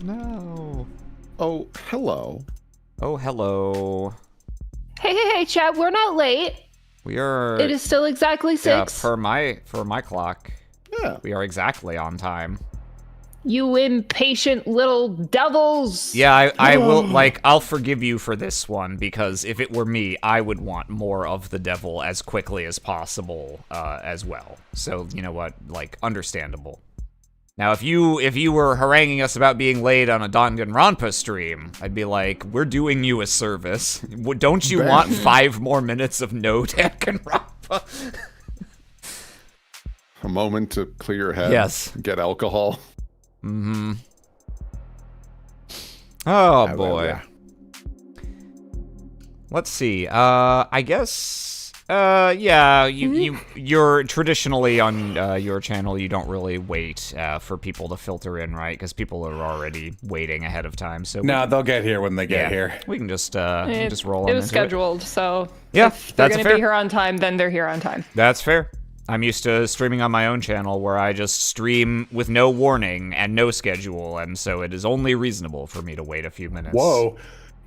No. Oh, hello. Oh, hello. Hey, chat, we're not late. We are. It is still exactly 6. For my clock. Yeah. We are exactly on time. You impatient little devils. Yeah, I will, I'll forgive you for this one, because if it were me, I would want more of the devil as quickly as possible, as well. So, you know what, understandable. Now, if you were haranguing us about being late on a Danganronpa stream, I'd be like, we're doing you a service. Don't you want 5 more minutes of no Danganronpa? A moment to clear your head. Yes. Get alcohol. Mm-hmm. Oh, boy. Yeah. Let's see. I guess. Yeah. You're traditionally on your channel. You don't really wait for people to filter in, right? Because people are already waiting ahead of time. So no, they'll get here when they get here. We can just roll. It was scheduled, so yeah, if they're going to fair. be here on time, then they're here on time. That's fair. I'm used to streaming on my own channel where I just stream with no warning and no schedule, and so it is only reasonable for me to wait a few minutes. Whoa.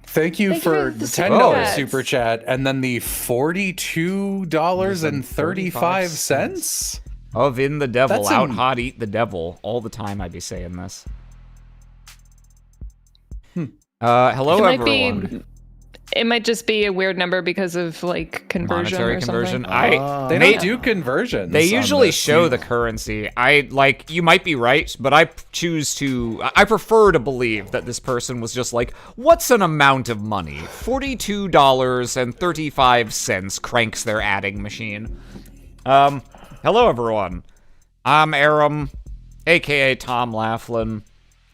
Thank you for the $10 super chat and then the $42.35. Of In the Devil, That's out hot, eat the devil. All the time I'd be saying this. Hello, everyone. It might just be a weird number because of conversion monetary or conversion. something. They don't do conversions. They usually show the currency. You might be right, but I prefer to believe that this person was just like, what's an amount of money? $42.35 cranks their adding machine. Hello everyone. I'm Aram, aka Tom Laughlin.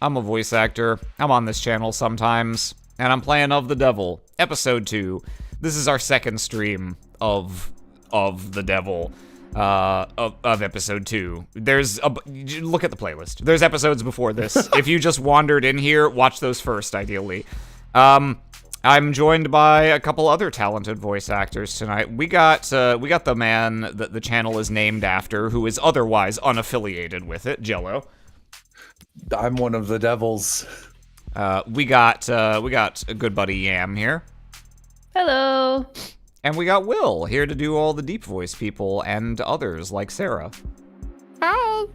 I'm a voice actor. I'm on this channel sometimes. And I'm playing Of the Devil, Episode 2. This is our second stream of the Devil, of Episode 2. Look at the playlist. There's episodes before this. If you just wandered in here, watch those first, ideally. I'm joined by a couple other talented voice actors tonight. We got the man that the channel is named after, who is otherwise unaffiliated with it, Jello. I'm one of the devils. We got a good buddy Yam here. Hello. And we got Will here to do all the deep voice people and others like Sarah. Hi.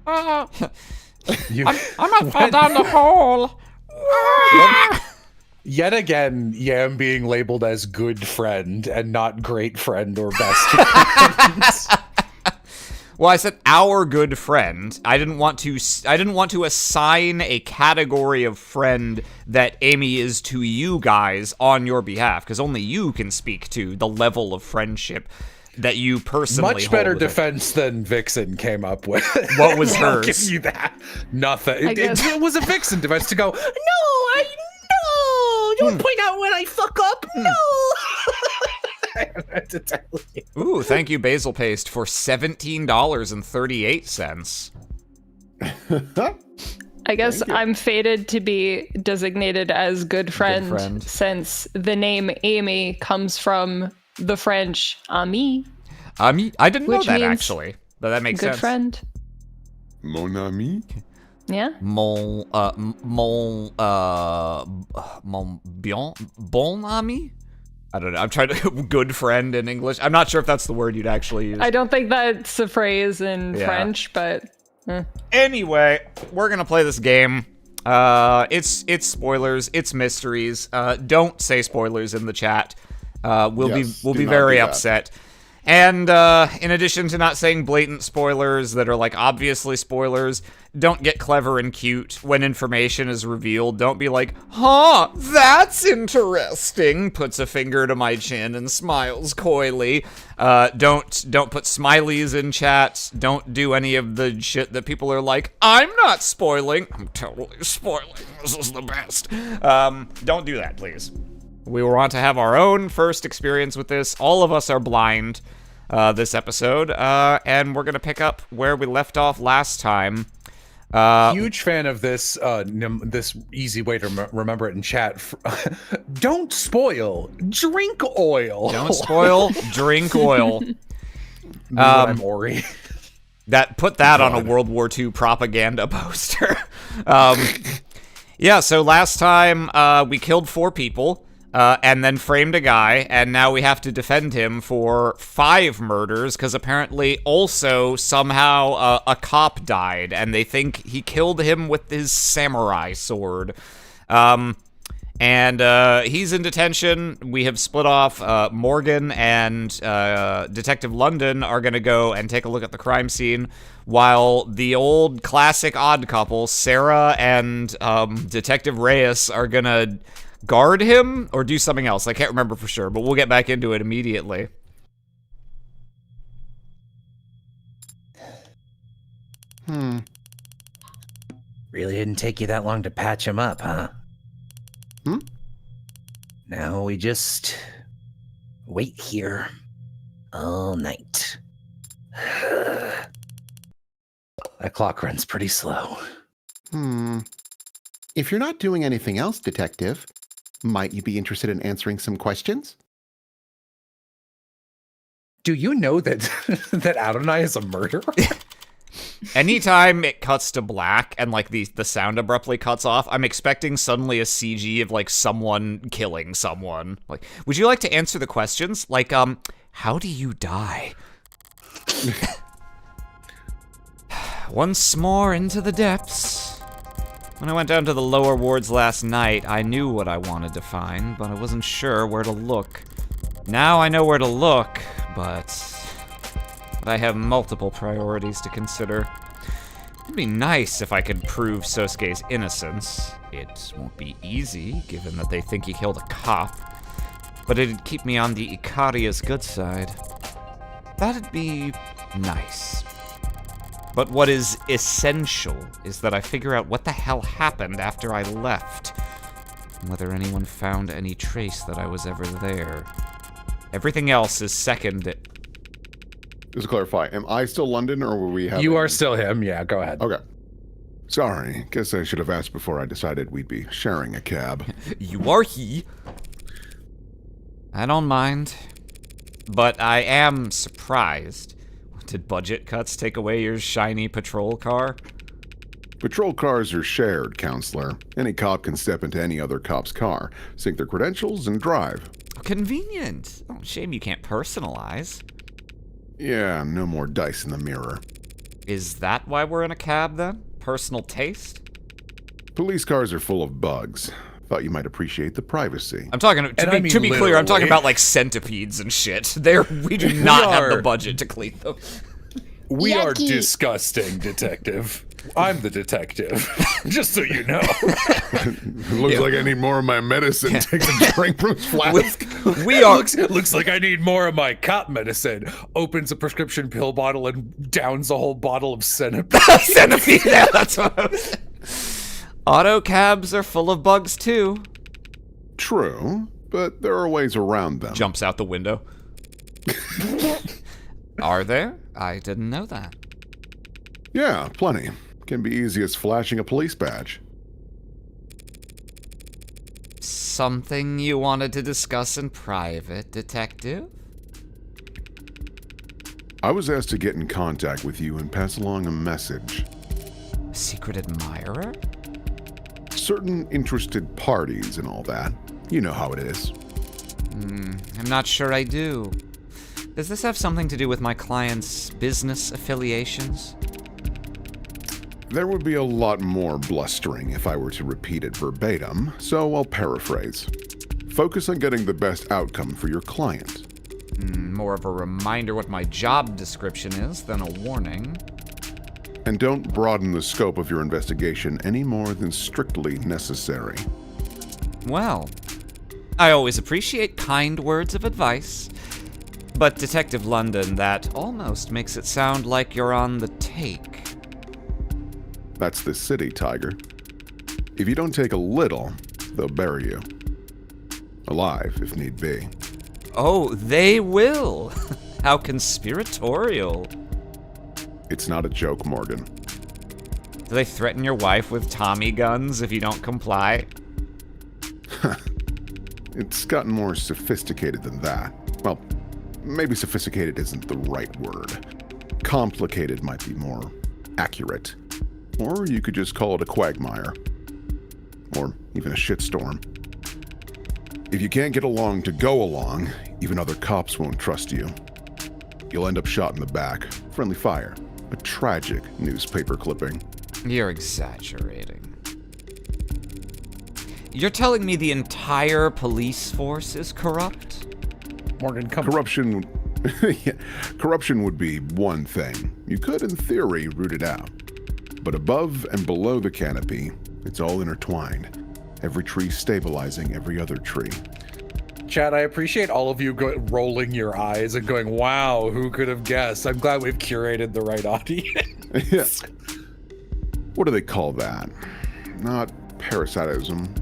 I'm gonna fall down the hole. Yet again, Yam being labeled as good friend and not great friend or best friend. Well, I said our good friend. I didn't want to assign a category of friend that Amy is to you guys on your behalf, because only you can speak to the level of friendship that you personally Much better hold with defense than Vixen came up with. What was I'll hers? give you that. Nothing. guess. It was a Vixen defense to go, no, don't point out when I fuck up. No. I don't have to tell you. Ooh, thank you, Basil Paste, for $17.38. I guess I'm fated to be designated as good friend, since the name Amy comes from the French ami. I didn't know Which that, means actually, but that makes Good sense. friend. Mon ami? Yeah. Mon bon ami? I don't know. I'm trying to good friend in English. I'm not sure if that's the word you'd actually use. I don't think that's a phrase in French, but Anyway, we're gonna play this game. It's spoilers. It's mysteries. Don't say spoilers in the chat. We'll be very upset. And in addition to not saying blatant spoilers that are obviously spoilers, don't get clever and cute when information is revealed. Don't be like, huh, that's interesting, puts a finger to my chin and smiles coyly. Don't put smileys in chat. Don't do any of the shit that people are like, I'm not spoiling. I'm totally spoiling. This is the best. Don't do that, please. We want to have our own first experience with this. All of us are blind this episode, and we're going to pick up where we left off last time. Huge fan of this this easy way to remember it in chat. Don't spoil, drink oil. Don't spoil, drink oil. I'm Ori. Put that on a World War II propaganda poster. Yeah, so last time we killed 4 people and then framed a guy, and now we have to defend him for 5 murders because apparently also somehow a cop died and they think he killed him with his samurai sword. And he's in detention. We have split off. Morgan and Detective London are going to go and take a look at the crime scene, while the old classic odd couple, Sarah and Detective Reyes, are going to guard him or do something else. I can't remember for sure, but we'll get back into it immediately. Really didn't take you that long to patch him up, huh? Now we just wait here all night. That clock runs pretty slow. If you're not doing anything else, Detective, might you be interested in answering some questions? Do you know that that Adonai is a murderer? Anytime it cuts to black and like the sound abruptly cuts off, I'm expecting suddenly a CG of like someone killing someone. Like, would you like to answer the questions? Like, how do you die? Once more into the depths. When I went down to the lower wards last night, I knew what I wanted to find, but I wasn't sure where to look. Now I know where to look, but I have multiple priorities to consider. It'd be nice if I could prove Sosuke's innocence. It won't be easy, given that they think he killed a cop, but it'd keep me on the Ikaria's good side. That'd be nice. But what is essential is that I figure out what the hell happened after I left, and whether anyone found any trace that I was ever there. Everything else is second. Just to clarify, am I still London, or were we having... You are still him. Yeah, go ahead. Okay. Sorry, guess I should have asked before I decided we'd be sharing a cab. You are he. I don't mind, but I am surprised. Did budget cuts take away your shiny patrol car? Patrol cars are shared, Counselor. Any cop can step into any other cop's car, sync their credentials, and drive. Convenient. Oh, shame you can't personalize. Yeah, no more dice in the mirror. Is that why we're in a cab, then? Personal taste? Police cars are full of bugs. Thought you might appreciate the privacy. I'm talking, to be clear, I'm talking about like centipedes and shit. We do not have the budget to clean them. We are disgusting, Detective. I'm the detective, just so you know. Looks like I need more of my medicine. Takes a drink from his flask. We are. Looks like I need more of my cop medicine. Opens a prescription pill bottle and downs a whole bottle of centipede. Centipede, yeah, that's what I was saying. Auto cabs are full of bugs too. True, but there are ways around them. Jumps out the window. Are there? I didn't know that. Yeah, plenty. Can be easy as flashing a police badge. Something you wanted to discuss in private, Detective? I was asked to get in contact with you and pass along a message. A secret admirer? Certain interested parties and all that. You know how it is. I'm not sure I do. Does this have something to do with my client's business affiliations? There would be a lot more blustering if I were to repeat it verbatim, so I'll paraphrase. Focus on getting the best outcome for your client. More of a reminder what my job description is than a warning. And don't broaden the scope of your investigation any more than strictly necessary. Well, I always appreciate kind words of advice. But Detective London, that almost makes it sound like you're on the take. That's the city, Tiger. If you don't take a little, they'll bury you. Alive, if need be. Oh, they will. How conspiratorial. It's not a joke, Morgan. Do they threaten your wife with Tommy guns if you don't comply? It's gotten more sophisticated than that. Well, maybe sophisticated isn't the right word. Complicated might be more accurate. Or you could just call it a quagmire. or even a shitstorm. If you can't get along to go along, even other cops won't trust you. You'll end up shot in the back. Friendly fire. A tragic newspaper clipping. You're exaggerating. You're telling me the entire police force is corrupt? Morgan, come Corruption would be one thing. You could, in theory, root it out. But above and below the canopy, it's all intertwined. Every tree stabilizing every other tree. Chad, I appreciate all of you rolling your eyes and going, wow, who could have guessed? I'm glad we've curated the right audience. Yeah. What do they call that? Not parasitism.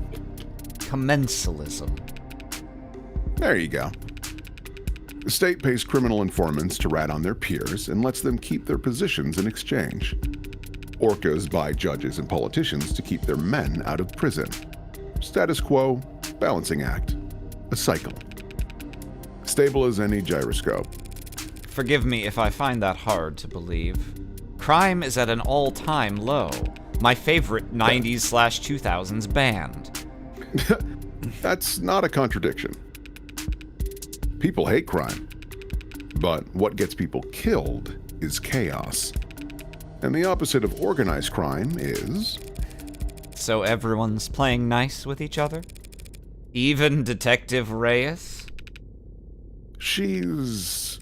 Commensalism. There you go. The state pays criminal informants to rat on their peers and lets them keep their positions in exchange. Orcas buy judges and politicians to keep their men out of prison. Status quo, balancing act. A cycle. Stable as any gyroscope. Forgive me if I find that hard to believe. Crime is at an all-time low. My favorite 90s/2000s band. That's not a contradiction. People hate crime. But what gets people killed is chaos. And the opposite of organized crime is... So everyone's playing nice with each other? Even Detective Reyes? She's...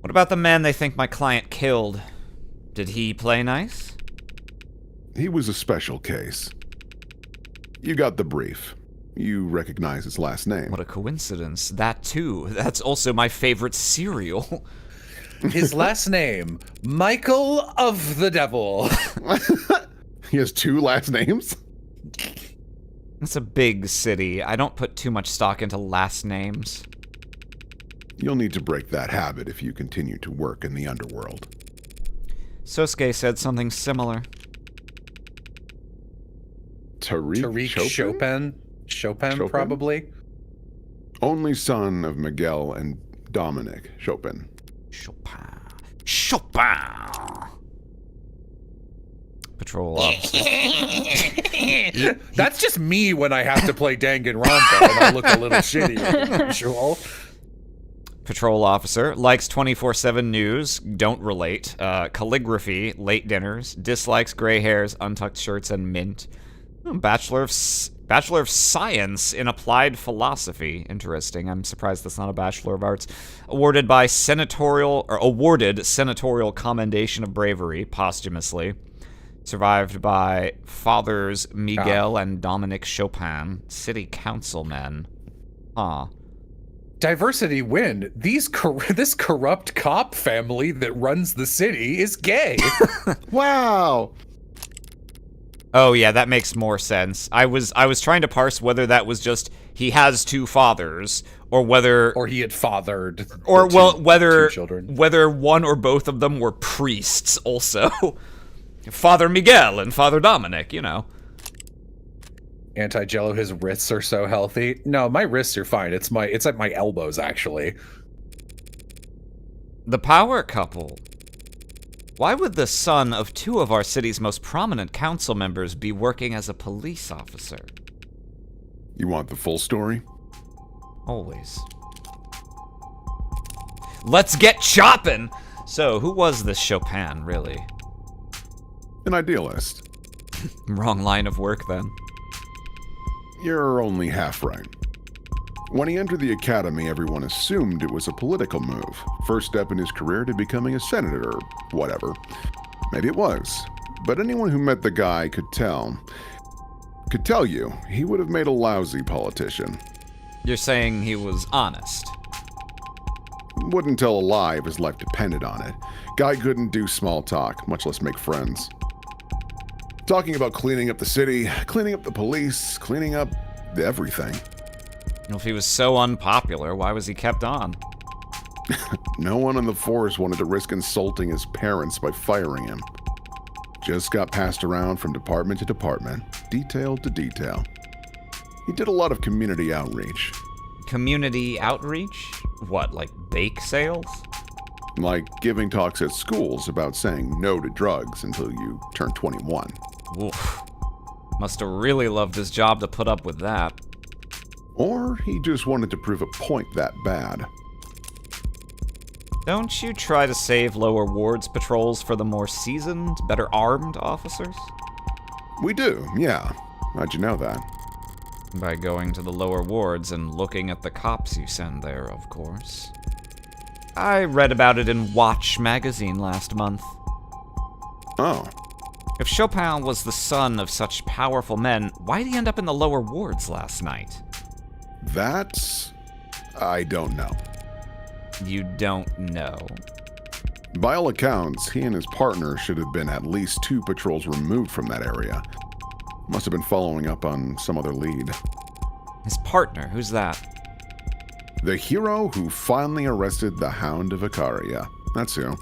What about the man they think my client killed? Did he play nice? He was a special case. You got the brief. You recognize his last name. What a coincidence. That too. That's also my favorite cereal. His last name, Michael of the Devil. He has two last names? It's a big city. I don't put too much stock into last names. You'll need to break that habit if you continue to work in the underworld. Sosuke said something similar. Tariq Chopin, probably. Only son of Miguel and Dominic Chopin. Chopin! Patrol officer. That's just me when I have to play Danganronpa and I look a little shitty than usual. Patrol officer. Likes 24/7 news. Don't relate. Calligraphy. Late dinners. Dislikes gray hairs, untucked shirts, and mint. Bachelor of Science in Applied Philosophy. Interesting. I'm surprised that's not a Bachelor of Arts. Awarded Senatorial Commendation of Bravery posthumously. Survived by fathers Miguel and Dominic Chopin, city councilmen. Diversity win. This corrupt cop family that runs the city is gay. Wow! Oh yeah, that makes more sense. I was trying to parse whether that was just he has two fathers, or whether he had fathered, whether two children. Whether one or both of them were priests also. Father Miguel and Father Dominic, you know. Anti-Jello, his wrists are so healthy. No, my wrists are fine. It's at my elbows actually. The power couple. Why would the son of two of our city's most prominent council members be working as a police officer? You want the full story? Always. Let's get chopping! So, who was this Chopin, really? An idealist. Wrong line of work, then. You're only half right. When he entered the academy, everyone assumed it was a political move. First step in his career to becoming a senator or whatever. Maybe it was. But anyone who met the guy could tell you he would have made a lousy politician. You're saying he was honest? Wouldn't tell a lie if his life depended on it. Guy couldn't do small talk, much less make friends. Talking about cleaning up the city, cleaning up the police, cleaning up everything. If he was so unpopular, why was he kept on? No one on the force wanted to risk insulting his parents by firing him. Just got passed around from department to department, detail to detail. He did a lot of community outreach. Community outreach? What, like bake sales? Like giving talks at schools about saying no to drugs until you turn 21. Oof. Must have really loved his job to put up with that. Or he just wanted to prove a point that bad. Don't you try to save lower wards patrols for the more seasoned, better armed officers? We do, yeah. How'd you know that? By going to the lower wards and looking at the cops you send there, of course. I read about it in Watch magazine last month. Oh. If Chopin was the son of such powerful men, why'd he end up in the lower wards last night? That's... I don't know. You don't know. By all accounts, he and his partner should have been at least 2 patrols removed from that area. Must have been following up on some other lead. His partner, who's that? The hero who finally arrested the Hound of Icaria. That's who.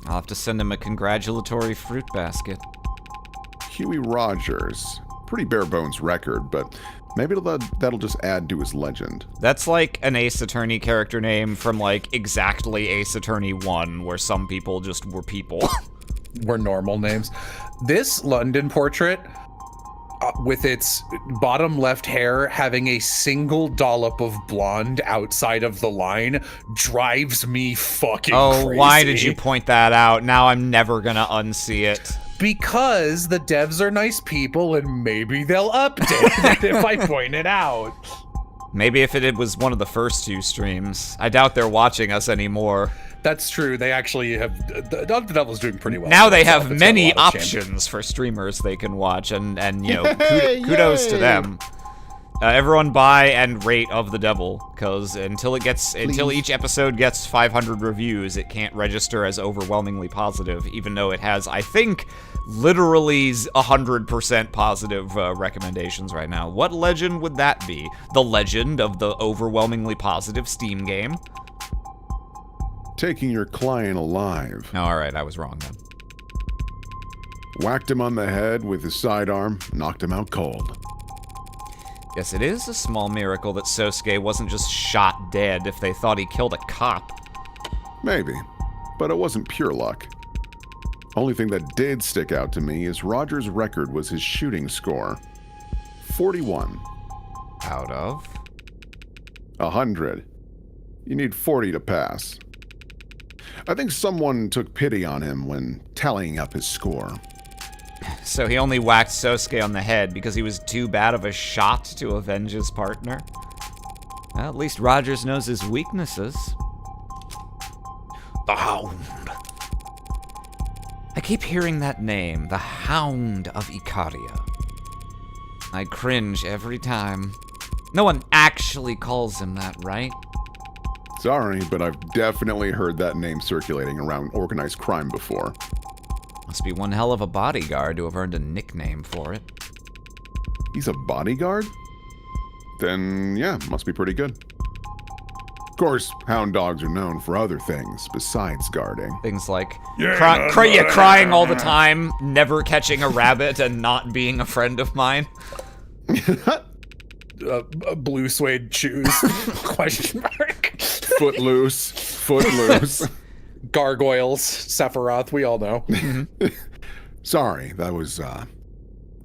I'll have to send him a congratulatory fruit basket. Huey Rogers. Pretty bare bones record, but maybe that'll just add to his legend. That's like an Ace Attorney character name from, like, exactly Ace Attorney 1, where some people just were people. Were normal names. This London portrait, with its bottom left hair having a single dollop of blonde outside of the line, drives me fucking crazy. Why did you point that out? Now I'm never gonna unsee it. Because the devs are nice people and maybe they'll update it if I point it out. Maybe if it was one of the first 2 streams. I doubt they're watching us anymore. That's true. They actually have... The Devil's doing pretty well. Now they have many options for streamers they can watch, and you know, kudos to them. Everyone buy and rate Of the Devil, because until each episode gets 500 reviews, it can't register as overwhelmingly positive, even though it has, I think, literally 100% positive recommendations right now. What legend would that be? The legend of the overwhelmingly positive Steam game? Taking your client alive. Oh, alright, I was wrong then. Whacked him on the head with his sidearm, knocked him out cold. Yes, it is a small miracle that Sosuke wasn't just shot dead if they thought he killed a cop. Maybe, but it wasn't pure luck. Only thing that did stick out to me is Roger's record was his shooting score. 41. Out of? 100. You need 40 to pass. I think someone took pity on him when tallying up his score. So he only whacked Sosuke on the head because he was too bad of a shot to avenge his partner? Well, at least Rogers knows his weaknesses. The Hound. I keep hearing that name, the Hound of Icaria. I cringe every time. No one actually calls him that, right? Sorry, but I've definitely heard that name circulating around organized crime before. Must be one hell of a bodyguard to have earned a nickname for it. He's a bodyguard? Then, yeah, must be pretty good. Of course, hound dogs are known for other things besides guarding. Things like crying all the time, never catching a rabbit, and not being a friend of mine. Blue suede shoes? Question mark. Footloose. Gargoyles, Sephiroth, we all know. Sorry, that was,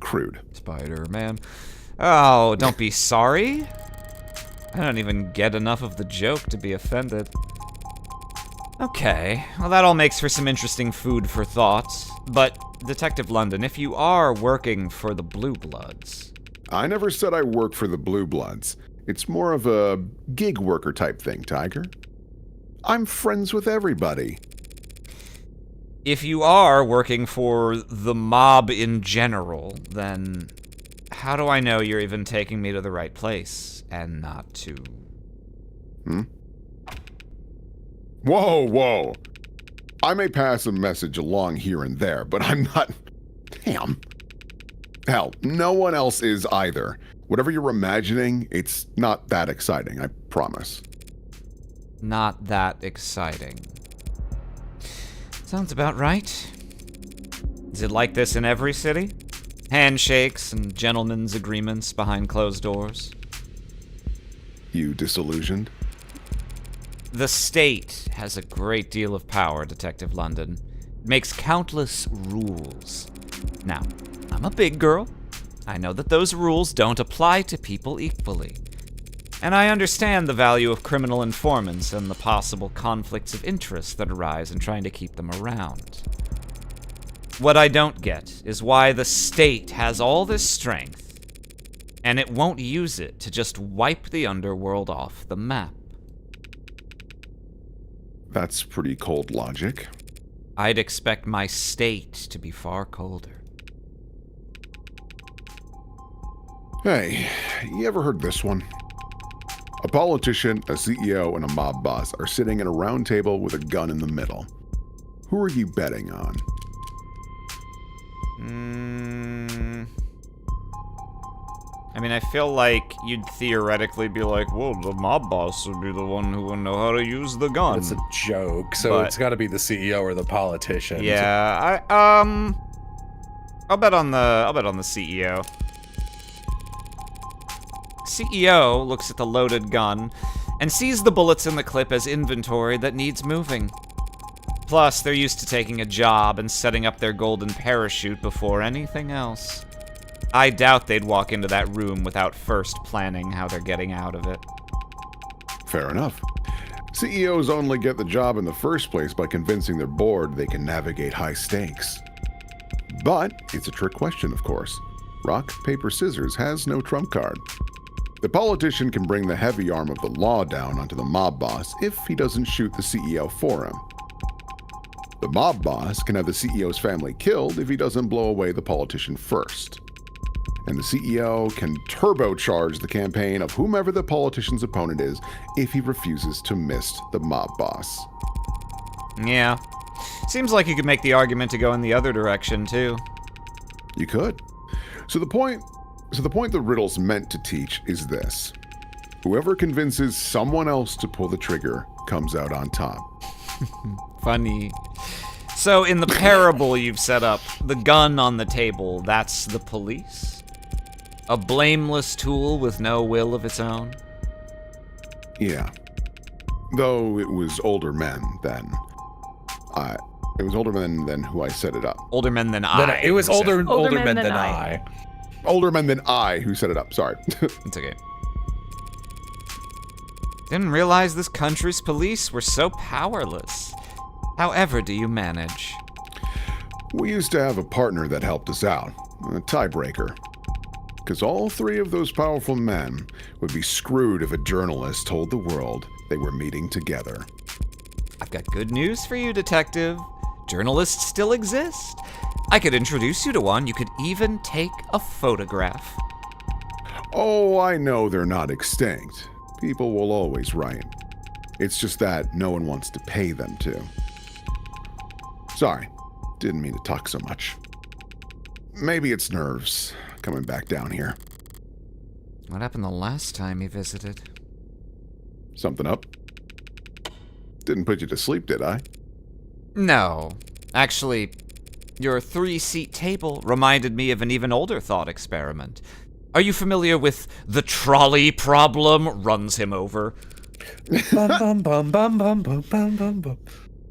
crude. Spider-Man. Oh, don't be sorry. I don't even get enough of the joke to be offended. Okay, well that all makes for some interesting food for thought. But, Detective London, if you are working for the Blue Bloods... I never said I work for the Blue Bloods. It's more of a gig worker type thing, Tiger. I'm friends with everybody. If you are working for the mob in general, then how do I know you're even taking me to the right place and not to... Whoa. I may pass a message along here and there, but I'm not... Damn. Hell, no one else is either. Whatever you're imagining, it's not that exciting, I promise. Not that exciting. Sounds about right. Is it like this in every city? Handshakes and gentlemen's agreements behind closed doors? You disillusioned? The state has a great deal of power, Detective London. It makes countless rules. Now, I'm a big girl. I know that those rules don't apply to people equally. And I understand the value of criminal informants and the possible conflicts of interest that arise in trying to keep them around. What I don't get is why the state has all this strength, and it won't use it to just wipe the underworld off the map. That's pretty cold logic. I'd expect my state to be far colder. Hey, you ever heard this one? A politician, a CEO, and a mob boss are sitting at a round table with a gun in the middle. Who are you betting on? I mean, I feel like you'd theoretically be like, well, the mob boss would be the one who would know how to use the gun. It's a joke, so it's got to be the CEO or the politician. Yeah, I'll bet on the CEO. CEO looks at the loaded gun and sees the bullets in the clip as inventory that needs moving. Plus, they're used to taking a job and setting up their golden parachute before anything else. I doubt they'd walk into that room without first planning how they're getting out of it. Fair enough. CEOs only get the job in the first place by convincing their board they can navigate high stakes. But it's a trick question, of course. Rock, paper, scissors has no trump card. The politician can bring the heavy arm of the law down onto the mob boss if he doesn't shoot the CEO for him. The mob boss can have the CEO's family killed if he doesn't blow away the politician first. And the CEO can turbocharge the campaign of whomever the politician's opponent is if he refuses to mist the mob boss. Yeah. Seems like you could make the argument to go in the other direction, too. You could. So the point the riddle's meant to teach is this. Whoever convinces someone else to pull the trigger comes out on top. Funny. So in the parable you've set up, the gun on the table, that's the police? A blameless tool with no will of its own? Yeah. Though it was older men then. It was older men than who I set it up. Older men than I. It was older men than I. I. Older men than I who set it up, sorry. It's okay. Didn't realize this country's police were so powerless. However do you manage? We used to have a partner that helped us out, a tiebreaker. Because all three of those powerful men would be screwed if a journalist told the world they were meeting together. I've got good news for you, detective. Journalists still exist. I could introduce you to one. You could even take a photograph. Oh, I know they're not extinct. People will always write. It's just that no one wants to pay them to. Sorry, didn't mean to talk so much. Maybe it's nerves coming back down here. What happened the last time you visited? Something up? Didn't put you to sleep, did I? No. Actually, your 3-seat table reminded me of an even older thought experiment. Are you familiar with the trolley problem runs him over?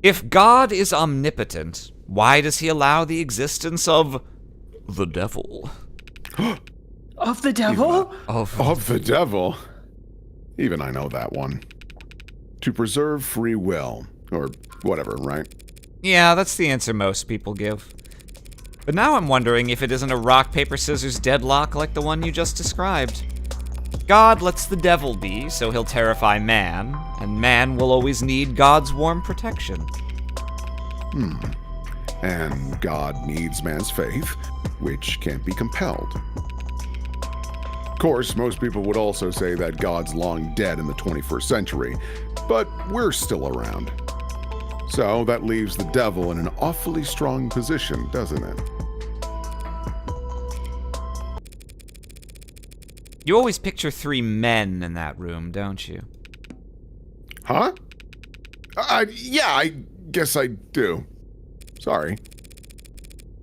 If God is omnipotent, why does he allow the existence of the devil? Of the devil? Of the devil? Even I know that one. To preserve free will, or whatever, right? Yeah, that's the answer most people give. But now I'm wondering if it isn't a rock, paper, scissors deadlock like the one you just described. God lets the devil be, so he'll terrify man, and man will always need God's warm protection. And God needs man's faith, which can't be compelled. Of course, most people would also say that God's long dead in the 21st century, but we're still around. So that leaves the devil in an awfully strong position, doesn't it? You always picture 3 men in that room, don't you? Huh? Yeah, I guess I do. Sorry.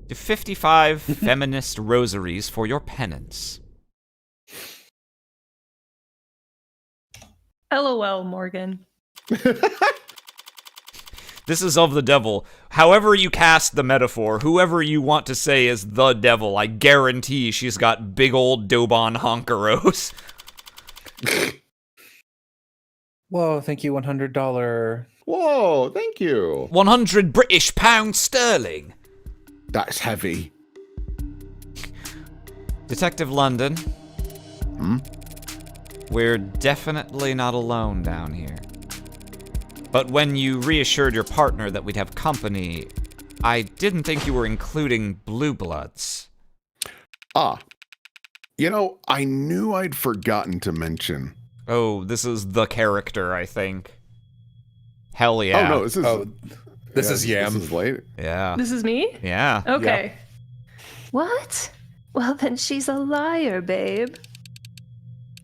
To 55 feminist rosaries for your penance. LOL, Morgan. This is of the devil. However you cast the metaphor, whoever you want to say is the devil, I guarantee she's got big old Dobon honkeros. Whoa, thank you, $100. Whoa, thank you. 100 British pounds sterling. That's heavy. Detective London. We're definitely not alone down here. But when you reassured your partner that we'd have company, I didn't think you were including Blue Bloods. Ah. You know, I knew I'd forgotten to mention. Oh, this is the character, I think. Hell yeah. Oh, no, this is... This is Yam. This is late. Yeah. This is me? Yeah. Okay. What? Well, then she's a liar, babe.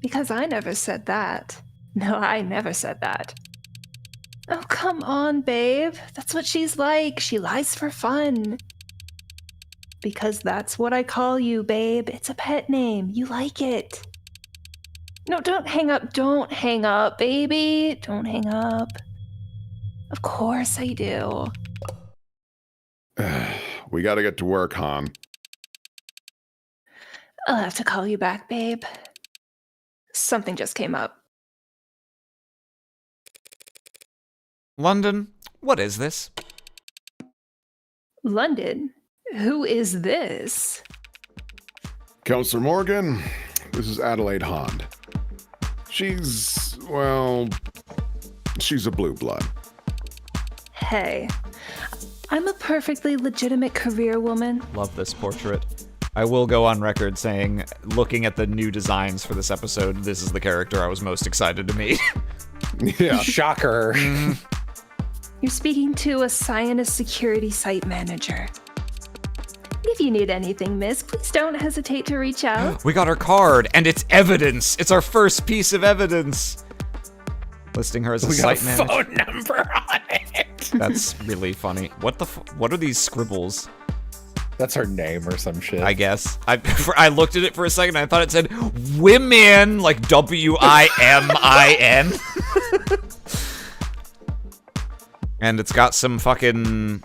Because I never said that. No, I never said that. Oh, come on, babe. That's what she's like. She lies for fun. Because that's what I call you, babe. It's a pet name. You like it. No, don't hang up. Don't hang up, baby. Don't hang up. Of course I do. We gotta get to work, Han. I'll have to call you back, babe. Something just came up. London, what is this? London? Who is this? Counselor Morgan, this is Adelaide Hond. She's, well, she's a blue blood. Hey, I'm a perfectly legitimate career woman. Love this portrait. I will go on record saying, looking at the new designs for this episode, this is the character I was most excited to meet. Yeah. Shocker. You're speaking to a Sionist security site manager. If you need anything, miss, please don't hesitate to reach out. We got our card, and it's evidence. It's our first piece of evidence. Listing her as a We got site a manager. phone number on it. That's really funny. What the? What are these scribbles? That's her name or some shit. I guess. I looked at it for a second. And I thought it said women, like WIMIN. And it's got some fucking.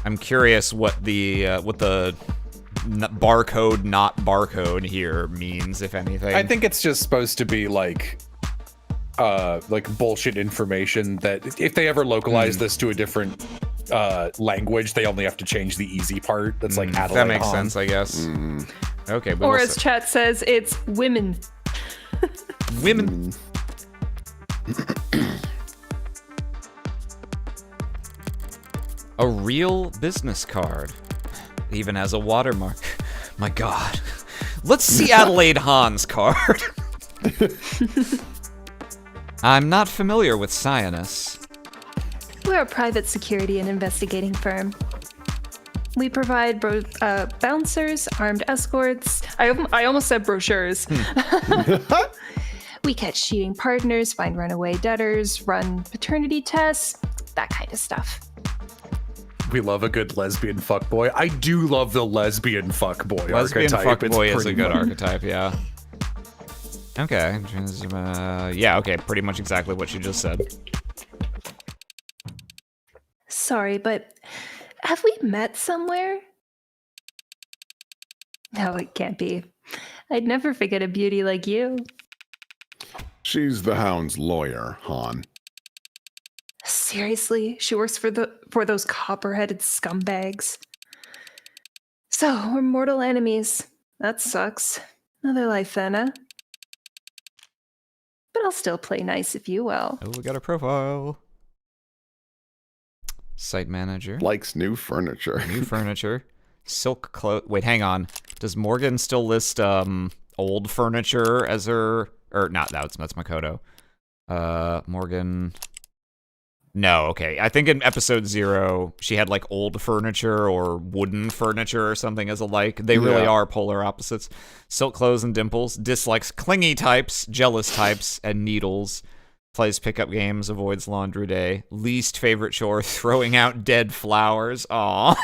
I'm curious what the barcode, not barcode here means, if anything. I think it's just supposed to be like bullshit information that if they ever localize this to a different language, they only have to change the easy part. That's like Adelaide that makes Hahn. sense, I guess. Okay, but Or we'll as chat says, it's women. women. A real business card. It even has a watermark. My god. Let's see Adelaide Hahn's card. I'm not familiar with Sionus. We're a private security and investigating firm. We provide bouncers, armed escorts. I almost said brochures. We catch cheating partners, find runaway debtors, run paternity tests, that kind of stuff. We love a good lesbian fuckboy. I do love the lesbian fuckboy Lesbian archetype. fuckboy is a pretty good much- archetype, yeah. Okay. Yeah, okay, pretty much exactly what you just said. Sorry, but have we met somewhere? No, it can't be. I'd never forget a beauty like you. She's the Hound's lawyer, Han. Seriously, she works for those copper-headed scumbags. So, we're mortal enemies. That sucks. Another life then, huh? But I'll still play nice if you will. Oh, we got a profile. Site manager. Likes new furniture. New furniture. Silk clothes. Wait, hang on. Does Morgan still list old furniture as her? Or not? That's Makoto. Morgan. No, okay. I think in episode 0, she had like old furniture or wooden furniture or something as a like. They really are polar opposites. Silk clothes and dimples. Dislikes clingy types, jealous types, and needles. Plays pickup games, avoids laundry day. Least favorite chore, throwing out dead flowers. Aw.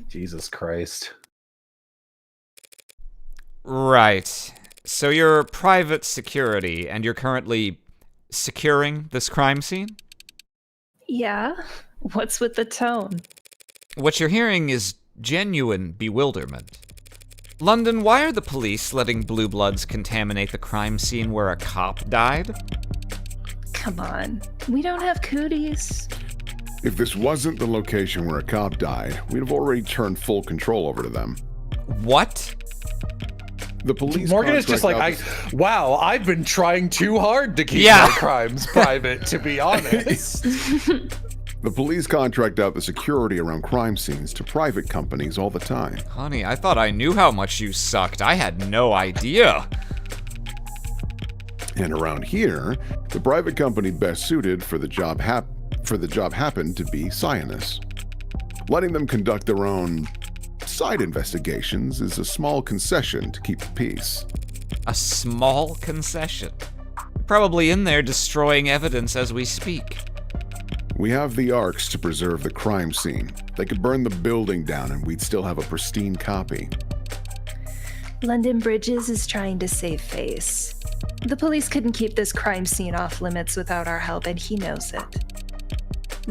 Jesus Christ. Right. So you're private security, and you're currently securing this crime scene? Yeah? What's with the tone? What you're hearing is genuine bewilderment. London, why are the police letting blue bloods contaminate the crime scene where a cop died? Come on. We don't have cooties. If this wasn't the location where a cop died, we'd have already turned full control over to them. What? The police Morgan is just like, wow, I've been trying too hard to keep my crimes private, to be honest. The police contract out the security around crime scenes to private companies all the time. Honey, I thought I knew how much you sucked. I had no idea. And around here, the private company best suited for the job happened to be Sionis. Letting them conduct their own side investigations is a small concession to keep the peace. A small concession? Probably in there destroying evidence as we speak. We have the arcs to preserve the crime scene. They could burn the building down and we'd still have a pristine copy. London Bridges is trying to save face. The police couldn't keep this crime scene off limits without our help, and he knows it.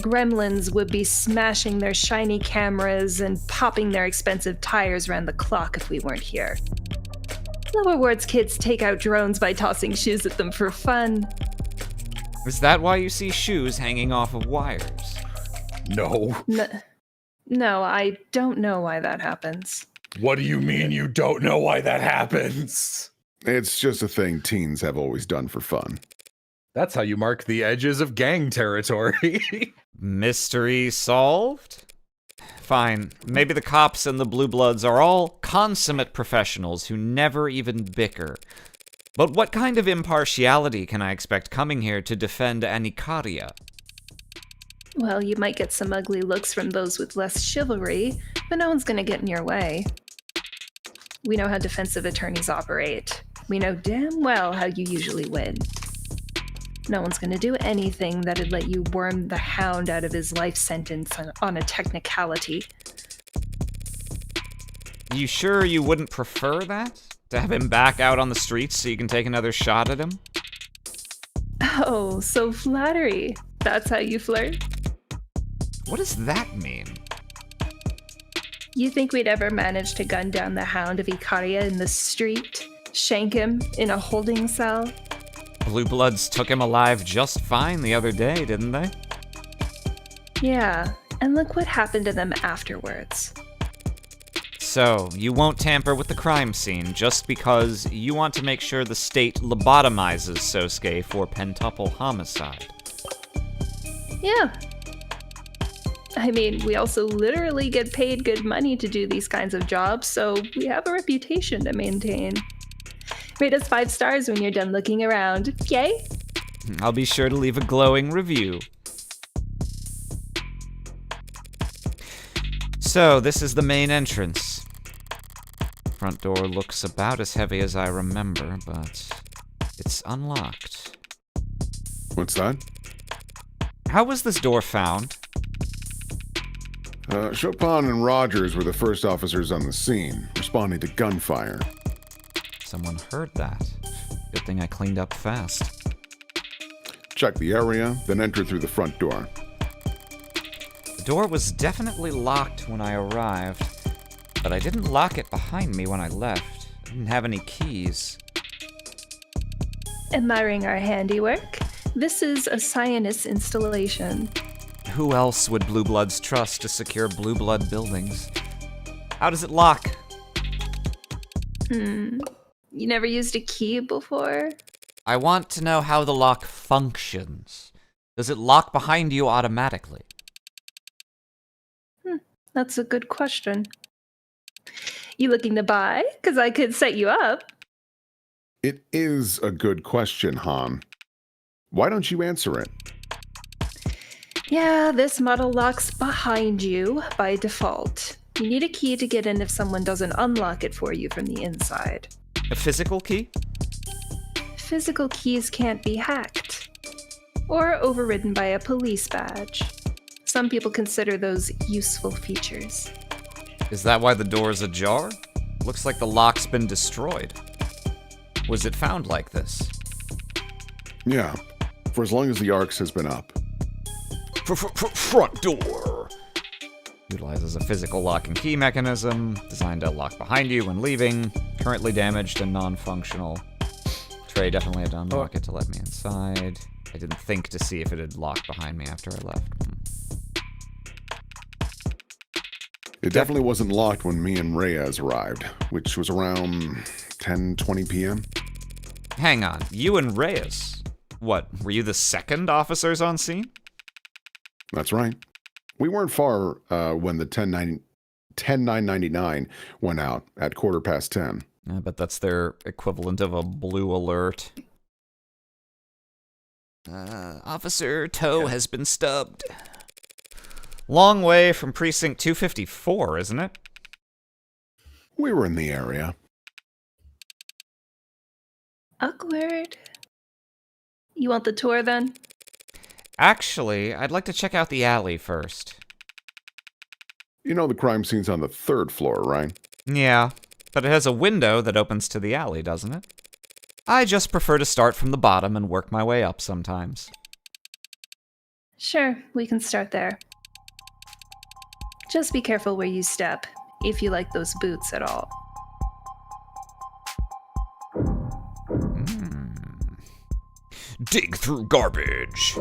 Gremlins would be smashing their shiny cameras and popping their expensive tires around the clock if we weren't here. Lower Ward's kids take out drones by tossing shoes at them for fun. Is that why you see shoes hanging off of wires? No. No, I don't know why that happens. What do you mean you don't know why that happens? It's just a thing teens have always done for fun. That's how you mark the edges of gang territory. Mystery solved? Fine. Maybe the cops and the blue bloods are all consummate professionals who never even bicker. But what kind of impartiality can I expect coming here to defend Anicaria? Well, you might get some ugly looks from those with less chivalry, but no one's gonna get in your way. We know how defensive attorneys operate. We know damn well how you usually win. No one's gonna do anything that'd let you worm the hound out of his life sentence on a technicality. You sure you wouldn't prefer that? To have him back out on the streets so you can take another shot at him? Oh, so flattery. That's how you flirt? What does that mean? You think we'd ever manage to gun down the hound of Icaria in the street? Shank him in a holding cell? Blue Bloods took him alive just fine the other day, didn't they? Yeah, and look what happened to them afterwards. So, you won't tamper with the crime scene just because you want to make sure the state lobotomizes Sosuke for pentuple homicide. Yeah. I mean, we also literally get paid good money to do these kinds of jobs, so we have a reputation to maintain. Rate us 5 stars when you're done looking around. Yay? I'll be sure to leave a glowing review. So, this is the main entrance. Front door looks about as heavy as I remember, but it's unlocked. What's that? How was this door found? Chopin and Rogers were the first officers on the scene, responding to gunfire. Someone heard that. Good thing I cleaned up fast. Check the area, then enter through the front door. The door was definitely locked when I arrived, but I didn't lock it behind me when I left. I didn't have any keys. Admiring our handiwork, this is a Sionis installation. Who else would Blue Bloods trust to secure Blue Blood buildings? How does it lock? You never used a key before? I want to know how the lock functions. Does it lock behind you automatically? That's a good question. You looking to buy? Because I could set you up. It is a good question, Han. Why don't you answer it? Yeah, this model locks behind you by default. You need a key to get in if someone doesn't unlock it for you from the inside. A physical key? Physical keys can't be hacked or overridden by a police badge. Some people consider those useful features. Is that why the door is ajar? Looks like the lock's been destroyed. Was it found like this? Yeah, for as long as the Arcs has been up. front door. Utilizes a physical lock and key mechanism designed to lock behind you when leaving. Currently damaged and non-functional. Trey definitely had to unlock it to let me inside. I didn't think to see if it had locked behind me after I left. It definitely wasn't locked when me and Reyes arrived, which was around 10:20 p.m. Hang on, you and Reyes? What, were you the second officers on scene? That's right. We weren't far when the 10-999 went out at 10:15. I bet that's their equivalent of a blue alert. Officer Toe has been stubbed. Long way from precinct 254, isn't it? We were in the area. Awkward. You want the tour then? Actually, I'd like to check out the alley first. You know the crime scene's on the 3rd floor, right? Yeah, but it has a window that opens to the alley, doesn't it? I just prefer to start from the bottom and work my way up sometimes. Sure, we can start there. Just be careful where you step, if you like those boots at all. Dig through garbage.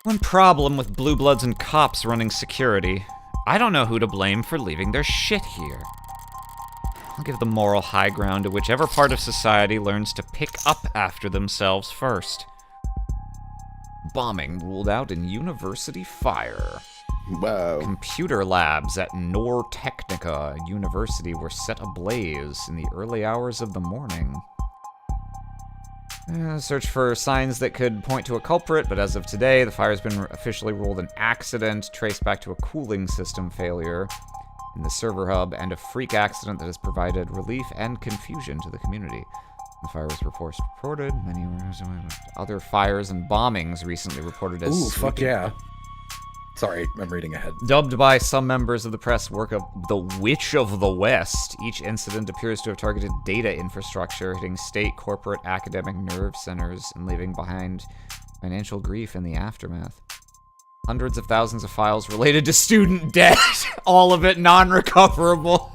One problem with blue bloods and cops running security. I don't know who to blame for leaving their shit here. I'll give the moral high ground to whichever part of society learns to pick up after themselves first. Bombing ruled out in university fire. Wow. Computer labs at Nortechnica University were set ablaze in the early hours of the morning. Search for signs that could point to a culprit, but as of today, the fire has been officially ruled an accident, traced back to a cooling system failure in the server hub, and a freak accident that has provided relief and confusion to the community. The fire was reported. Many other fires and bombings recently reported as Ooh, fuck sweeping. yeah. Sorry, I'm reading ahead. Dubbed by some members of the press work of the Witch of the West, each incident appears to have targeted data infrastructure, hitting state, corporate, academic nerve centers, and leaving behind financial grief in the aftermath. Hundreds of thousands of files related to student debt, all of it non-recoverable.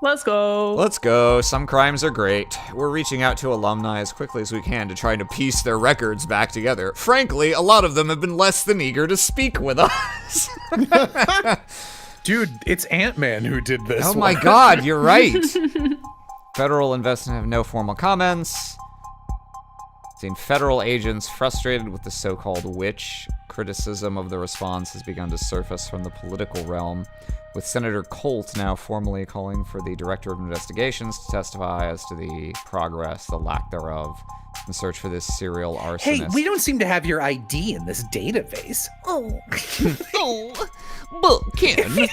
Let's go. Let's go. Some crimes are great. We're reaching out to alumni as quickly as we can to try to piece their records back together. Frankly, a lot of them have been less than eager to speak with us. Dude, it's Ant-Man who did this. Oh my god, you're right. Federal investors have no formal comments. Seen federal agents frustrated with the so-called witch. Criticism of the response has begun to surface from the political realm, with Senator Colt now formally calling for the Director of Investigations to testify as to the progress, the lack thereof, in the search for this serial arsonist. Hey, we don't seem to have your ID in this database. Oh, but Ken,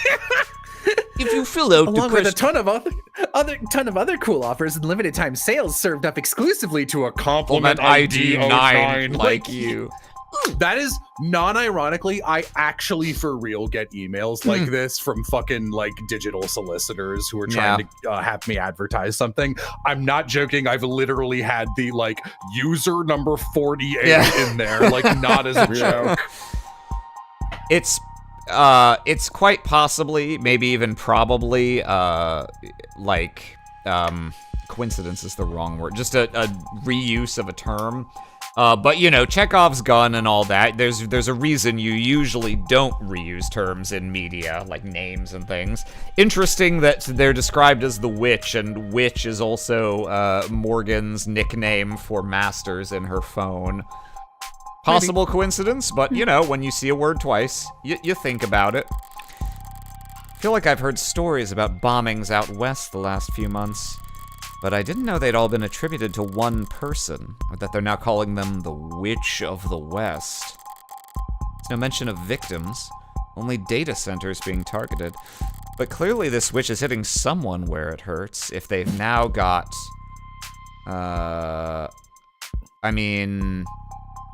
if you fill out along with a ton of other cool offers and limited time sales served up exclusively to a compliment ID 9 9 like you. That is non-ironically, I actually for real get emails like this from fucking like digital solicitors who are trying to have me advertise something. I'm not joking. I've literally had the like user number 48 in there, like not as a joke. It's quite possibly, maybe even probably, coincidence is the wrong word. Just a reuse of a term. But you know, Chekhov's gun and all that, there's a reason you usually don't reuse terms in media, like names and things. Interesting that they're described as the witch, and witch is also Morgan's nickname for masters in her phone. Possible coincidence, but you know, when you see a word twice, you think about it. I feel like I've heard stories about bombings out west the last few months. But I didn't know they'd all been attributed to one person, or that they're now calling them the Witch of the West. There's no mention of victims, only data centers being targeted. But clearly this witch is hitting someone where it hurts, if they've now got...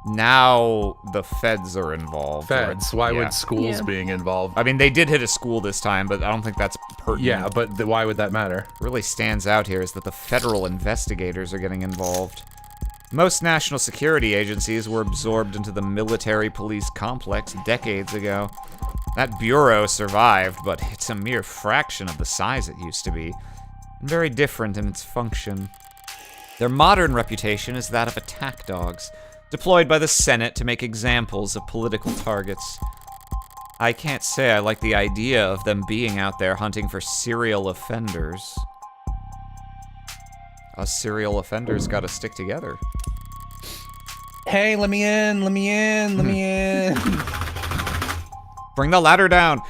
now the feds are involved. Feds? Why would schools being involved? I mean, they did hit a school this time, but I don't think that's pertinent. Yeah, but why would that matter? Really stands out here is that the federal investigators are getting involved. Most national security agencies were absorbed into the military police complex decades ago. That bureau survived, but it's a mere fraction of the size it used to be, and very different in its function. Their modern reputation is that of attack dogs, deployed by the Senate to make examples of political targets. I can't say I like the idea of them being out there hunting for serial offenders. Us serial offenders gotta stick together. Hey, let me in, let me in, let me in. Bring the ladder down.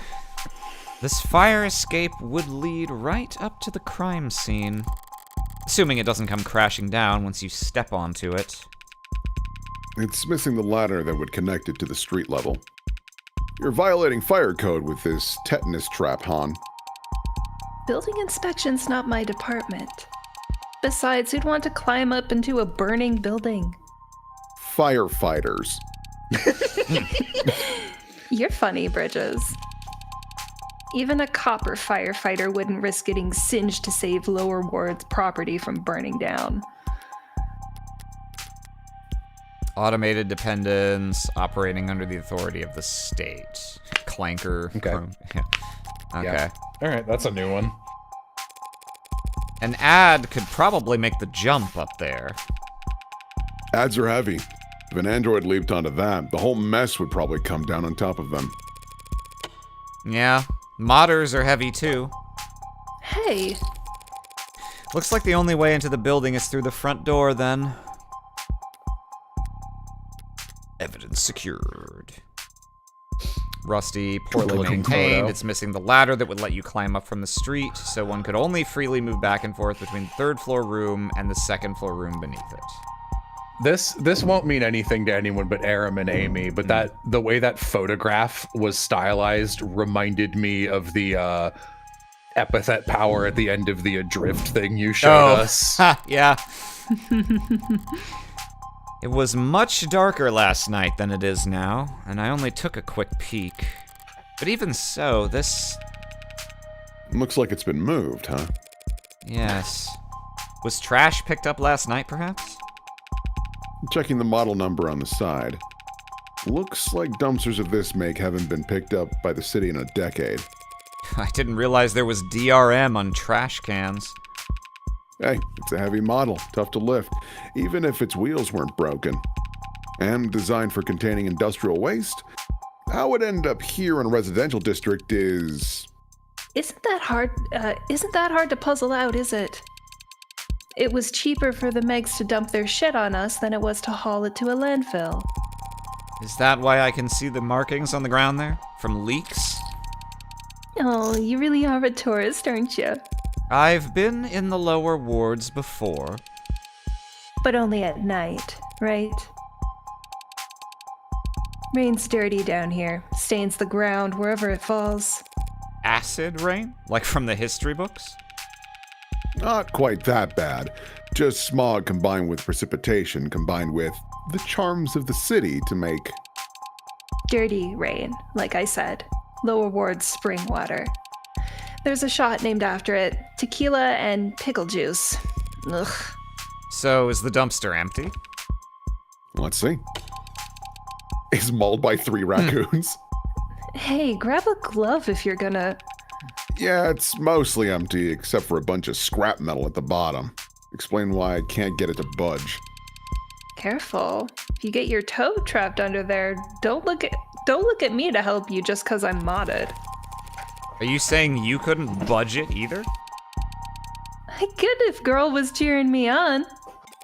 This fire escape would lead right up to the crime scene. Assuming it doesn't come crashing down once you step onto it. It's missing the ladder that would connect it to the street level. You're violating fire code with this tetanus trap, Han. Building inspection's not my department. Besides, who'd want to climb up into a burning building? Firefighters. You're funny, Bridges. Even a copper firefighter wouldn't risk getting singed to save Lower Ward's property from burning down. Automated dependence, operating under the authority of the state. Clanker. Okay. Yeah. Okay. Yeah. All right, that's a new one. An ad could probably make the jump up there. Ads are heavy. If an android leaped onto that, the whole mess would probably come down on top of them. Yeah, modders are heavy too. Hey, Looks like the only way into the building is through the front door then. Evidence secured. Rusty, poorly Looking maintained. photo. It's missing the ladder that would let you climb up from the street, so one could only freely move back and forth between the third floor room and the second floor room beneath it. This won't mean anything to anyone but Aram and Amy, but the way that photograph was stylized reminded me of the epithet power at the end of the adrift thing you showed us. Ha, yeah. It was much darker last night than it is now, and I only took a quick peek. But even so, this... Looks like it's been moved, huh? Yes. Was trash picked up last night, perhaps? Checking the model number on the side. Looks like dumpsters of this make haven't been picked up by the city in a decade. I didn't realize there was DRM on trash cans. Hey, it's a heavy model, tough to lift, even if its wheels weren't broken. And designed for containing industrial waste, how it ended up here in a residential district is... isn't that hard to puzzle out, is it? It was cheaper for the Megs to dump their shit on us than it was to haul it to a landfill. Is that why I can see the markings on the ground there? From leaks? Oh, you really are a tourist, aren't you? I've been in the lower wards before. But only at night, right? Rain's dirty down here. Stains the ground wherever it falls. Acid rain? Like from the history books? Not quite that bad. Just smog combined with precipitation combined with the charms of the city to make... Dirty rain, like I said. Lower Ward's spring water. There's a shot named after it. Tequila and pickle juice. Ugh. So, is the dumpster empty? Let's see. Is mauled by 3 raccoons. Hey, grab a glove if you're gonna... Yeah, it's mostly empty except for a bunch of scrap metal at the bottom. Explain why I can't get it to budge. Careful. If you get your toe trapped under there, don't look at me to help you just because I'm modded. Are you saying you couldn't budge it either? I could if girl was cheering me on.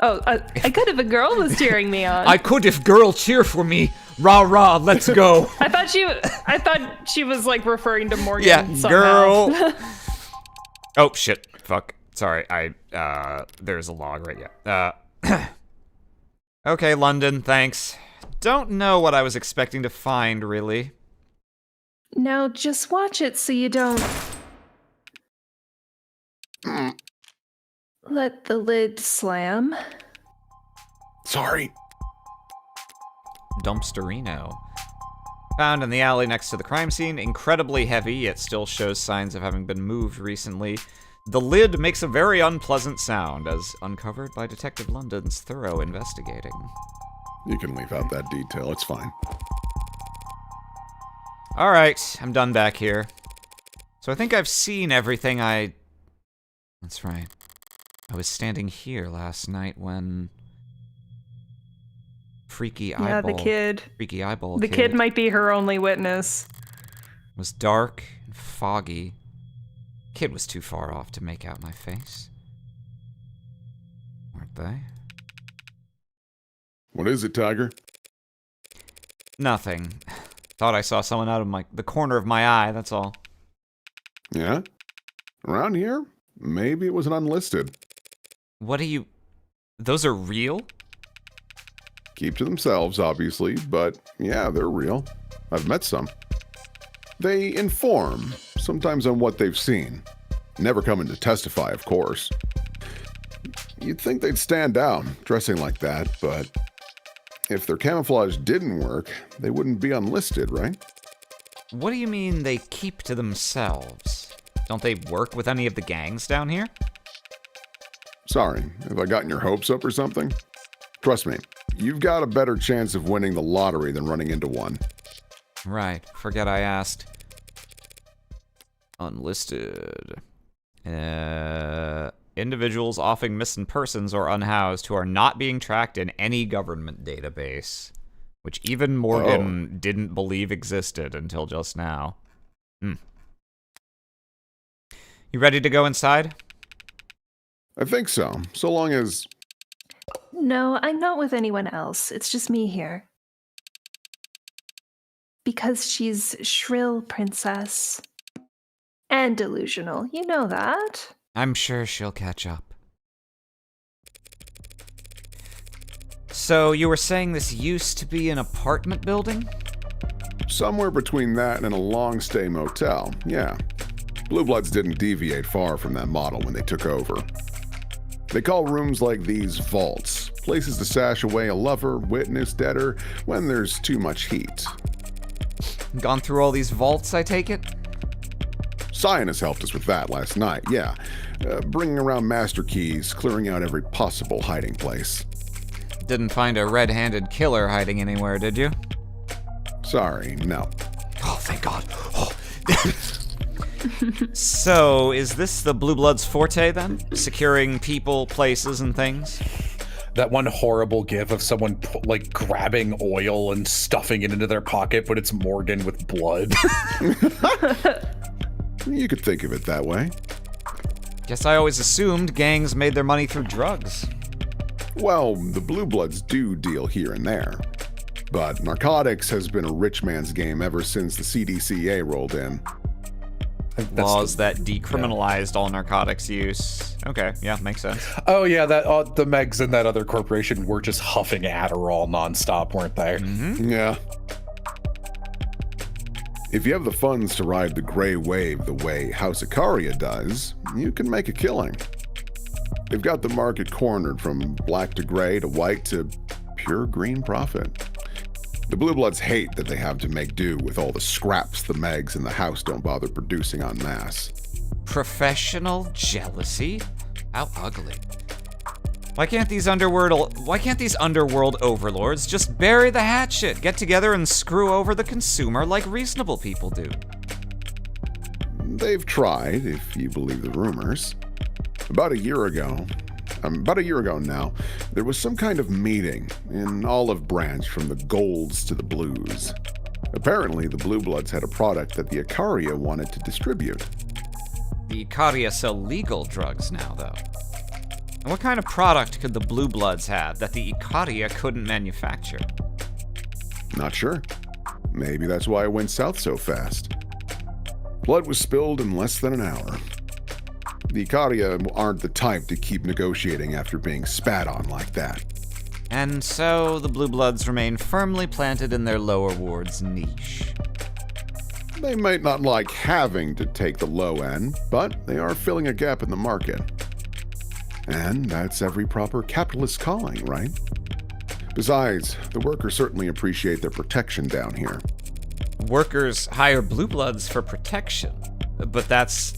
Oh, I could if a girl was cheering me on. I could if girl cheer for me. Rah rah, let's go. I thought she was like referring to Morgan. Yeah, somehow. girl. Oh shit, fuck. Sorry, there's a log right here. Okay, London, thanks. Don't know what I was expecting to find, really. Now just watch it so you don't let the lid slam. Sorry. Dumpsterino. Found in the alley next to the crime scene, incredibly heavy, yet still shows signs of having been moved recently. The lid makes a very unpleasant sound, as uncovered by Detective London's thorough investigating. You can leave out that detail, it's fine. Alright, I'm done back here. So I think I've seen everything That's right. I was standing here last night when... Freaky Eyeball The kid might be her only witness. It was dark and foggy. Kid was too far off to make out my face. Weren't they? What is it, Tiger? Nothing. Thought I saw someone out of the corner of my eye, that's all. Yeah? Around here? Maybe it was an unlisted. What do you... Those are real? Keep to themselves, obviously, but yeah, they're real. I've met some. They inform, sometimes on what they've seen. Never coming to testify, of course. You'd think they'd stand out, dressing like that, but if their camouflage didn't work, they wouldn't be unlisted, right? What do you mean they keep to themselves? Don't they work with any of the gangs down here? Sorry, have I gotten your hopes up or something? Trust me, you've got a better chance of winning the lottery than running into one. Right, forget I asked. Unlisted. Individuals often missing persons or unhoused who are not being tracked in any government database. Which even Morgan didn't believe existed until just now. You ready to go inside? I think so, so long as... No, I'm not with anyone else. It's just me here. Because she's shrill princess. And delusional. You know that. I'm sure she'll catch up. So, you were saying this used to be an apartment building? Somewhere between that and a long-stay motel, yeah. Blue Bloods didn't deviate far from that model when they took over. They call rooms like these vaults, places to stash away a lover, witness, debtor, when there's too much heat. Gone through all these vaults, I take it? Cyanus helped us with that last night, yeah. Bringing around master keys, clearing out every possible hiding place. Didn't find a red-handed killer hiding anywhere, did you? Sorry, no. Oh, thank God. Oh. So, is this the Blue Bloods' forte, then? Securing people, places, and things? That one horrible gif of someone, like, grabbing oil and stuffing it into their pocket, but it's Morgan with blood. You could think of it that way. Guess I always assumed gangs made their money through drugs. Well, the Blue Bloods do deal here and there. But narcotics has been a rich man's game ever since the CDCA rolled in. Laws that decriminalized all narcotics use. Okay, yeah, makes sense. Oh yeah, that the Megs and that other corporation were just huffing Adderall nonstop, weren't they? Mm-hmm. Yeah. If you have the funds to ride the gray wave the way House Icaria does, you can make a killing. They've got the market cornered from black to gray to white to pure green profit. The Blue Bloods hate that they have to make do with all the scraps the Megs and the House don't bother producing en masse. Professional jealousy? How ugly. Why can't these underworld overlords just bury the hatchet, get together and screw over the consumer like reasonable people do? They've tried, if you believe the rumors. About a year ago now, there was some kind of meeting in Olive Branch from the Golds to the Blues. Apparently, the Blue Bloods had a product that the Icaria wanted to distribute. The Icaria sell legal drugs now, though. And what kind of product could the Blue Bloods have that the Icaria couldn't manufacture? Not sure. Maybe that's why it went south so fast. Blood was spilled in less than an hour. The Icaria aren't the type to keep negotiating after being spat on like that. And so the Blue Bloods remain firmly planted in their lower ward's niche. They might not like having to take the low end, but they are filling a gap in the market. And that's every proper capitalist calling, right? Besides, the workers certainly appreciate their protection down here. Workers hire Blue Bloods for protection, but that's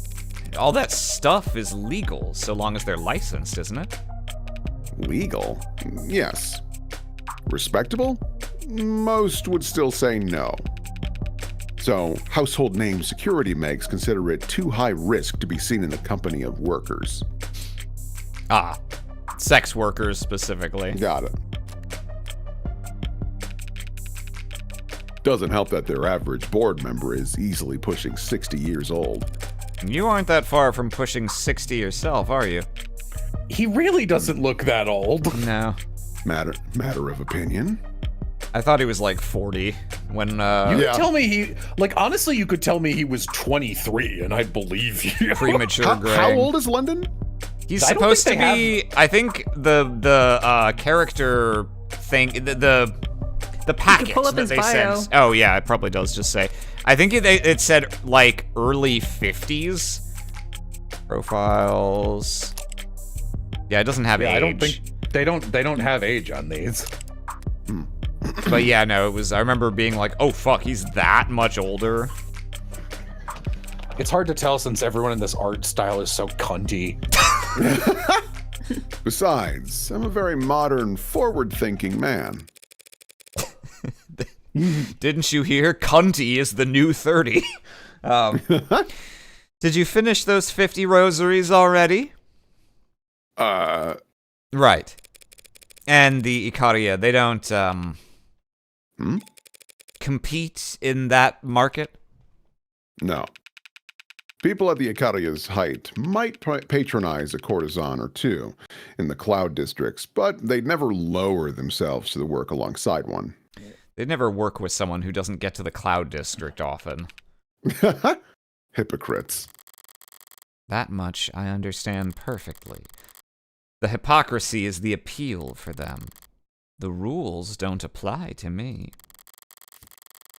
all that stuff is legal so long as they're licensed, isn't it? Legal? Yes. Respectable? Most would still say no. So, household name security megs consider it too high risk to be seen in the company of workers. Ah, sex workers specifically. Got it. Doesn't help that their average board member is easily pushing 60 years old. You aren't that far from pushing 60 yourself, are you? He really doesn't look that old. No. Matter of opinion. I thought he was like 40 when, You could tell me he, like, honestly, you could tell me he was 23 and I'd believe you. premature Greg. How old is London? He's supposed to be, I think the character thing, the packet pull up that his they bio. sent. Oh yeah, it probably does just say. I think it said like early 50s. Profiles. Yeah, it doesn't have age. I don't think they don't have age on these. But yeah, no, it was. I remember being like, oh fuck, he's that much older. It's hard to tell since everyone in this art style is so cunty. Besides, I'm a very modern, forward-thinking man. Didn't you hear? Cunty is the new 30. Did you finish those 50 rosaries already? Right. And the Icaria, they don't, compete in that market? No. People at the Icaria's height might patronize a courtesan or two in the cloud districts, but they'd never lower themselves to the work alongside one. They'd never work with someone who doesn't get to the cloud district often. Hypocrites. That much I understand perfectly. The hypocrisy is the appeal for them. The rules don't apply to me.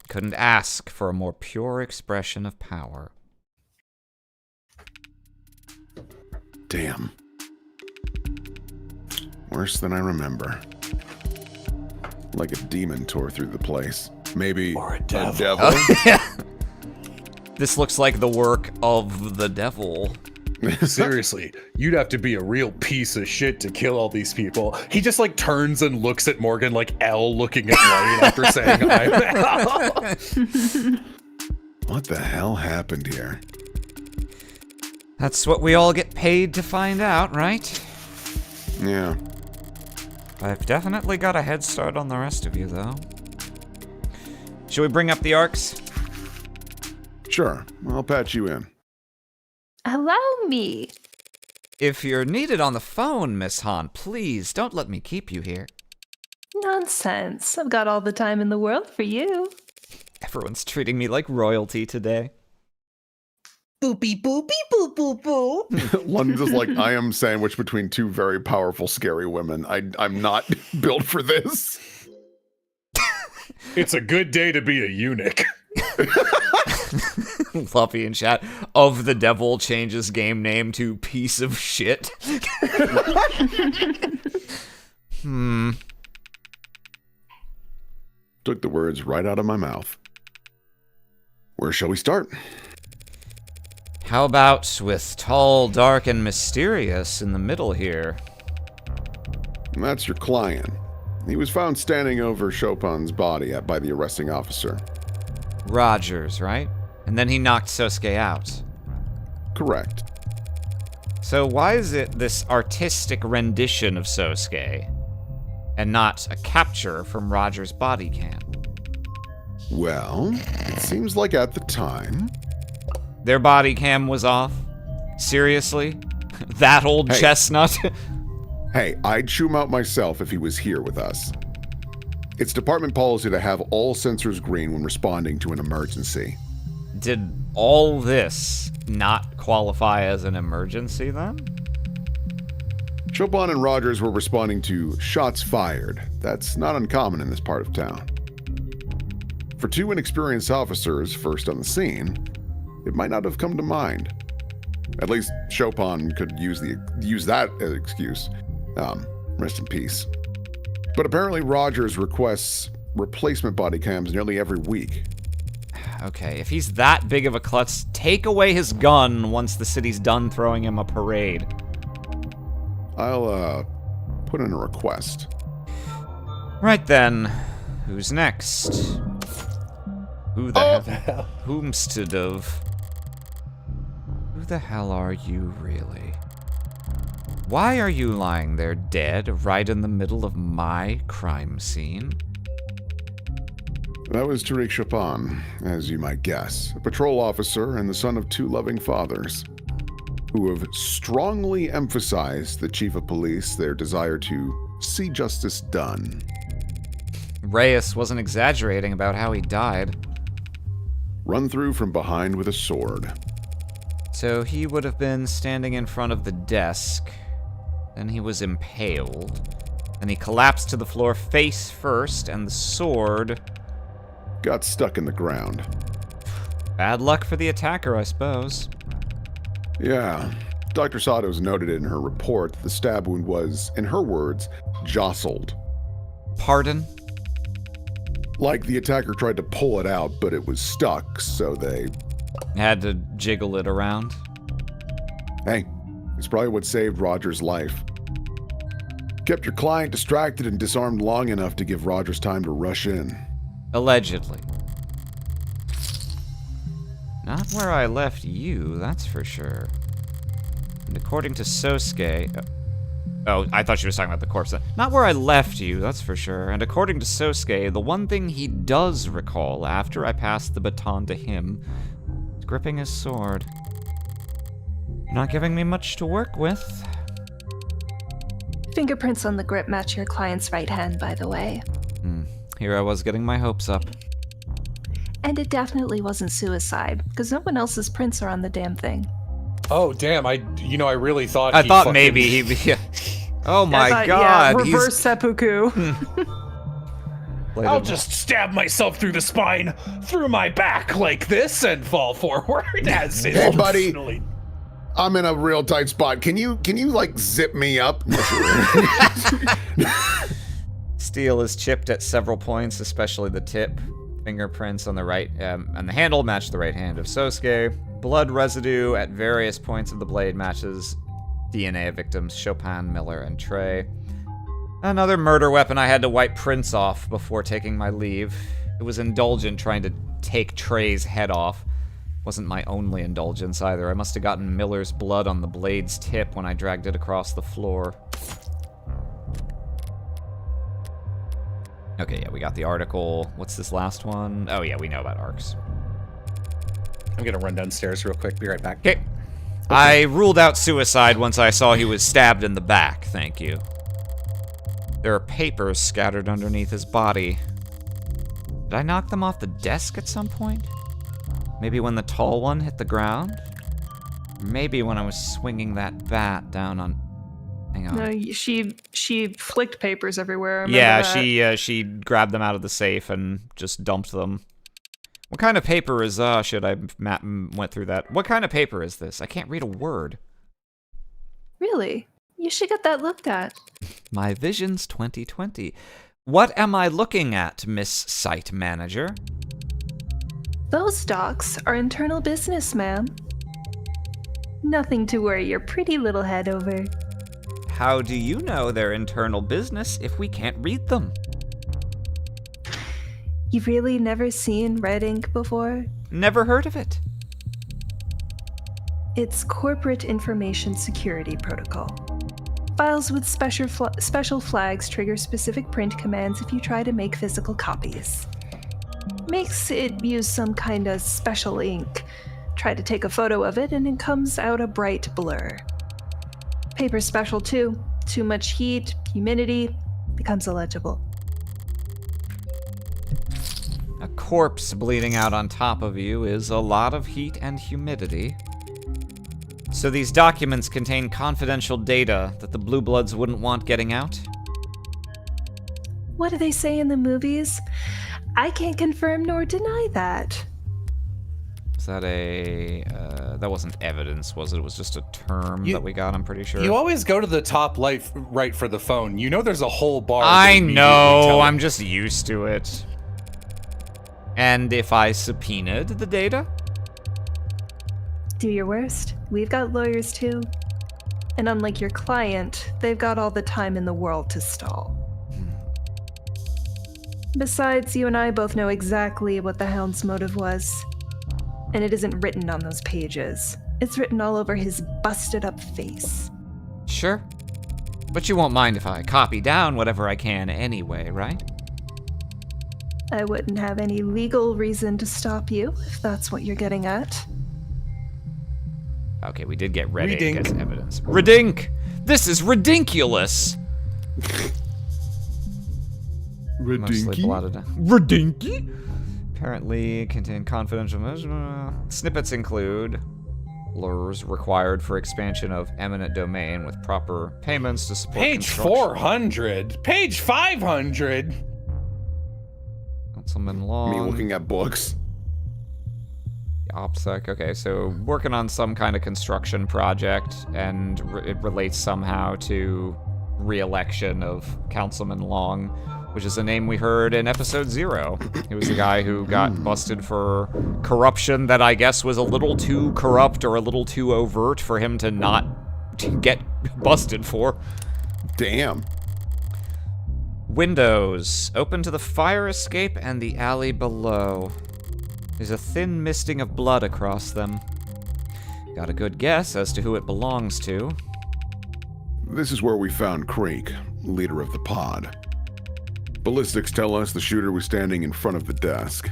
Couldn't ask for a more pure expression of power. Damn. Worse than I remember. Like a demon tore through the place. Maybe Or a devil. Oh, yeah. This looks like the work of the devil. Seriously, you'd have to be a real piece of shit to kill all these people. He just like turns and looks at Morgan like L looking at Wayne after saying I'm L. What the hell happened here? That's what we all get paid to find out, right? Yeah. I've definitely got a head start on the rest of you, though. Should we bring up the arcs? Sure. I'll patch you in. Allow me. If you're needed on the phone, Miss Hahn, please don't let me keep you here. Nonsense. I've got all the time in the world for you. Everyone's treating me like royalty today. Boopy boopy boop boop boop. London's is like, I am sandwiched between two very powerful, scary women. I'm not built for this. It's a good day to be a eunuch. Fluffy in chat. Of the Devil changes game name to piece of shit. Took the words right out of my mouth. Where shall we start? How about with tall, dark, and mysterious in the middle here? That's your client. He was found standing over Chopin's body by the arresting officer. Rogers, right? And then he knocked Sosuke out. Correct. So why is it this artistic rendition of Sosuke and not a capture from Rogers' body cam? Well, it seems like at the time... Their body cam was off? Seriously? That old Hey. chestnut? Hey, I'd chew him out myself if he was here with us. It's department policy to have all sensors green when responding to an emergency. Did all this not qualify as an emergency then? Chopin and Rogers were responding to shots fired. That's not uncommon in this part of town. For two inexperienced officers first on the scene, it might not have come to mind. At least Chopin could use that as an excuse. Rest in peace. But apparently Rogers requests replacement body cams nearly every week. Okay, if he's that big of a klutz, take away his gun once the city's done throwing him a parade. I'll, put in a request. Right then. Who's next? Who the hell? Whomstead of? Who the hell are you, really? Why are you lying there dead, right in the middle of my crime scene? That was Tariq Chapin, as you might guess, a patrol officer and the son of 2 loving fathers, who have strongly emphasized the chief of police their desire to see justice done. Reyes wasn't exaggerating about how he died. Run through from behind with a sword. So he would have been standing in front of the desk, then he was impaled, then he collapsed to the floor face first, and the sword got stuck in the ground. Bad luck for the attacker, I suppose. Yeah. Dr. Satos noted in her report that the stab wound was, in her words, jostled. Pardon? Like the attacker tried to pull it out, but it was stuck, so they had to jiggle it around. Hey, it's probably what saved Roger's life. Kept your client distracted and disarmed long enough to give Rogers time to rush in. Allegedly. Not where I left you, that's for sure. And according to Sosuke... Oh, I thought she was talking about the corpse. Not where I left you, that's for sure. And according to Sosuke, the one thing he does recall after I passed the baton to him is gripping his sword. Not giving me much to work with. Fingerprints on the grip match your client's right hand, by the way. Here I was getting my hopes up. And it definitely wasn't suicide, because no one else's prints are on the damn thing. Oh, damn, I really thought I thought maybe he'd be... Oh my god, yeah, reverse seppuku. I'll just stab myself through the spine, through my back like this, and fall forward as is. Hey, buddy. I'm in a real tight spot. Can you like zip me up? Steel is chipped at several points, especially the tip. Fingerprints on the right, and the handle match the right hand of Sosuke. Blood residue at various points of the blade matches DNA of victims Chopin, Miller, and Trey. Another murder weapon I had to wipe prints off before taking my leave. It was indulgent trying to take Trey's head off. Wasn't my only indulgence either. I must have gotten Miller's blood on the blade's tip when I dragged it across the floor. Okay, yeah, we got the article. What's this last one? Oh yeah, we know about arcs. I'm gonna run downstairs real quick, be right back. Okay. I ruled out suicide once I saw he was stabbed in the back, thank you. There are papers scattered underneath his body. Did I knock them off the desk at some point? Maybe when the tall one hit the ground? Maybe when I was swinging that bat down on... Hang on. No, she flicked papers everywhere. Yeah, she grabbed them out of the safe and just dumped them. What kind of paper is, Matt went through that. What kind of paper is this? I can't read a word. Really? You should get that looked at. My Vision's 2020. What am I looking at, Miss Site Manager? Those docs are internal business, ma'am. Nothing to worry your pretty little head over. How do you know they're internal business if we can't read them? You've really never seen red ink before? Never heard of it. It's Corporate Information Security Protocol. Files with special flags trigger specific print commands if you try to make physical copies. Makes it use some kind of special ink. Try to take a photo of it and it comes out a bright blur. Paper's special too. Too much heat, humidity, becomes illegible. A corpse bleeding out on top of you is a lot of heat and humidity. So these documents contain confidential data that the Blue Bloods wouldn't want getting out? What do they say in the movies? I can't confirm nor deny that. Is that that wasn't evidence, was it? It was just a term that we got, I'm pretty sure. You always go to the top right for the phone. You know there's a whole bar. I know, I'm just used to it. And if I subpoenaed the data? Do your worst. We've got lawyers too. And unlike your client, they've got all the time in the world to stall. Besides, you and I both know exactly what the Hound's motive was. And it isn't written on those pages. It's written all over his busted up face. Sure. But you won't mind if I copy down whatever I can anyway, right? I wouldn't have any legal reason to stop you, if that's what you're getting at. Okay, we did get red ink Redink. as evidence. Redink! This is redinkulous! Mostly blotted out. Redinky? Apparently contain confidential snippets include lures required for expansion of eminent domain with proper payments to support Page construction. 400. Page 500. Councilman Long. Me looking at books. OPSEC. Okay, so working on some kind of construction project, and it relates somehow to re-election of Councilman Long, which is a name we heard in episode 0. He was the guy who got busted for corruption that I guess was a little too corrupt or a little too overt for him to not get busted for. Damn. Windows. Open to the fire escape and the alley below. There's a thin misting of blood across them. Got a good guess as to who it belongs to. This is where we found Creek, leader of the pod. Ballistics tell us the shooter was standing in front of the desk.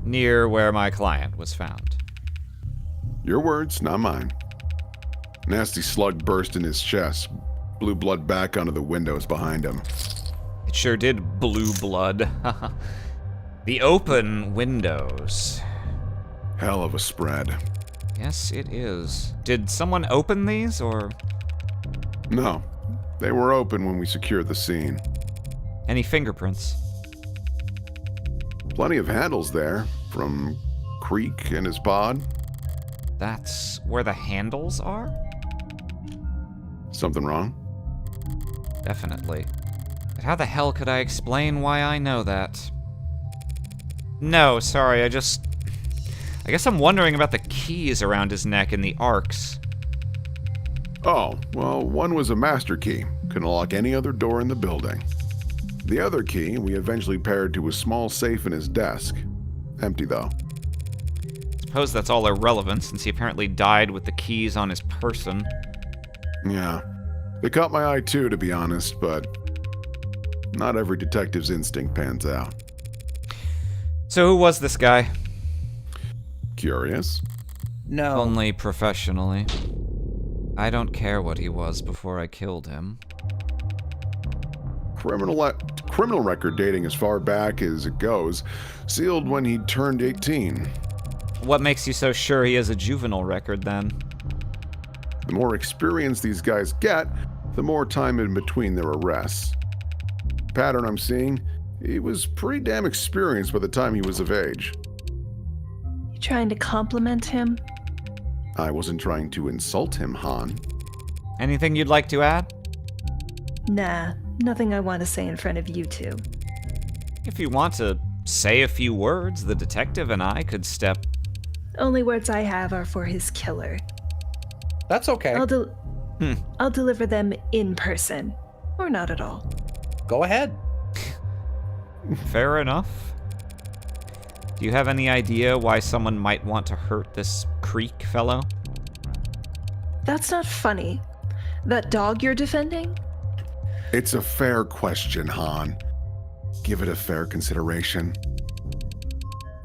Near where my client was found. Your words, not mine. Nasty slug burst in his chest, blew blood back onto the windows behind him. It sure did blue blood. The open windows. Hell of a spread. Yes, it is. Did someone open these, or No, they were open when we secured the scene. any fingerprints? Plenty of handles there, from Creek and his pod. That's where the handles are? Something wrong? Definitely. But how the hell could I explain why I know that? No, sorry, I guess I'm wondering about the keys around his neck and the arcs. Oh, well, one was a master key. Can unlock any other door in the building. The other key we eventually paired to a small safe in his desk. Empty, though. Suppose that's all irrelevant, since he apparently died with the keys on his person. Yeah. It caught my eye too, to be honest, but not every detective's instinct pans out. So who was this guy? Curious? No. Only professionally. I don't care what he was before I killed him. Criminal record dating as far back as it goes, sealed when he turned 18. What makes you so sure he has a juvenile record, then? The more experience these guys get, the more time in between their arrests. Pattern I'm seeing, he was pretty damn experienced by the time he was of age. You trying to compliment him? I wasn't trying to insult him, Han. Anything you'd like to add? Nah, nothing I want to say in front of you two. If you want to say a few words, the detective and I could step... Only words I have are for his killer. That's okay. I'll deliver them in person. Or not at all. Go ahead. Fair enough. Do you have any idea why someone might want to hurt this Creek fellow? That's not funny. That dog you're defending? It's a fair question, Han. Give it a fair consideration.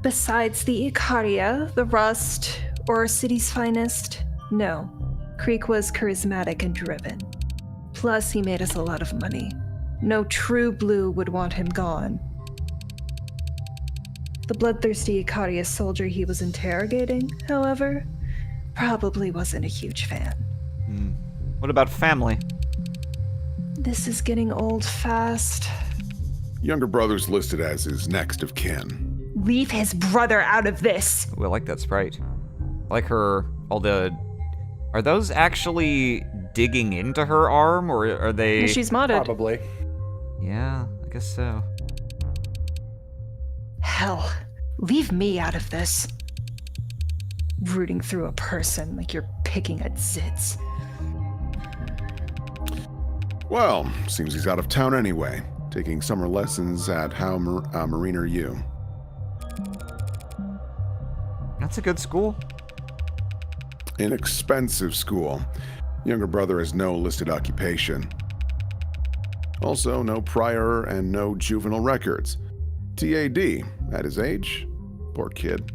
Besides the Icaria, the Rust, or our city's finest, no. Creek was charismatic and driven. Plus, he made us a lot of money. No true blue would want him gone. The bloodthirsty Icaria soldier he was interrogating, however, probably wasn't a huge fan. What about family? This is getting old fast. Younger brother's listed as his next of kin. Leave his brother out of this! Ooh, I like that sprite. I like her, all the... Are those actually digging into her arm, or are they... She's modded. Probably. Yeah, I guess so. Hell, Leave me out of this. Rooting through a person like you're picking at zits. Well, seems he's out of town anyway, taking summer lessons at How Marine Are You? That's a good school. Inexpensive school. Younger brother has no listed occupation. Also, no prior and no juvenile records. TAD, at his age. Poor kid.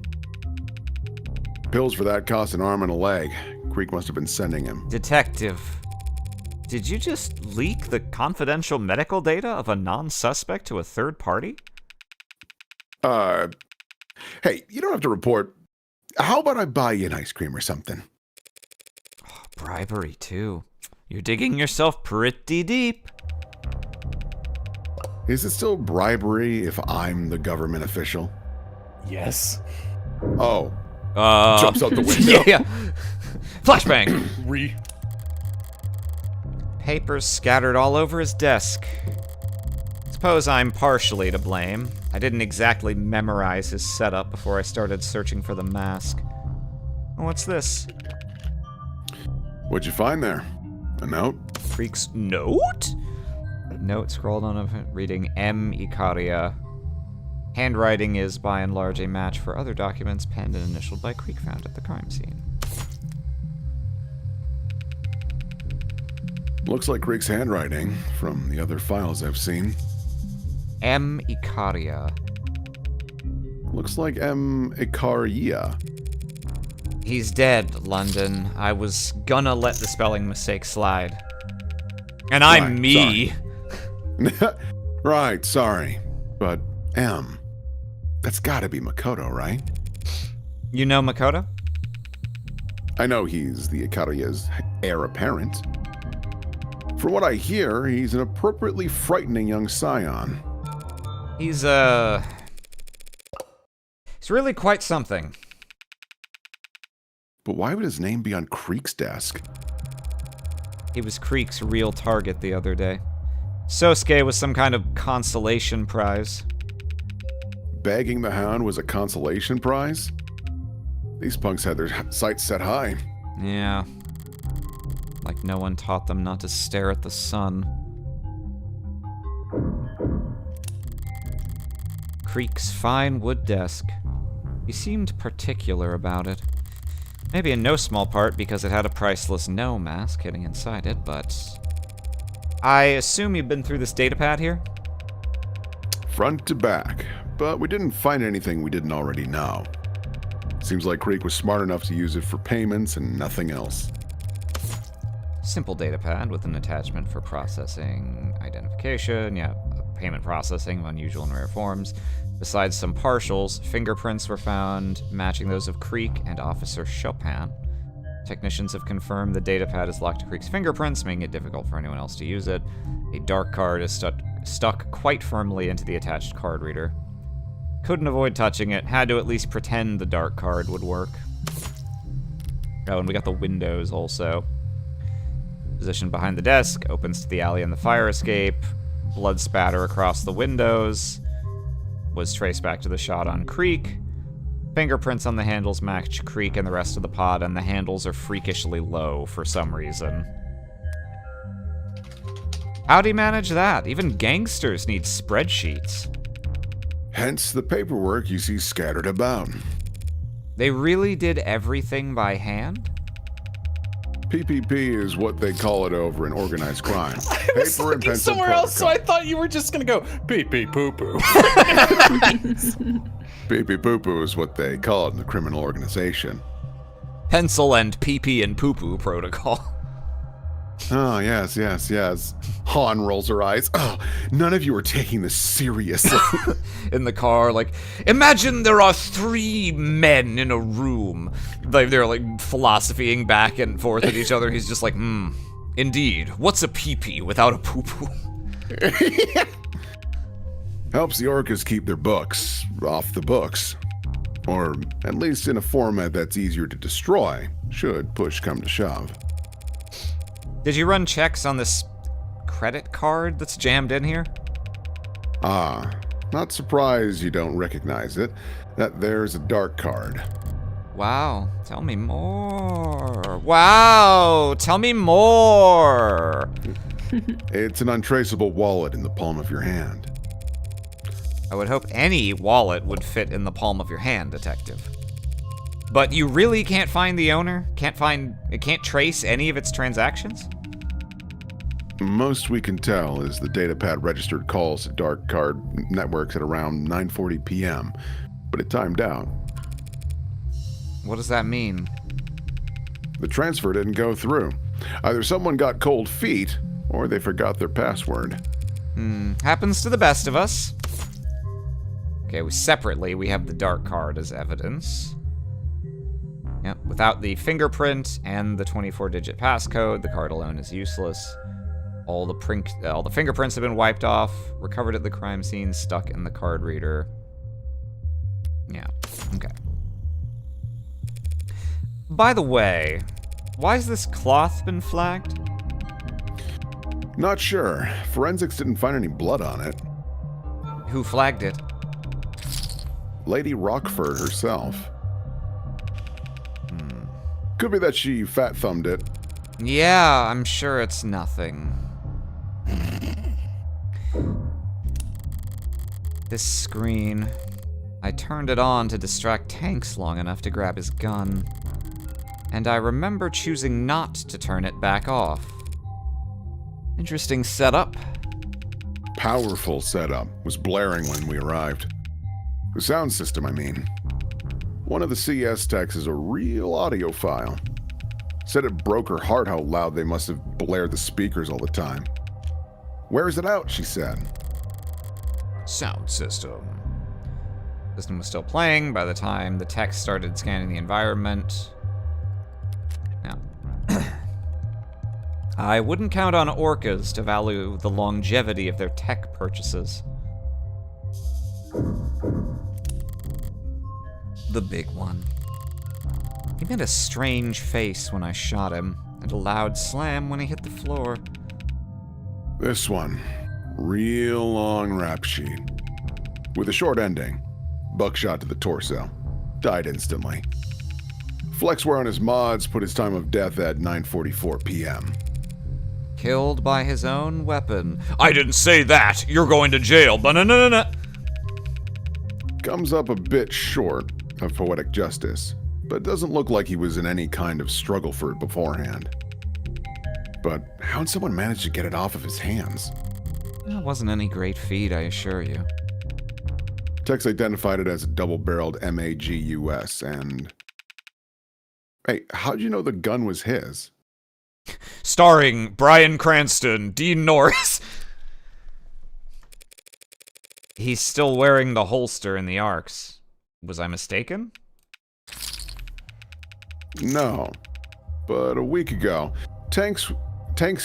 Pills for that cost an arm and a leg. Creek must have been sending him. Detective, did you just leak the confidential medical data of a non-suspect to a third party? Hey, you don't have to report. How about I buy you an ice cream or something? Oh, bribery, too. You're digging yourself pretty deep. Is it still bribery if I'm the government official? Yes. Oh. Jumps out the window. Yeah. Flashbang. Re. Papers scattered all over his desk. Suppose I'm partially to blame. I didn't exactly memorize his setup before I started searching for the mask. What's this? What'd you find there? A note? Creek's note? Note scrolled on it, reading M. Icaria. Handwriting is by and large a match for other documents penned and initialed by Creek found at the crime scene. Looks like Creek's handwriting from the other files I've seen. M. Icaria. Looks like M. Icaria. He's dead, London. I was gonna let the spelling mistake slide. And I'm Right, me. Right, sorry. But M. That's gotta be Makoto, right? You know Makoto? I know he's the Ikaria's heir apparent. From what I hear, he's an appropriately frightening young scion. He's really quite something. But why would his name be on Creek's desk? He was Creek's real target the other day. Sosuke was some kind of consolation prize. Bagging the Hound was a consolation prize? These punks had their sights set high. Yeah. Like no one taught them not to stare at the sun. Creek's fine wood desk. He seemed particular about it. Maybe in no small part because it had a priceless no mask hidden inside it, but... I assume you've been through this datapad here? Front to back. But we didn't find anything we didn't already know. Seems like Creek was smart enough to use it for payments and nothing else. Simple datapad with an attachment for processing identification, payment processing of unusual and rare forms. Besides some partials, fingerprints were found matching those of Creek and Officer Chopin. Technicians have confirmed the datapad is locked to Creek's fingerprints, making it difficult for anyone else to use it. A dark card is stuck quite firmly into the attached card reader. Couldn't avoid touching it, had to at least pretend the dark card would work. Oh, and we got the windows also. Positioned behind the desk, opens to the alley and the fire escape. Blood spatter across the windows. Was traced back to the shot on Creek. Fingerprints on the handles match Creek and the rest of the pod, and the handles are freakishly low for some reason. How'd he manage that? Even gangsters need spreadsheets. Hence the paperwork you see scattered about. They really did everything by hand? PPP is what they call it over in organized crime. I was Paper and looking pencil somewhere else, so I protocol. thought you were just gonna go pee pee poo poo. Pee-pee poo-poo is what they call it in the criminal organization. Pencil and pee-pee and poo-poo protocol. Oh, yes. Han rolls her eyes. Oh, none of you are taking this seriously. In the car, like, imagine there are 3 men in a room. They're like philosophying back and forth at each other. He's just like, indeed. What's a pee-pee without a poo-poo? Helps the orcas keep their books off the books. Or at least in a format that's easier to destroy, should push come to shove. Did you run checks on this credit card that's jammed in here? Not surprised you don't recognize it. That there's a dark card. Wow, tell me more. Wow, tell me more. It's an untraceable wallet in the palm of your hand. I would hope any wallet would fit in the palm of your hand, Detective. But you really can't find the owner? It can't trace any of its transactions? Most we can tell is the datapad registered calls to dark card networks at around 9:40 p.m., but it timed out. What does that mean? The transfer didn't go through. Either someone got cold feet, or they forgot their password. Happens to the best of us. Okay, separately, we have the dark card as evidence. Yep, without the fingerprint and the 24-digit passcode, the card alone is useless. All the fingerprints have been wiped off, recovered at the crime scene, stuck in the card reader. Yeah, okay. By the way, why has this cloth been flagged? Not sure. Forensics didn't find any blood on it. Who flagged it? Lady Rockford herself. Could be that she fat-thumbed it. Yeah, I'm sure it's nothing. This screen. I turned it on to distract Tanks long enough to grab his gun. And I remember choosing not to turn it back off. Interesting setup. Powerful setup. Was blaring when we arrived. The sound system, I mean. One of the CS techs is a real audiophile. Said it broke her heart how loud they must have blared the speakers all the time. Where's it out, she said. Sound system. System was still playing by the time the tech started scanning the environment. Now, I wouldn't count on orcas to value the longevity of their tech purchases. The big one. He made a strange face when I shot him, and a loud slam when he hit the floor. This one. Real long rap sheet. With a short ending. Buckshot to the torso. Died instantly. Flexware on his mods put his time of death at 9:44 p.m. Killed by his own weapon. I didn't say that! You're going to jail! Ba-na-na-na-na. Comes up a bit short of poetic justice, but doesn't look like he was in any kind of struggle for it beforehand. But how'd someone manage to get it off of his hands? That wasn't any great feat, I assure you. Tex identified it as a double-barreled MAGUS, and... Hey, how'd you know the gun was his? Starring Bryan Cranston, Dean Norris. He's still wearing the holster in the arcs. Was I mistaken? No. But a week ago, Tanks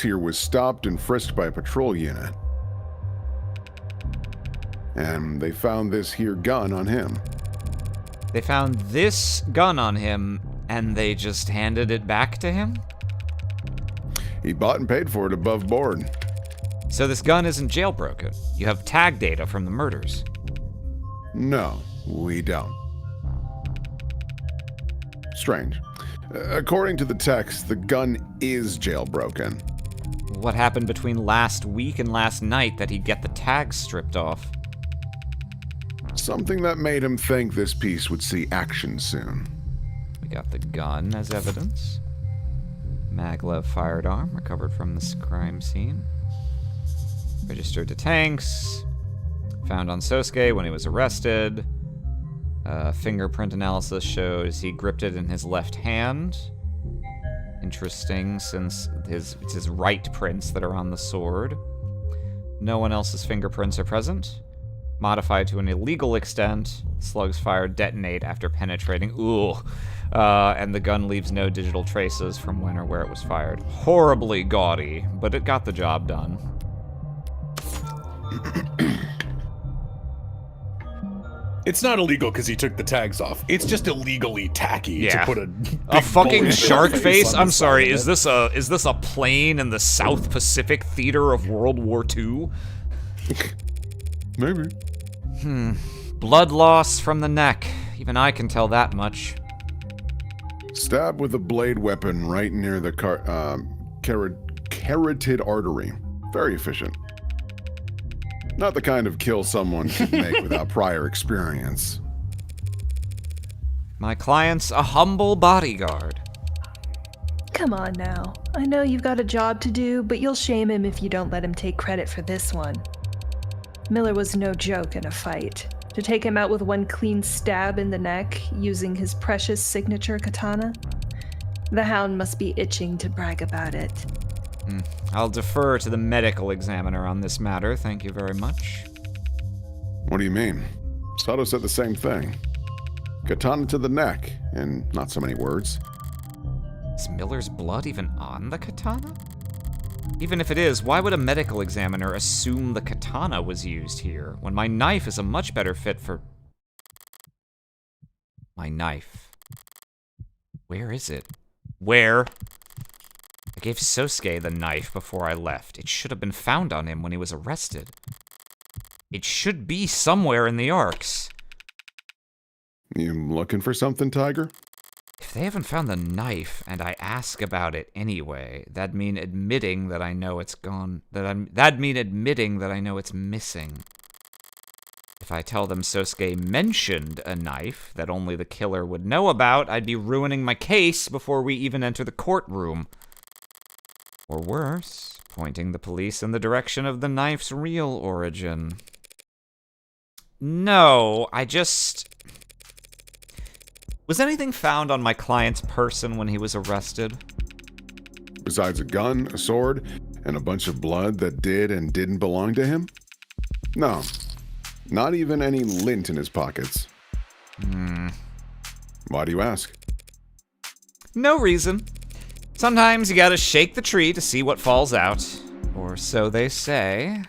here was stopped and frisked by a patrol unit. And they found this here gun on him. They found this gun on him, and they just handed it back to him? He bought and paid for it above board. So this gun isn't jailbroken. You have tag data from the murders. No, we don't. Strange. According to the text, the gun is jailbroken. What happened between last week and last night that he'd get the tags stripped off? Something that made him think this piece would see action soon. We got the gun as evidence. Maglev firearm recovered from this crime scene. Registered to Tanks. Found on Sosuke when he was arrested. Fingerprint analysis shows he gripped it in his left hand. Interesting, since it's his right prints that are on the sword. No one else's fingerprints are present. Modified to an illegal extent. Slugs fired detonate after penetrating. Ooh. And the gun leaves no digital traces from when or where it was fired. Horribly gaudy, but it got the job done. It's not illegal because he took the tags off. It's just illegally tacky to put a fucking bullet shark face. I'm sorry. is Is this a plane in the South Pacific theater of World War II? Maybe. Blood loss from the neck. Even I can tell that much. Stab with a blade weapon right near the carotid artery. Very efficient. Not the kind of kill someone should make without prior experience. My client's a humble bodyguard. Come on now. I know you've got a job to do, but you'll shame him if you don't let him take credit for this one. Miller was no joke in a fight. To take him out with one clean stab in the neck, using his precious signature katana? The Hound must be itching to brag about it. I'll defer to the medical examiner on this matter, thank you very much. What do you mean? Sato said the same thing. Katana to the neck, in not so many words. Is Miller's blood even on the katana? Even if it is, why would a medical examiner assume the katana was used here, when my knife is a much better fit for... My knife. Where is it? Where? I gave Sosuke the knife before I left. It should have been found on him when he was arrested. It should be somewhere in the Arks. You looking for something, Tiger? If they haven't found the knife, and I ask about it anyway, that'd mean admitting that I know it's gone. That'd mean admitting that I know it's missing. If I tell them Sosuke mentioned a knife that only the killer would know about, I'd be ruining my case before we even enter the courtroom. Or worse, pointing the police in the direction of the knife's real origin. No, Was anything found on my client's person when he was arrested? Besides a gun, a sword, and a bunch of blood that did and didn't belong to him? No. Not even any lint in his pockets. Why do you ask? No reason. Sometimes you gotta shake the tree to see what falls out. Or so they say.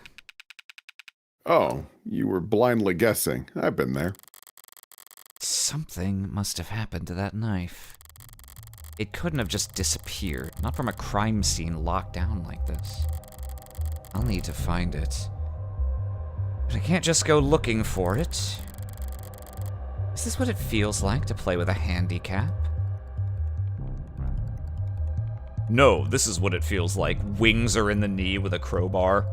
Oh, you were blindly guessing. I've been there. Something must have happened to that knife. It couldn't have just disappeared, not from a crime scene locked down like this. I'll need to find it. But I can't just go looking for it. Is this what it feels like to play with a handicap? No, this is what it feels like. Wings are in the knee with a crowbar.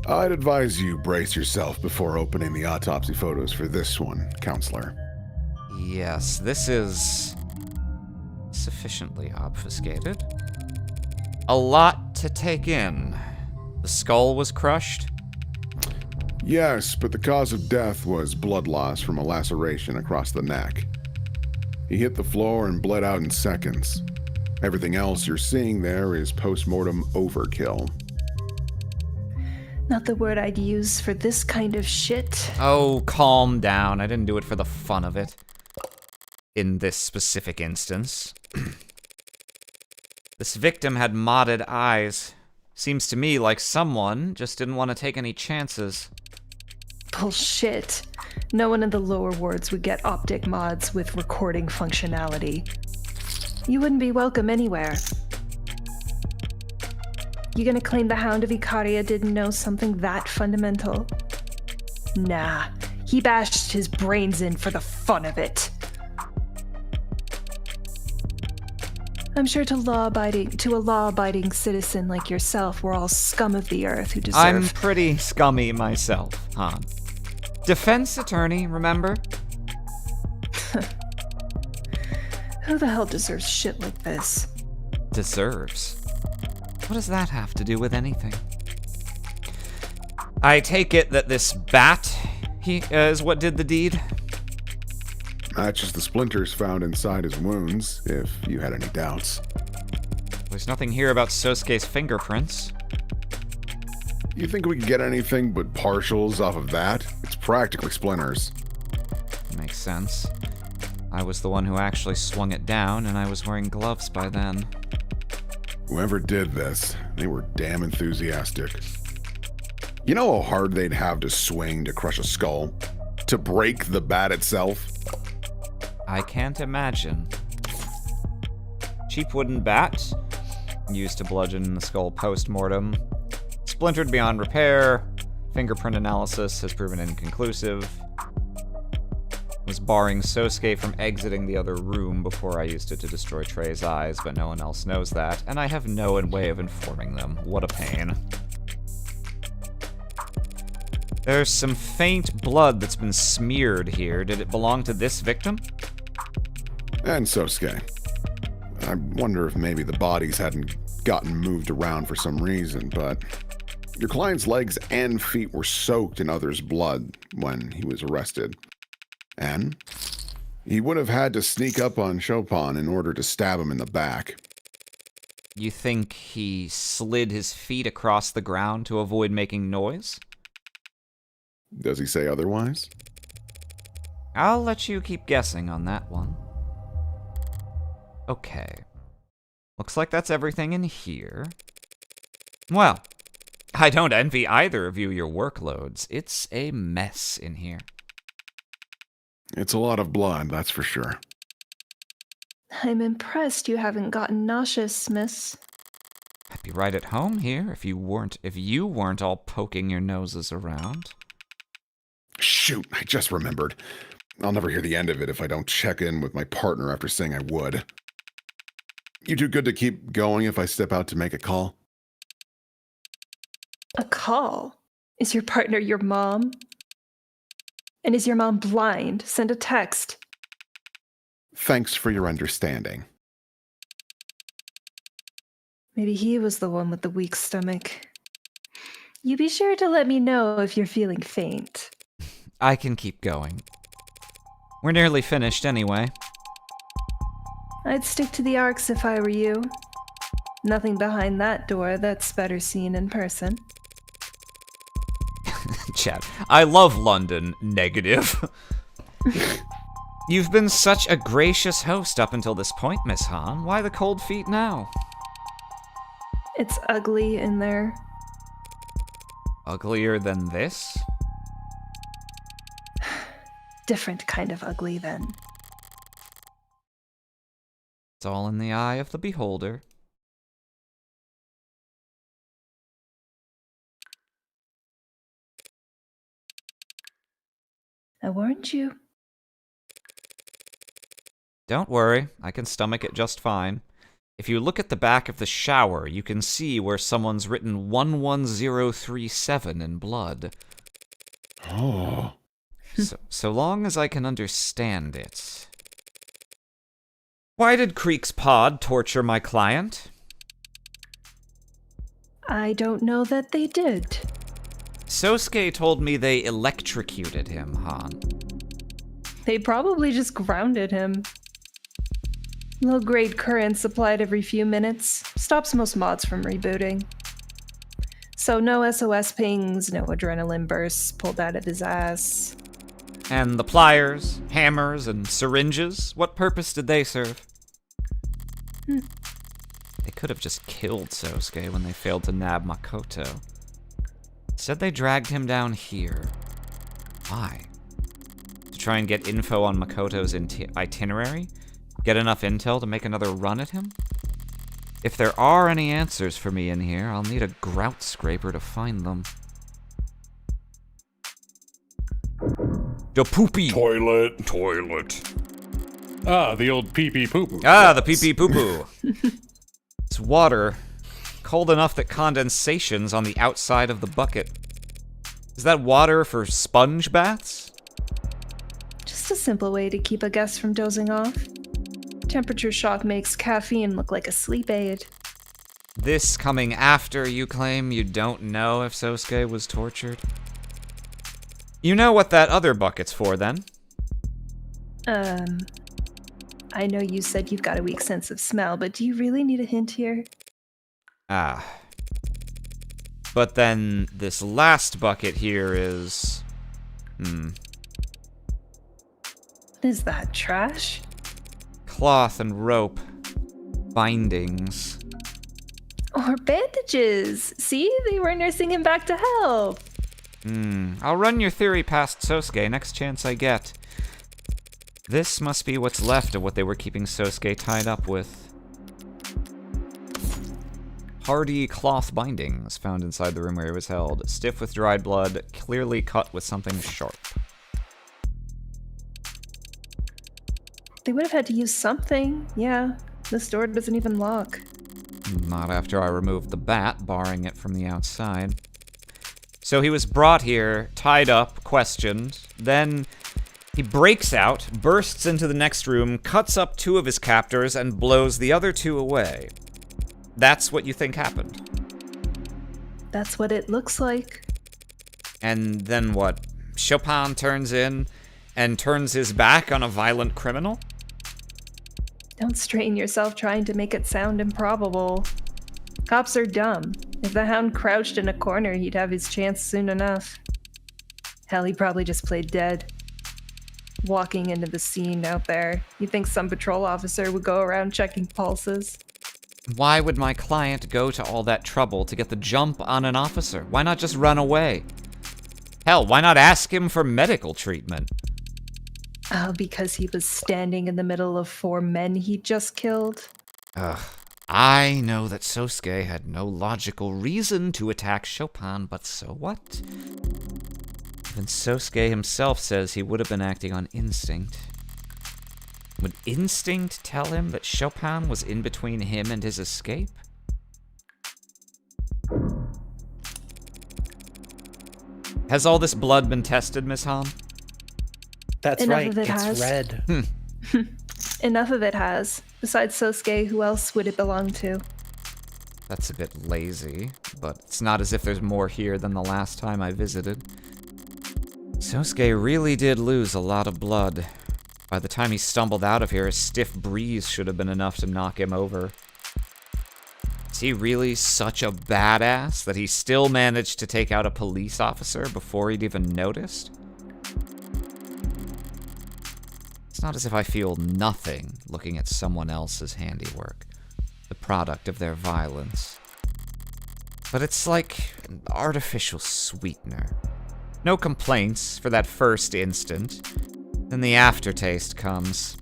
I'd advise you brace yourself before opening the autopsy photos for this one, Counselor. Yes, this is sufficiently obfuscated. A lot to take in. The skull was crushed? Yes, but the cause of death was blood loss from a laceration across the neck. He hit the floor and bled out in seconds. Everything else you're seeing there is post-mortem overkill. Not the word I'd use for this kind of shit. Oh, calm down. I didn't do it for the fun of it. In this specific instance. This victim had modded eyes. Seems to me like someone just didn't want to take any chances. Bullshit. No one in the lower wards would get optic mods with recording functionality. You wouldn't be welcome anywhere. You gonna claim the Hound of Icaria didn't know something that fundamental? Nah, he bashed his brains in for the fun of it. I'm sure to a law-abiding citizen like yourself, we're all scum of the earth who deserve... I'm pretty scummy myself, huh? Defense attorney, remember? Who the hell deserves shit like this? Deserves? What does that have to do with anything? I take it that this bat is what did the deed? Matches the splinters found inside his wounds, if you had any doubts. There's nothing here about Sosuke's fingerprints. You think we could get anything but partials off of that? It's practically splinters. Makes sense. I was the one who actually swung it down, and I was wearing gloves by then. Whoever did this, they were damn enthusiastic. You know how hard they'd have to swing to crush a skull? To break the bat itself? I can't imagine. Cheap wooden bat, used to bludgeon the skull post-mortem. It's splintered beyond repair. Fingerprint analysis has proven inconclusive. Was barring Sosuke from exiting the other room before I used it to destroy Trey's eyes, but no one else knows that, and I have no way of informing them. What a pain. There's some faint blood that's been smeared here. Did it belong to this victim? And Sosuke. I wonder if maybe the bodies hadn't gotten moved around for some reason, but your client's legs and feet were soaked in others' blood when he was arrested. And he would have had to sneak up on Chopin in order to stab him in the back. You think he slid his feet across the ground to avoid making noise? Does he say otherwise? I'll let you keep guessing on that one. Okay. Looks like that's everything in here. Well, I don't envy either of you your workloads. It's a mess in here. It's a lot of blood, that's for sure. I'm impressed you haven't gotten nauseous, miss. I'd be right at home here if you weren't all poking your noses around. Shoot, I just remembered. I'll never hear the end of it if I don't check in with my partner after saying I would. You too good to keep going if I step out to make a call? A call? Is your partner your mom? And is your mom blind? Send a text. Thanks for your understanding. Maybe he was the one with the weak stomach. You be sure to let me know if you're feeling faint. I can keep going. We're nearly finished anyway. I'd stick to the arcs if I were you. Nothing behind that door that's better seen in person. Chat. I love London. Negative. You've been such a gracious host up until this point, Miss Han. Why the cold feet now? It's ugly in there. Uglier than this? Different kind of ugly, then. It's all in the eye of the beholder. I warned you. Don't worry, I can stomach it just fine. If you look at the back of the shower, you can see where someone's written 11037 in blood. Oh. So long as I can understand it. Why did Creek's pod torture my client? I don't know that they did. Sosuke told me they electrocuted him, Han. They probably just grounded him. Low-grade current supplied every few minutes stops most mods from rebooting. So no SOS pings, no adrenaline bursts pulled out of his ass. And the pliers, hammers, and syringes, what purpose did they serve? They could have just killed Sosuke when they failed to nab Makoto. Instead, they dragged him down here. Why? To try and get info on Makoto's itinerary? Get enough intel to make another run at him? If there are any answers for me in here, I'll need a grout scraper to find them. The poopy. Toilet. Ah, the old pee-pee poo-poo. Ah, the pee-pee poo-poo. It's water. Cold enough that condensation's on the outside of the bucket. Is that water for sponge baths? Just a simple way to keep a guest from dozing off. Temperature shock makes caffeine look like a sleep aid. This coming after you claim you don't know if Sosuke was tortured? You know what that other bucket's for, then? I know you said you've got a weak sense of smell, but do you really need a hint here? Ah. But then this last bucket here is... Is that trash? Cloth and rope. Bindings. Or bandages. See? They were nursing him back to health. I'll run your theory past Sosuke next chance I get. This must be what's left of what they were keeping Sosuke tied up with. hardy cloth bindings found inside the room where he was held, stiff with dried blood, clearly cut with something sharp. They would have had to use something. Yeah, this door doesn't even lock. Not after I removed the bat, barring it from the outside. So he was brought here, tied up, questioned, then he breaks out, bursts into the next room, cuts up 2 of his captors, and blows the other 2 away. That's what you think happened? That's what it looks like. And then what? Chopin turns in and turns his back on a violent criminal? Don't strain yourself trying to make it sound improbable. Cops are dumb. If the Hound crouched in a corner, he'd have his chance soon enough. Hell, he probably just played dead. Walking into the scene out there, you think some patrol officer would go around checking pulses? Why would my client go to all that trouble to get the jump on an officer? Why not just run away? Hell, why not ask him for medical treatment? Oh, because he was standing in the middle of 4 men he just killed? Ugh. I know that Sosuke had no logical reason to attack Chopin, but so what? Even Sosuke himself says he would have been acting on instinct. Would instinct tell him that Chopin was in between him and his escape? Has all this blood been tested, Miss Hahn? That's Enough right. of it It's has. red. Enough of it has. Besides Sosuke, who else would it belong to? That's a bit lazy, but it's not as if there's more here than the last time I visited. Sosuke really did lose a lot of blood. By the time he stumbled out of here, a stiff breeze should have been enough to knock him over. Is he really such a badass that he still managed to take out a police officer before he'd even noticed? It's not as if I feel nothing looking at someone else's handiwork, the product of their violence. But it's like an artificial sweetener. No complaints for that first instant. Then the aftertaste comes.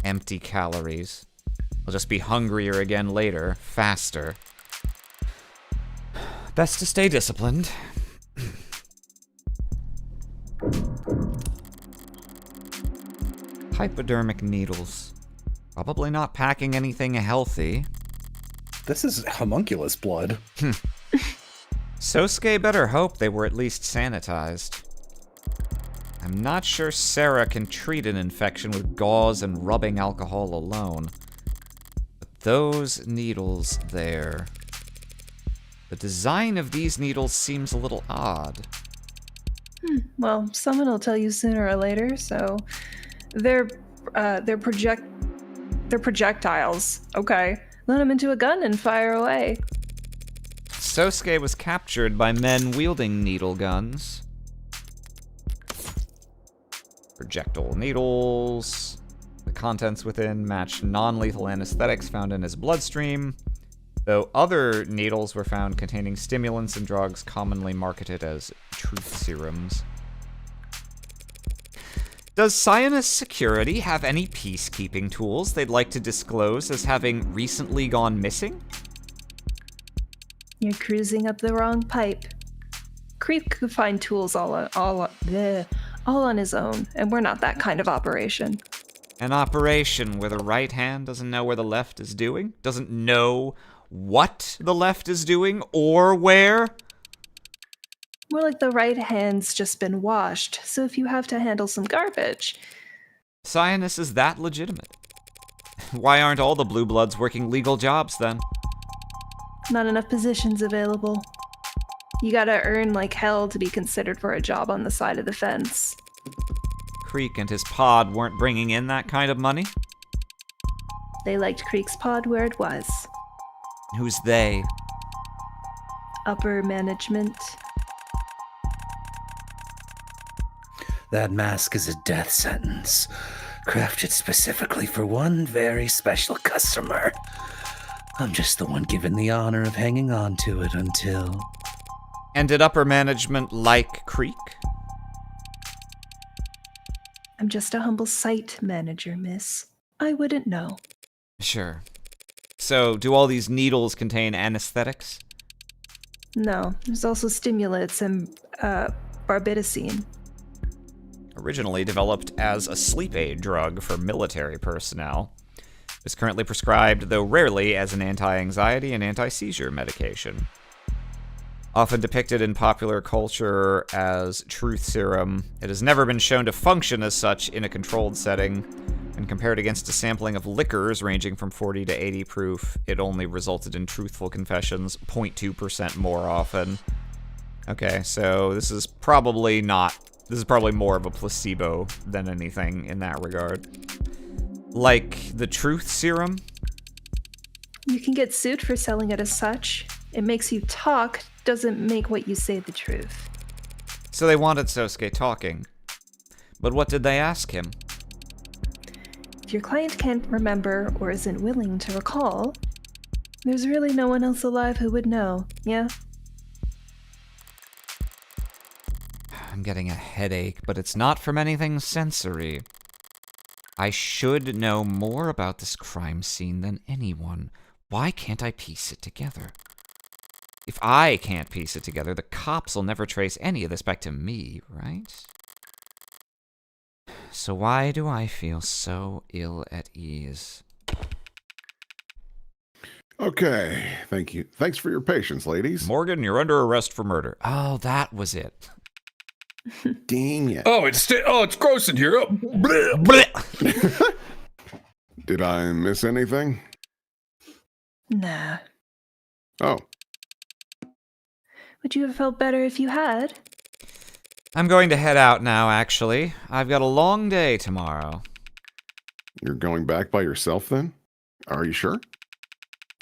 Empty calories. I'll just be hungrier again later, faster. Best to stay disciplined. Hypodermic needles. Probably not packing anything healthy. This is homunculus blood. Sosuke better hope they were at least sanitized. I'm not sure Sarah can treat an infection with gauze and rubbing alcohol alone. But those needles there. The design of these needles seems a little odd. Well, someone will tell you sooner or later, so... They're projectiles. Okay. Load them into a gun and fire away. Sosuke was captured by men wielding needle guns. Projectile needles. The contents within matched non-lethal anesthetics found in his bloodstream, though other needles were found containing stimulants and drugs commonly marketed as truth serums. Does Sionist Security have any peacekeeping tools they'd like to disclose as having recently gone missing? You're cruising up the wrong pipe. Creep could find tools all on his own, and we're not that kind of operation. An operation where the right hand doesn't know where the left is doing? Doesn't know what the left is doing or where? More like the right hand's just been washed, so if you have to handle some garbage... Sionist is that legitimate? Why aren't all the Blue Bloods working legal jobs, then? Not enough positions available. You gotta earn like hell to be considered for a job on the side of the fence. Creek and his pod weren't bringing in that kind of money? They liked Creek's pod where it was. Who's they? Upper management. That mask is a death sentence, crafted specifically for one very special customer. I'm just the one given the honor of hanging on to it until... And did upper management like Creek? I'm just a humble site manager, miss. I wouldn't know. Sure. So, do all these needles contain anesthetics? No, there's also stimulants and barbitazine. Originally developed as a sleep aid drug for military personnel, is currently prescribed, though rarely, as an anti-anxiety and anti-seizure medication. Often depicted in popular culture as truth serum, it has never been shown to function as such in a controlled setting, and compared against a sampling of liquors ranging from 40 to 80 proof, it only resulted in truthful confessions 0.2% more often. Okay, so this is probably more of a placebo than anything in that regard. Like the truth serum? You can get sued for selling it as such. It makes you talk, doesn't make what you say the truth. So they wanted Sosuke talking. But what did they ask him? If your client can't remember or isn't willing to recall, there's really no one else alive who would know, yeah? I'm getting a headache, but it's not from anything sensory. I should know more about this crime scene than anyone. Why can't I piece it together? If I can't piece it together, the cops will never trace any of this back to me, right? So why do I feel so ill at ease? Okay, thank you. Thanks for your patience, ladies. Morgan, you're under arrest for murder. Oh, that was it. Dang it. Oh, it's gross in here. Oh. Did I miss anything? Nah. Oh. Would you have felt better if you had? I'm going to head out now, actually. I've got a long day tomorrow. You're going back by yourself then? Are you sure?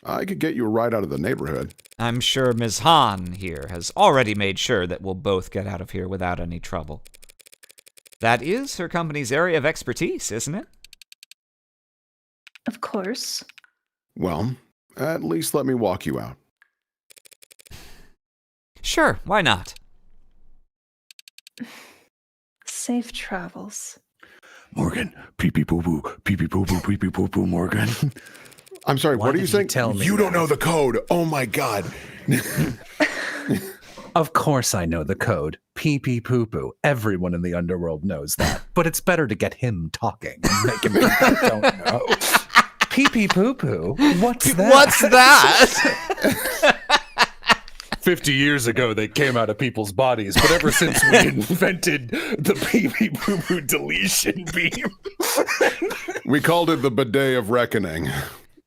I could get you a ride out of the neighborhood. I'm sure Ms. Han here has already made sure that we'll both get out of here without any trouble. That is her company's area of expertise, isn't it? Of course. Well, at least let me walk you out. Sure, why not? Safe travels. Morgan, pee-pee poo-poo, pee-pee poo-poo, pee-pee poo-poo, Morgan. I'm sorry, Why what are you did you saying? tell me You don't that? know the code. Oh my god. Of course I know the code. Pee-pee poo-poo. Everyone in the underworld knows that. But it's better to get him talking and make him think I don't know. Pee-pee poo-poo? What's that? What's that? 50 years ago, they came out of people's bodies, but ever since we invented the pee-pee poo-poo deletion beam. We called it the bidet of reckoning.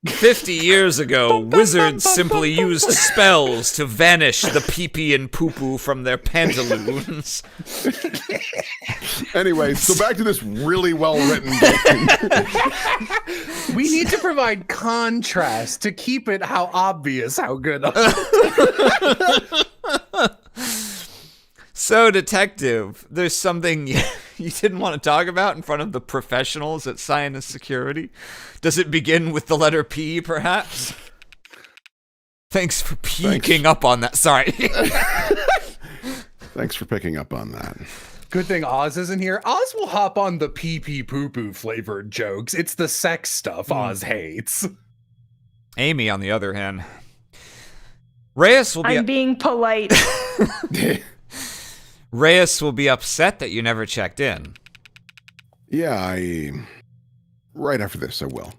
50 years ago, wizards simply used spells to vanish the pee-pee and poo-poo from their pantaloons. Anyway, so back to this really well-written game. We need to provide contrast to keep it how obvious how good. So, detective, there's something you didn't want to talk about in front of the professionals at Sinus Security? Does it begin with the letter P, perhaps? Thanks for peeking up on that. Sorry. Thanks for picking up on that. Good thing Oz isn't here. Oz will hop on the pee-pee poo-poo flavored jokes. It's the sex stuff Oz hates. Amy, on the other hand. Reyes will be... I'm being polite. Reyes will be upset that you never checked in. Yeah, right after this, I will.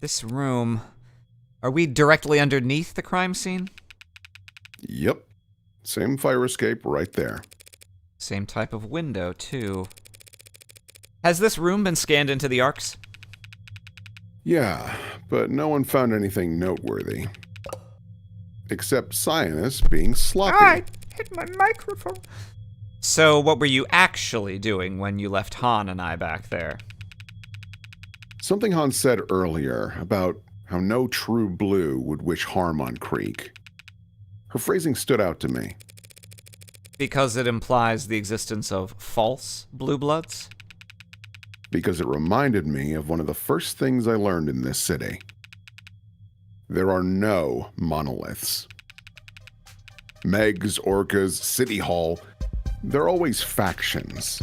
This room... Are we directly underneath the crime scene? Yep. Same fire escape right there. Same type of window, too. Has this room been scanned into the arcs? Yeah, but no one found anything noteworthy. Except Sinus being sloppy. Hit my microphone. So, what were you actually doing when you left Han and I back there? Something Han said earlier about how no true blue would wish harm on Creek. Her phrasing stood out to me. Because it implies the existence of false blue bloods? Because it reminded me of one of the first things I learned in this city. There are no monoliths. Megs, Orcas, City Hall, they're always factions.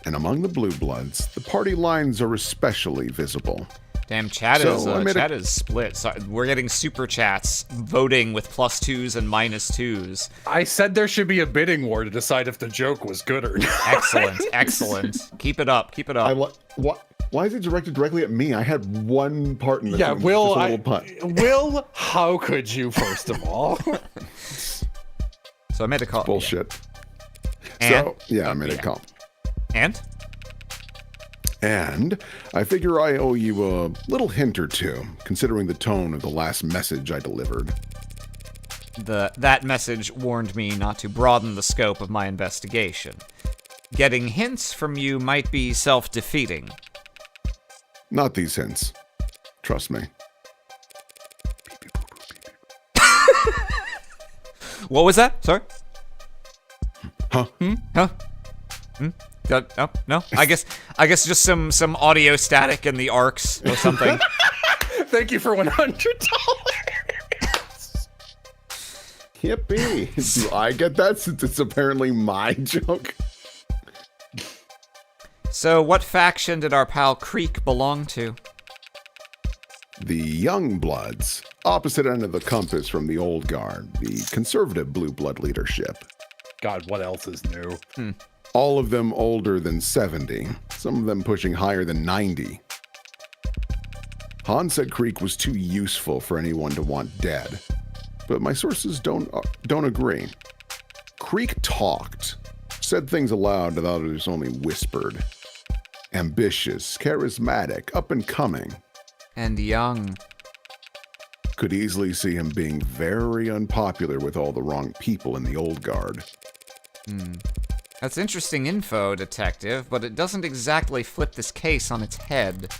And among the Blue Bloods, the party lines are especially visible. Damn, chat is split. So we're getting super chats voting with +2s and -2s. I said there should be a bidding war to decide if the joke was good or not. Excellent, excellent. Keep it up, keep it up. Why is it directed directly at me? I had one part in this. Yeah, one, Will, just a little punt. Will, how could you, first of all? So I made a call. Bullshit. And? So, yeah, I made a call. And I figure I owe you a little hint or two, considering the tone of the last message I delivered. that message warned me not to broaden the scope of my investigation. Getting hints from you might be self-defeating. Not these hints. Trust me. What was that? Sorry? Huh? Huh? Oh, no. I guess just some audio static in the arcs or something. Thank you for $100. Yippee! Do I get that since it's apparently my joke? So, what faction did our pal Creek belong to? The Young Bloods, opposite end of the compass from the Old Guard, the conservative Blue Blood leadership. God, what else is new? All of them older than 70, some of them pushing higher than 90. Han said Creek was too useful for anyone to want dead, but my sources don't agree. Creek talked, said things aloud that others only whispered. Ambitious, charismatic, up and coming. And young. Could easily see him being very unpopular with all the wrong people in the Old Guard. That's interesting info, Detective, but it doesn't exactly flip this case on its head.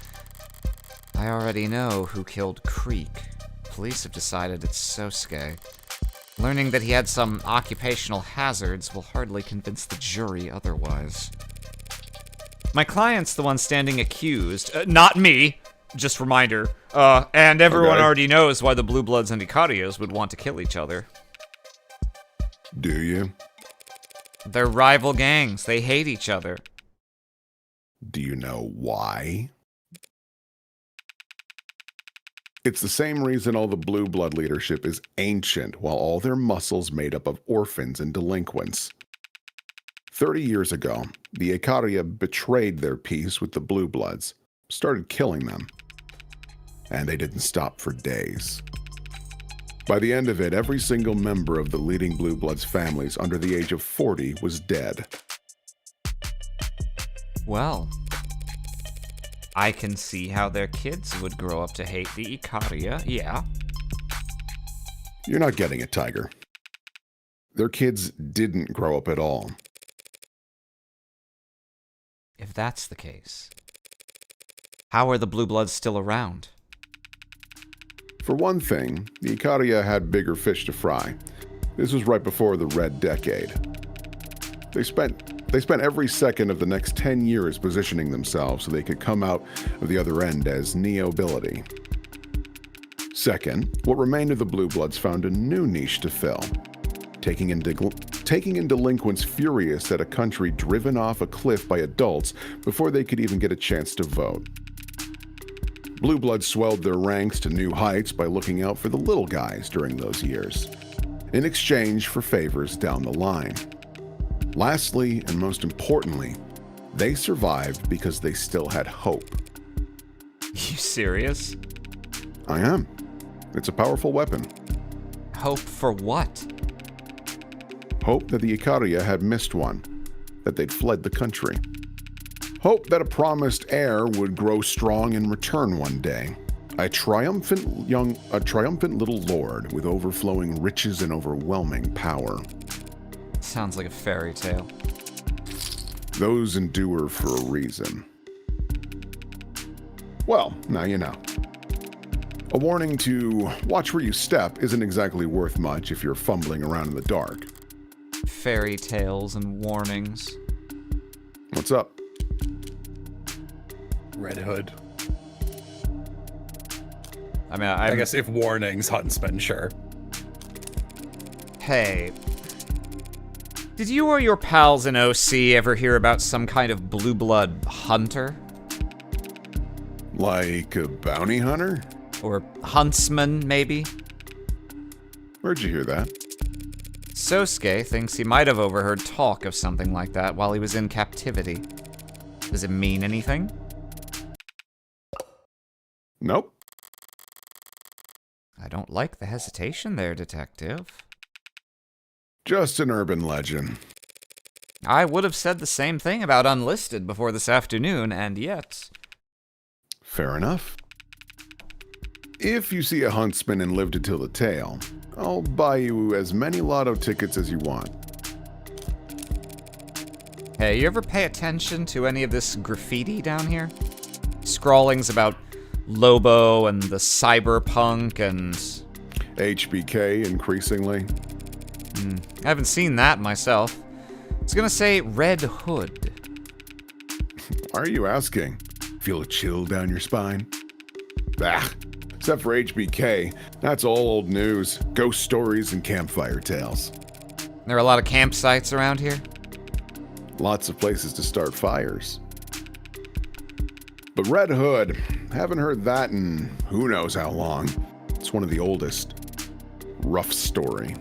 I already know who killed Creek. Police have decided it's Sosuke. Learning that he had some occupational hazards will hardly convince the jury otherwise. My client's the one standing accused. Not me! Just reminder. And everyone already knows why the Blue Bloods and Icarios would want to kill each other. Do you? They're rival gangs. They hate each other. Do you know why? It's the same reason all the Blue Blood leadership is ancient, while all their muscles made up of orphans and delinquents. 30 years ago, the Icaria betrayed their peace with the Blue Bloods, started killing them. And they didn't stop for days. By the end of it, every single member of the leading Blue Bloods families under the age of 40 was dead. Well, I can see how their kids would grow up to hate the Icaria, yeah. You're not getting it, Tiger. Their kids didn't grow up at all. If that's the case, how are the Blue Bloods still around? For one thing, the Icaria had bigger fish to fry. This was right before the Red Decade. They spent every second of the next 10 years positioning themselves so they could come out of the other end as neo-ability. Second, what remained of the Blue Bloods found a new niche to fill, taking in delinquents furious at a country driven off a cliff by adults before they could even get a chance to vote. Blue Bloods swelled their ranks to new heights by looking out for the little guys during those years, in exchange for favors down the line. Lastly, and most importantly, they survived because they still had hope. You serious? I am. It's a powerful weapon. Hope for what? Hope that the Icaria had missed one, that they'd fled the country. Hope that a promised heir would grow strong and return one day. A triumphant little lord with overflowing riches and overwhelming power. Sounds like a fairy tale. Those endure for a reason. Well, now you know. A warning to watch where you step isn't exactly worth much if you're fumbling around in the dark. Fairy tales and warnings. What's up? Red Hood. I mean, I guess if warnings, Huntsman, sure. Hey. Did you or your pals in OC ever hear about some kind of blue blood hunter? Like a bounty hunter? Or huntsman, maybe? Where'd you hear that? Sosuke thinks he might have overheard talk of something like that while he was in captivity. Does it mean anything? Nope. I don't like the hesitation there, Detective. Just an urban legend. I would have said the same thing about Unlisted before this afternoon, and yet... Fair enough. If you see a huntsman and live to tell the tale, I'll buy you as many lotto tickets as you want. Hey, you ever pay attention to any of this graffiti down here? Scrawlings about Lobo and the cyberpunk and... HBK increasingly. I haven't seen that myself. It's gonna say Red Hood. Why are you asking? Feel a chill down your spine? Ah, except for HBK, that's all old news. Ghost stories and campfire tales. There are a lot of campsites around here. Lots of places to start fires. But Red Hood, haven't heard that in who knows how long. It's one of the oldest. Rough story.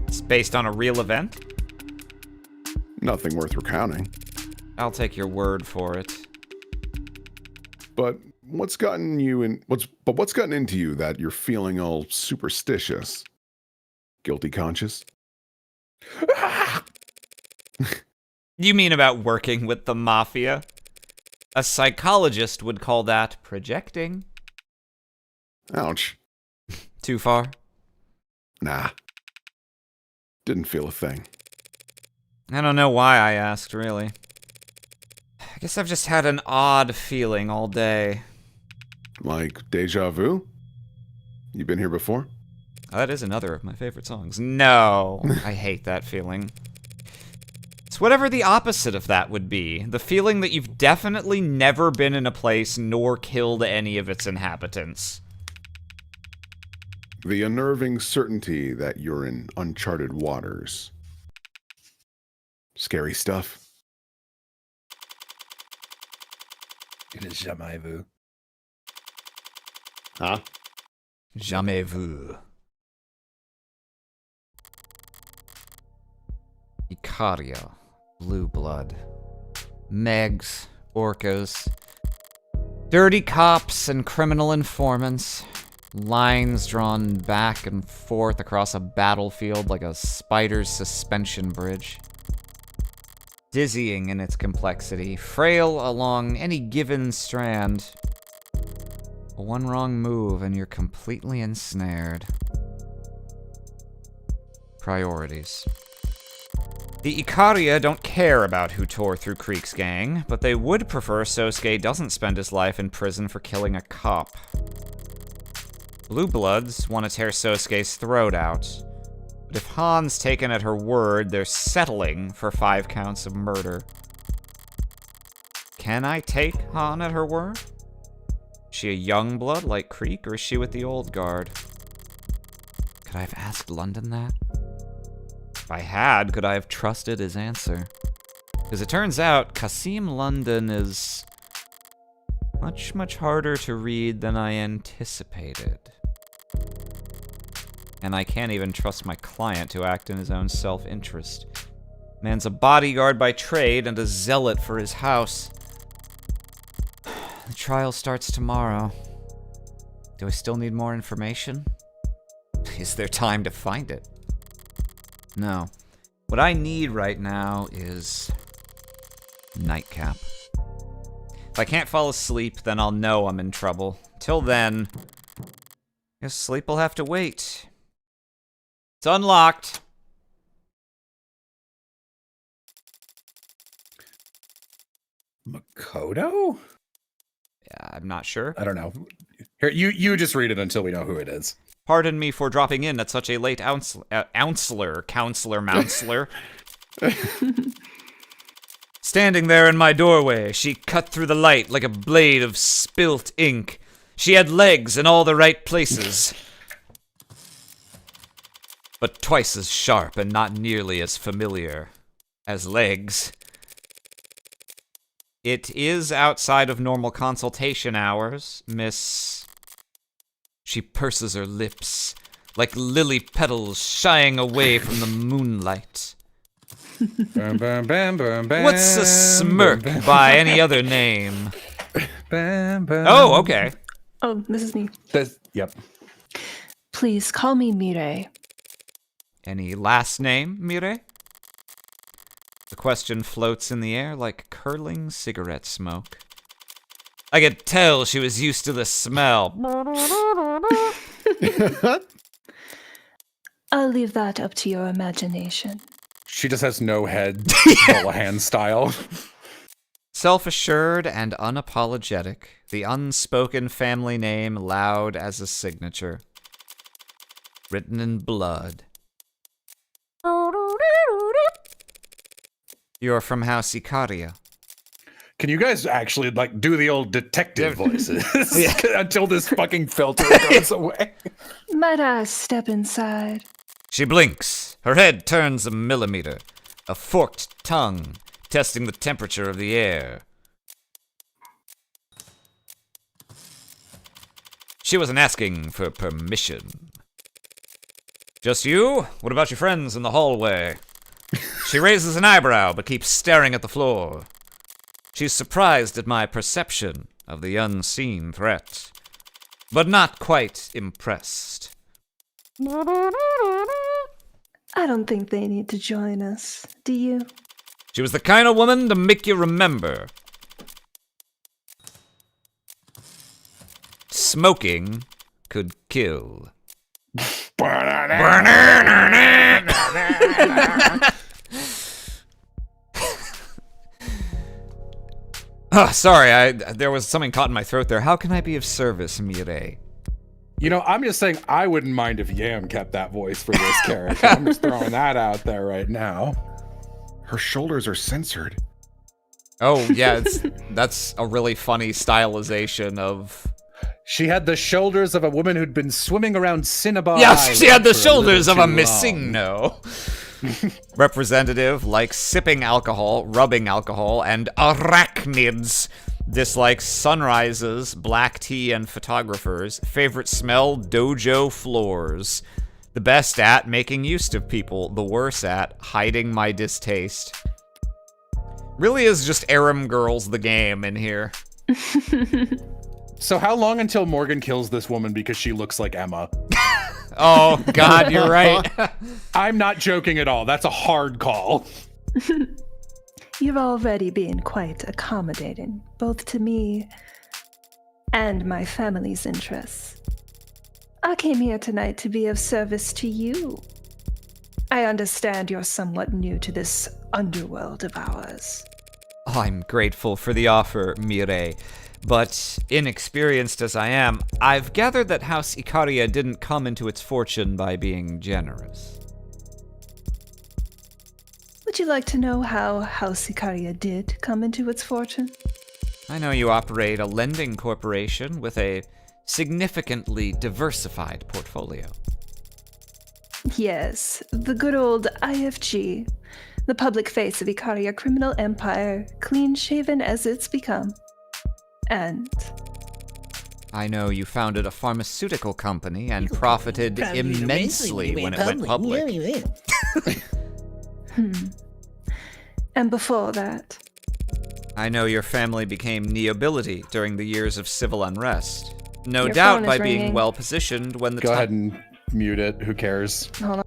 It's based on a real event? Nothing worth recounting. I'll take your word for it. But what's gotten into you that you're feeling all superstitious? Guilty conscious? You mean about working with the mafia? A psychologist would call that projecting. Ouch. Too far? Nah. Didn't feel a thing. I don't know why I asked, really. I guess I've just had an odd feeling all day. Like deja vu? You been here before? That is another of my favorite songs. No, I hate that feeling. It's whatever the opposite of that would be. The feeling that you've definitely never been in a place nor killed any of its inhabitants. The unnerving certainty that you're in uncharted waters. Scary stuff. It is jamais vu. Huh? Jamais vu. Icaria. Blue blood. Megs. Orcas. Dirty cops and criminal informants. Lines drawn back and forth across a battlefield like a spider's suspension bridge. Dizzying in its complexity, frail along any given strand. One wrong move and you're completely ensnared. Priorities. The Icaria don't care about who tore through Creek's gang, but they would prefer Sosuke doesn't spend his life in prison for killing a cop. Blue Bloods want to tear Sosuke's throat out. But if Han's taken at her word, they're settling for 5 counts of murder. Can I take Han at her word? Is she a young blood like Creek, or is she with the old guard? Could I have asked London that? If I had, could I have trusted his answer? Because it turns out, Kasim London is much, much harder to read than I anticipated. And I can't even trust my client to act in his own self-interest. Man's a bodyguard by trade and a zealot for his house. The trial starts tomorrow. Do I still need more information? Is there time to find it? No. What I need right now is nightcap. If I can't fall asleep, then I'll know I'm in trouble. Till then, guess sleep will have to wait. It's unlocked. Makoto? Yeah, I'm not sure. I don't know. Here, you just read it until we know who it is. Pardon me for dropping in at such a late counselor. Standing there in my doorway, she cut through the light like a blade of spilt ink. She had legs in all the right places, but twice as sharp and not nearly as familiar as legs. It is outside of normal consultation hours, Miss... She purses her lips, like lily petals shying away from the moonlight. What's a smirk by any other name? Oh, okay. Oh, this is me. Yep. Please call me Mire. Any last name, Mire? The question floats in the air like curling cigarette smoke. I could tell she was used to the smell. I'll leave that up to your imagination. She just has no head, Bolahan style. Self-assured and unapologetic, the unspoken family name loud as a signature. Written in blood. You're from House Icaria. Can you guys actually, like, do the old detective voices until this fucking filter goes away? Might I step inside? She blinks. Her head turns a millimeter. A forked tongue, testing the temperature of the air. She wasn't asking for permission. Just you? What about your friends in the hallway? She raises an eyebrow, but keeps staring at the floor. She's surprised at my perception of the unseen threat, but not quite impressed. I don't think they need to join us, do you? She was the kind of woman to make you remember. Smoking could kill. Oh, sorry, there was something caught in my throat there. How can I be of service, Mire? You know, I'm just saying I wouldn't mind if Yam kept that voice for this character. I'm just throwing that out there right now. Her shoulders are censored. Oh, yeah, that's a really funny stylization of... She had the shoulders of a woman who'd been swimming around Cinnabar. Yes, she had the for shoulders of a little too long. Missingno. Representative, like sipping alcohol, rubbing alcohol, and arachnids. Dislikes sunrises, black tea, and photographers. Favorite smell, dojo floors. The best at making use of people. The worst at hiding my distaste. Really is just Aram Girls the game in here. So how long until Morgan kills this woman because she looks like Emma? Oh, God, you're right. I'm not joking at all. That's a hard call. You've already been quite accommodating, both to me and my family's interests. I came here tonight to be of service to you. I understand you're somewhat new to this underworld of ours. I'm grateful for the offer, Mire. But, inexperienced as I am, I've gathered that House Icaria didn't come into its fortune by being generous. Would you like to know how House Icaria did come into its fortune? I know you operate a lending corporation with a significantly diversified portfolio. Yes, the good old IFG, the public face of Icaria criminal empire, clean-shaven as it's become. And I know you founded a pharmaceutical company and profited immensely when it went public. And before that, I know your family became nobility during the years of civil unrest. No Your doubt phone is by being ringing. well positioned when the Go ahead and mute it. Who cares? hold on.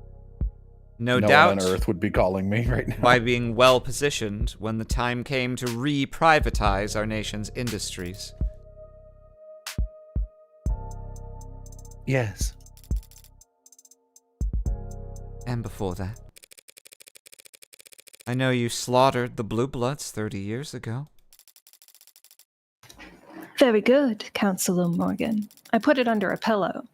No No doubt one on Earth would be calling me right now. by being well positioned when the time came to re-privatize our nation's industries. Yes. And before that. I know you slaughtered the Blue Bloods 30 years ago. Very good, Councilor Morgan. I put it under a pillow.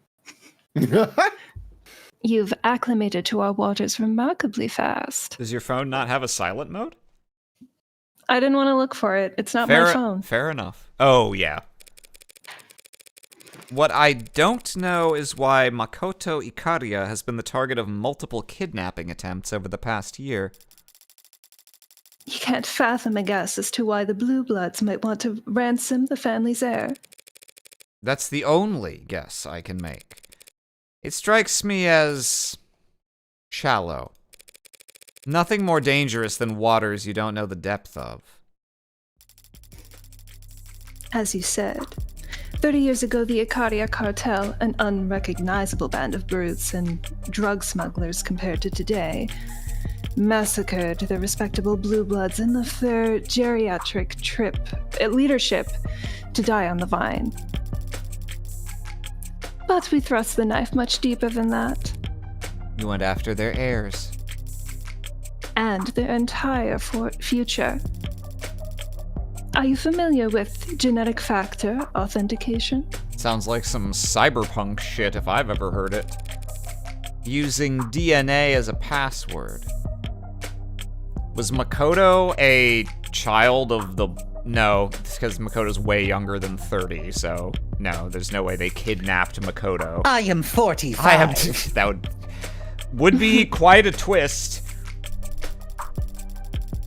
You've acclimated to our waters remarkably fast. Does your phone not have a silent mode? I didn't want to look for it. It's not my phone. Fair enough. Oh, yeah. What I don't know is why Makoto Icaria has been the target of multiple kidnapping attempts over the past year. You can't fathom a guess as to why the Blue Bloods might want to ransom the family's heir. That's the only guess I can make. It strikes me as shallow. Nothing more dangerous than waters you don't know the depth of. As you said, 30 years ago, the Icaria cartel, an unrecognizable band of brutes and drug smugglers compared to today, massacred the respectable Blue Bloods in their geriatric leadership to die on the vine. But we thrust the knife much deeper than that. You went after their heirs. And their entire future. Are you familiar with genetic factor authentication? Sounds like some cyberpunk shit if I've ever heard it. Using DNA as a password. Was Makoto a child of the... No, because Makoto's way younger than 30, so no, there's no way they kidnapped Makoto. I am 45. I am... That would be quite a twist.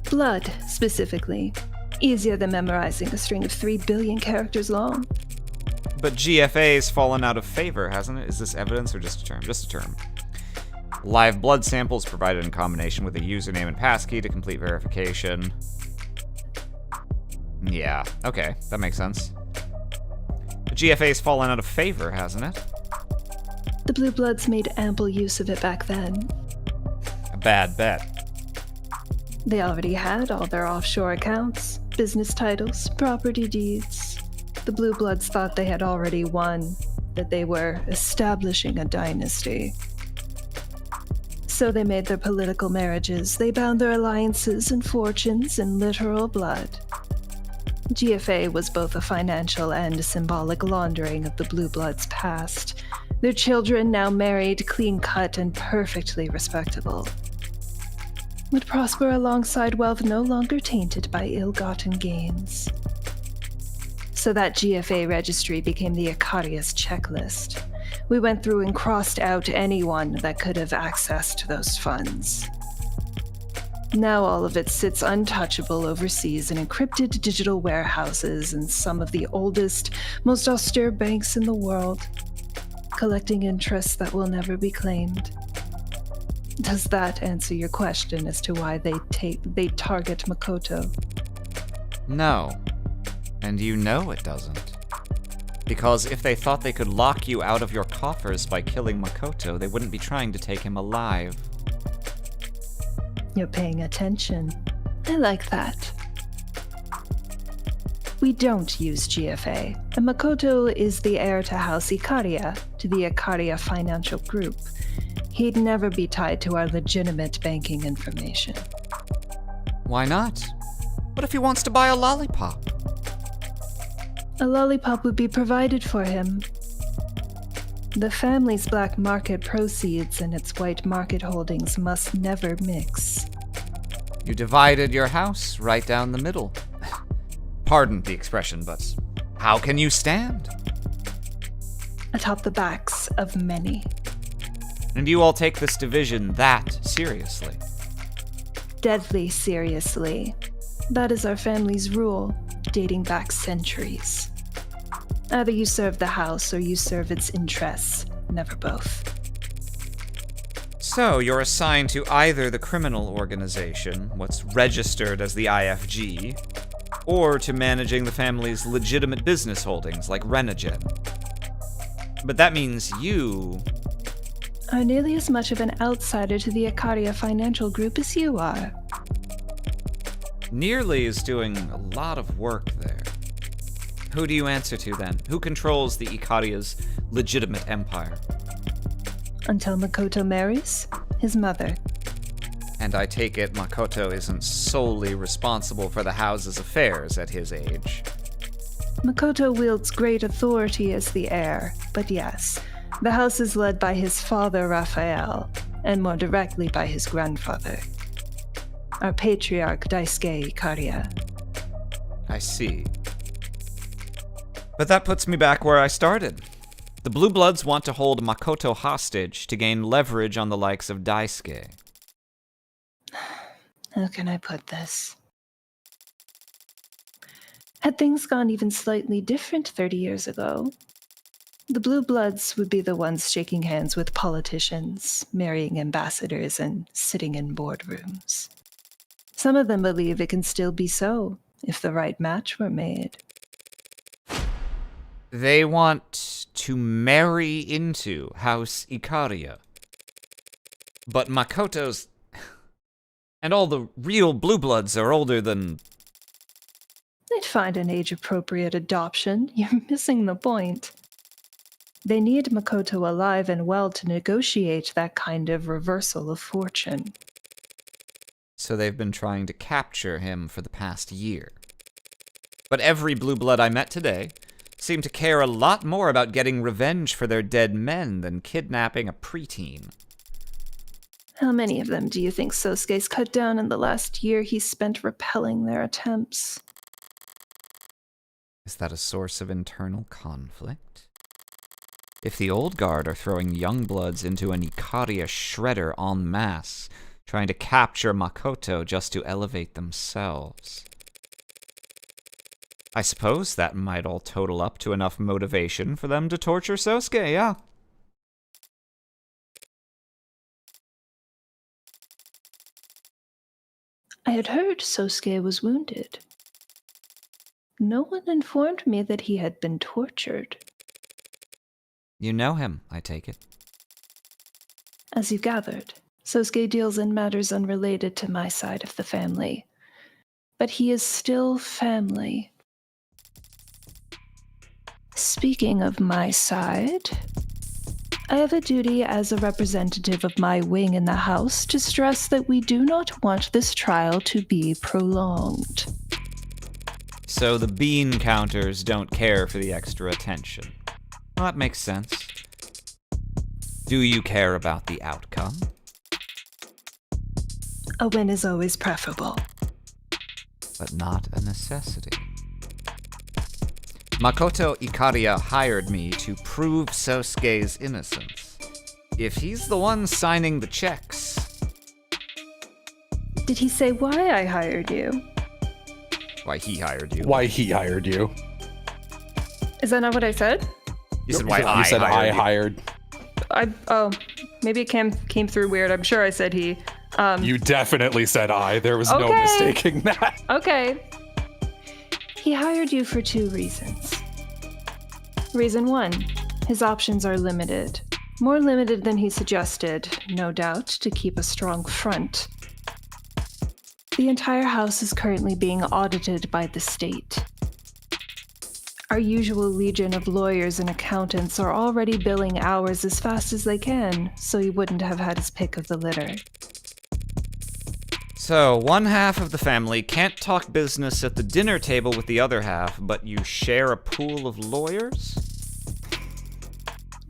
Blood, specifically. Easier than memorizing a string of 3 billion characters long. But GFA's fallen out of favor, hasn't it? Is this evidence or just a term? Just a term. Live blood samples provided in combination with a username and passkey to complete verification. Yeah, okay, that makes sense. The GFA's fallen out of favor, hasn't it? The Blue Bloods made ample use of it back then. A bad bet. They already had all their offshore accounts, business titles, property deeds. The Blue Bloods thought they had already won, that they were establishing a dynasty. So they made their political marriages, they bound their alliances and fortunes in literal blood. GFA was both a financial and symbolic laundering of the Blue Bloods' past. Their children, now married, clean-cut, and perfectly respectable, would prosper alongside wealth no longer tainted by ill-gotten gains. So that GFA registry became the Icaria's checklist. We went through and crossed out anyone that could have access to those funds. Now all of it sits untouchable overseas in encrypted digital warehouses in some of the oldest, most austere banks in the world, collecting interests that will never be claimed. Does that answer your question as to why they target Makoto? No. And you know it doesn't. Because if they thought they could lock you out of your coffers by killing Makoto, they wouldn't be trying to take him alive. You're paying attention. I like that. We don't use GFA, and Makoto is the heir to House Icaria, to the Icaria Financial Group. He'd never be tied to our legitimate banking information. Why not? What if he wants to buy a lollipop? A lollipop would be provided for him. The family's black market proceeds and its white market holdings must never mix. You divided your house right down the middle. Pardon the expression, but how can you stand? Atop the backs of many. And you all take this division that seriously? Deadly seriously. That is our family's rule, dating back centuries. Either you serve the house or you serve its interests, never both. So, you're assigned to either the criminal organization, what's registered as the IFG, or to managing the family's legitimate business holdings, like Renogen. But that means you are nearly as much of an outsider to the Icaria Financial Group as you are. Nearly is doing a lot of work there. Who do you answer to, then? Who controls the Icaria's legitimate empire? Until Makoto marries, his mother. And I take it Makoto isn't solely responsible for the house's affairs at his age. Makoto wields great authority as the heir, but yes, the house is led by his father, Raphael, and more directly by his grandfather, our patriarch, Daisuke Icaria. I see. But that puts me back where I started. The Blue Bloods want to hold Makoto hostage to gain leverage on the likes of Daisuke. How can I put this? Had things gone even slightly different 30 years ago, the Blue Bloods would be the ones shaking hands with politicians, marrying ambassadors, and sitting in boardrooms. Some of them believe it can still be so if the right match were made. They want to marry into House Ikaria. But Makoto's... and all the real Blue Bloods are older than... They'd find an age-appropriate adoption. You're missing the point. They need Makoto alive and well to negotiate that kind of reversal of fortune. So they've been trying to capture him for the past year. But every Blue Blood I met today seemed to care a lot more about getting revenge for their dead men than kidnapping a preteen. How many of them do you think Sosuke's cut down in the last year he spent repelling their attempts? Is that a source of internal conflict? If the old guard are throwing young bloods into an Ikaria shredder en masse, trying to capture Makoto just to elevate themselves, I suppose that might all total up to enough motivation for them to torture Sosuke, yeah. I had heard Sosuke was wounded. No one informed me that he had been tortured. You know him, I take it. As you gathered, Sosuke deals in matters unrelated to my side of the family. But he is still family. Speaking of my side, I have a duty as a representative of my wing in the House to stress that we do not want this trial to be prolonged. So the bean counters don't care for the extra attention. Well, that makes sense. Do you care about the outcome? A win is always preferable. But not a necessity. Makoto Ikaria hired me to prove Sosuke's innocence. If he's the one signing the checks... Did he say why I hired you? Why he hired you. Why he hired you. Is that not what I said? You said why You said I you. hired. Maybe it came through weird. I'm sure I said he. You definitely said I. There was no mistaking that. Okay. He hired you for 2 reasons. Reason 1, his options are limited. More limited than he suggested, no doubt, to keep a strong front. The entire house is currently being audited by the state. Our usual legion of lawyers and accountants are already billing hours as fast as they can, so he wouldn't have had his pick of the litter. So, one half of the family can't talk business at the dinner table with the other half, but you share a pool of lawyers?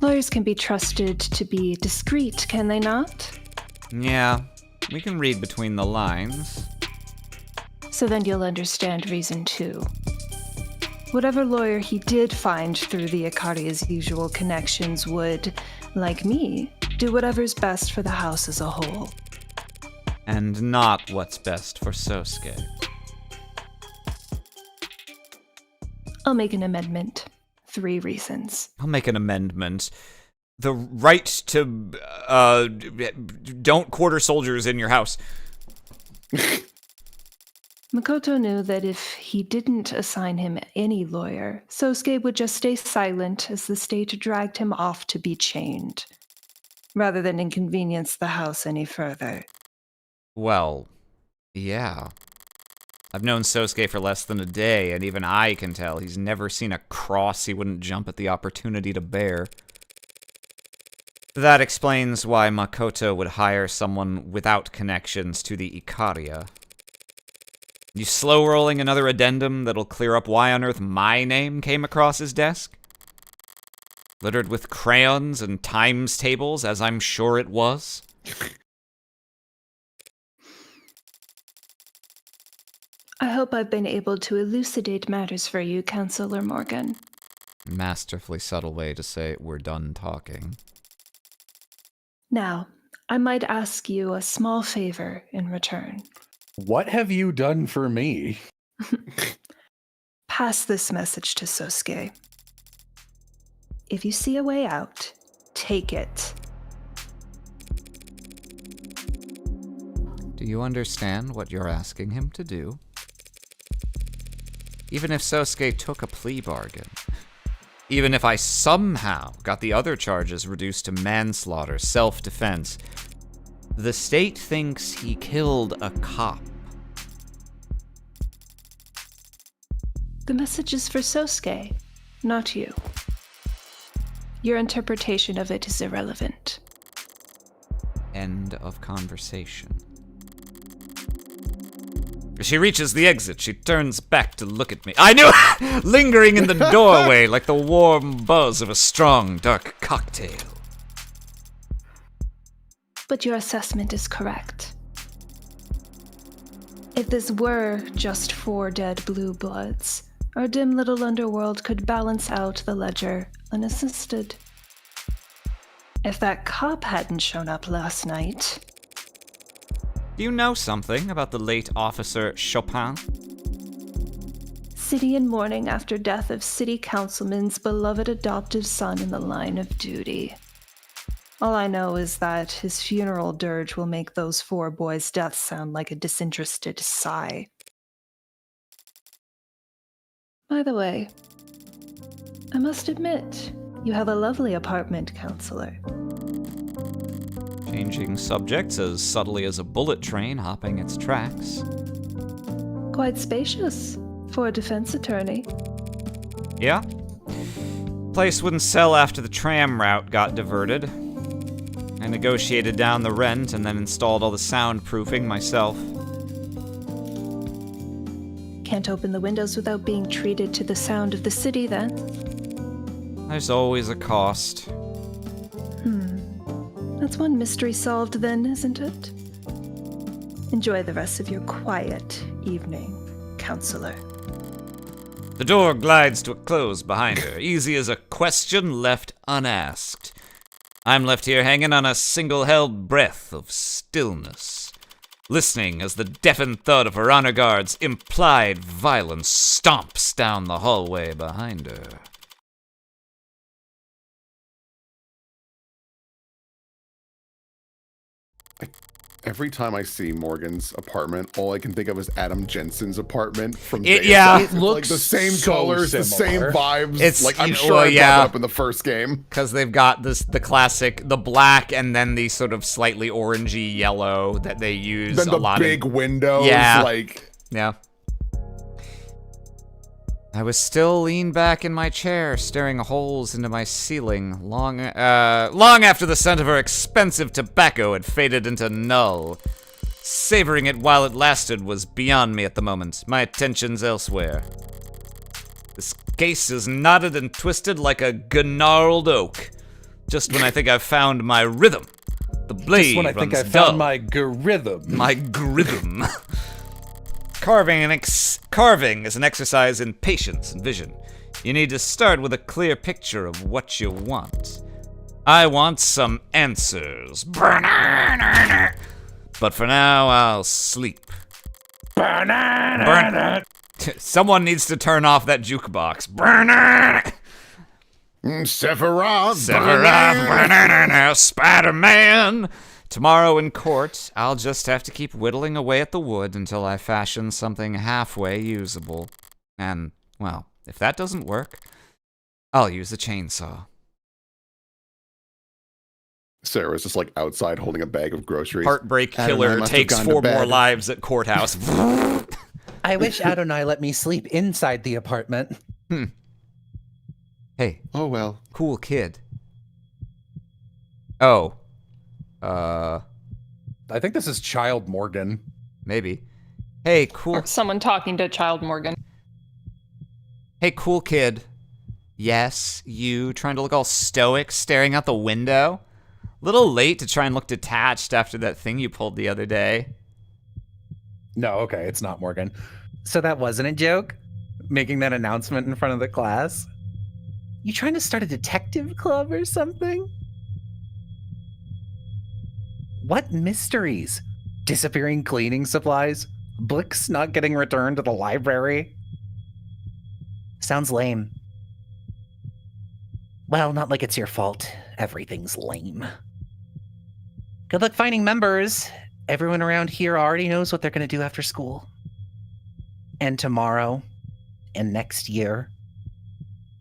Lawyers can be trusted to be discreet, can they not? Yeah, we can read between the lines. So then you'll understand reason 2. Whatever lawyer he did find through the Ikaria's usual connections would, like me, do whatever's best for the house as a whole. And not what's best for Sosuke. I'll make an amendment. 3 reasons. I'll make an amendment. The right to, don't quarter soldiers in your house. Makoto knew that if he didn't assign him any lawyer, Sosuke would just stay silent as the state dragged him off to be chained, rather than inconvenience the house any further. Well, yeah. I've known Sosuke for less than a day, and even I can tell he's never seen a cross he wouldn't jump at the opportunity to bear. That explains why Makoto would hire someone without connections to the Ikaria. You slow-rolling another addendum that'll clear up why on earth my name came across his desk? Littered with crayons and times tables, as I'm sure it was? I hope I've been able to elucidate matters for you, Counselor Morgan. Masterfully subtle way to say we're done talking. Now, I might ask you a small favor in return. What have you done for me? Pass this message to Sosuke. If you see a way out, take it. Do you understand what you're asking him to do? Even if Sosuke took a plea bargain, even if I somehow got the other charges reduced to manslaughter, self-defense, the state thinks he killed a cop. The message is for Sosuke, not you. Your interpretation of it is irrelevant. End of conversation. As she reaches the exit, she turns back to look at me. I knew it! Lingering in the doorway like the warm buzz of a strong, dark cocktail. But your assessment is correct. If this were just 4 dead blue bloods, our dim little underworld could balance out the ledger unassisted. If that cop hadn't shown up last night... Do you know something about the late Officer Chopin? City in mourning after death of city councilman's beloved adoptive son in the line of duty. All I know is that his funeral dirge will make those 4 boys' deaths sound like a disinterested sigh. By the way, I must admit, you have a lovely apartment, Counselor. Changing subjects as subtly as a bullet train hopping its tracks. Quite spacious for a defense attorney. Yeah. Place wouldn't sell after the tram route got diverted. I negotiated down the rent and then installed all the soundproofing myself. Can't open the windows without being treated to the sound of the city, then? There's always a cost. That's one mystery solved then, isn't it? Enjoy the rest of your quiet evening, Counselor. The door glides to a close behind her, easy as a question left unasked. I'm left here hanging on a single-held breath of stillness, listening as the deafened thud of her honor guard's implied violence stomps down the hallway behind her. Every time I see Morgan's apartment, all I can think of is Adam Jensen's apartment from yeah, it looks like the same so colors, similar. the same vibes. It's, like I'm you know, sure well, I yeah. brought it up in the first game. Because they've got the classic, the black and then the sort of slightly orangey yellow that they use Then a the lot big windows, Yeah. like Yeah. I was still leaned back in my chair, staring holes into my ceiling, long after the scent of her expensive tobacco had faded into null. Savoring it while it lasted was beyond me at the moment, my attentions elsewhere. This case is knotted and twisted like a gnarled oak. Just when I think I've found my rhythm, the blade Just when I think I runs dull. found my rhythm. My rhythm. Carving is an exercise in patience and vision. You need to start with a clear picture of what you want. I want some answers. But for now, I'll sleep. Someone needs to turn off that jukebox. Sephiroth, Spider-Man. Tomorrow in court, I'll just have to keep whittling away at the wood until I fashion something halfway usable. And, well, if that doesn't work, I'll use a chainsaw. Sarah's just like outside holding a bag of groceries. Heartbreak Adonai killer must have takes gone to 4 more bed. lives at courthouse. I wish Adonai let me sleep inside the apartment. Hey, Oh well. cool kid. Oh. I think this is Child Morgan. Maybe. Hey, cool. Or someone talking to Child Morgan. Hey, cool kid. Yes, you trying to look all stoic, staring out the window? Little late to try and look detached after that thing you pulled the other day. No, okay, it's not Morgan. So that wasn't a joke? Making that announcement in front of the class? You trying to start a detective club or something? What mysteries? Disappearing cleaning supplies? Books not getting returned to the library? Sounds lame. Well, not like it's your fault. Everything's lame. Good luck finding members. Everyone around here already knows what they're going to do after school. And tomorrow. And next year.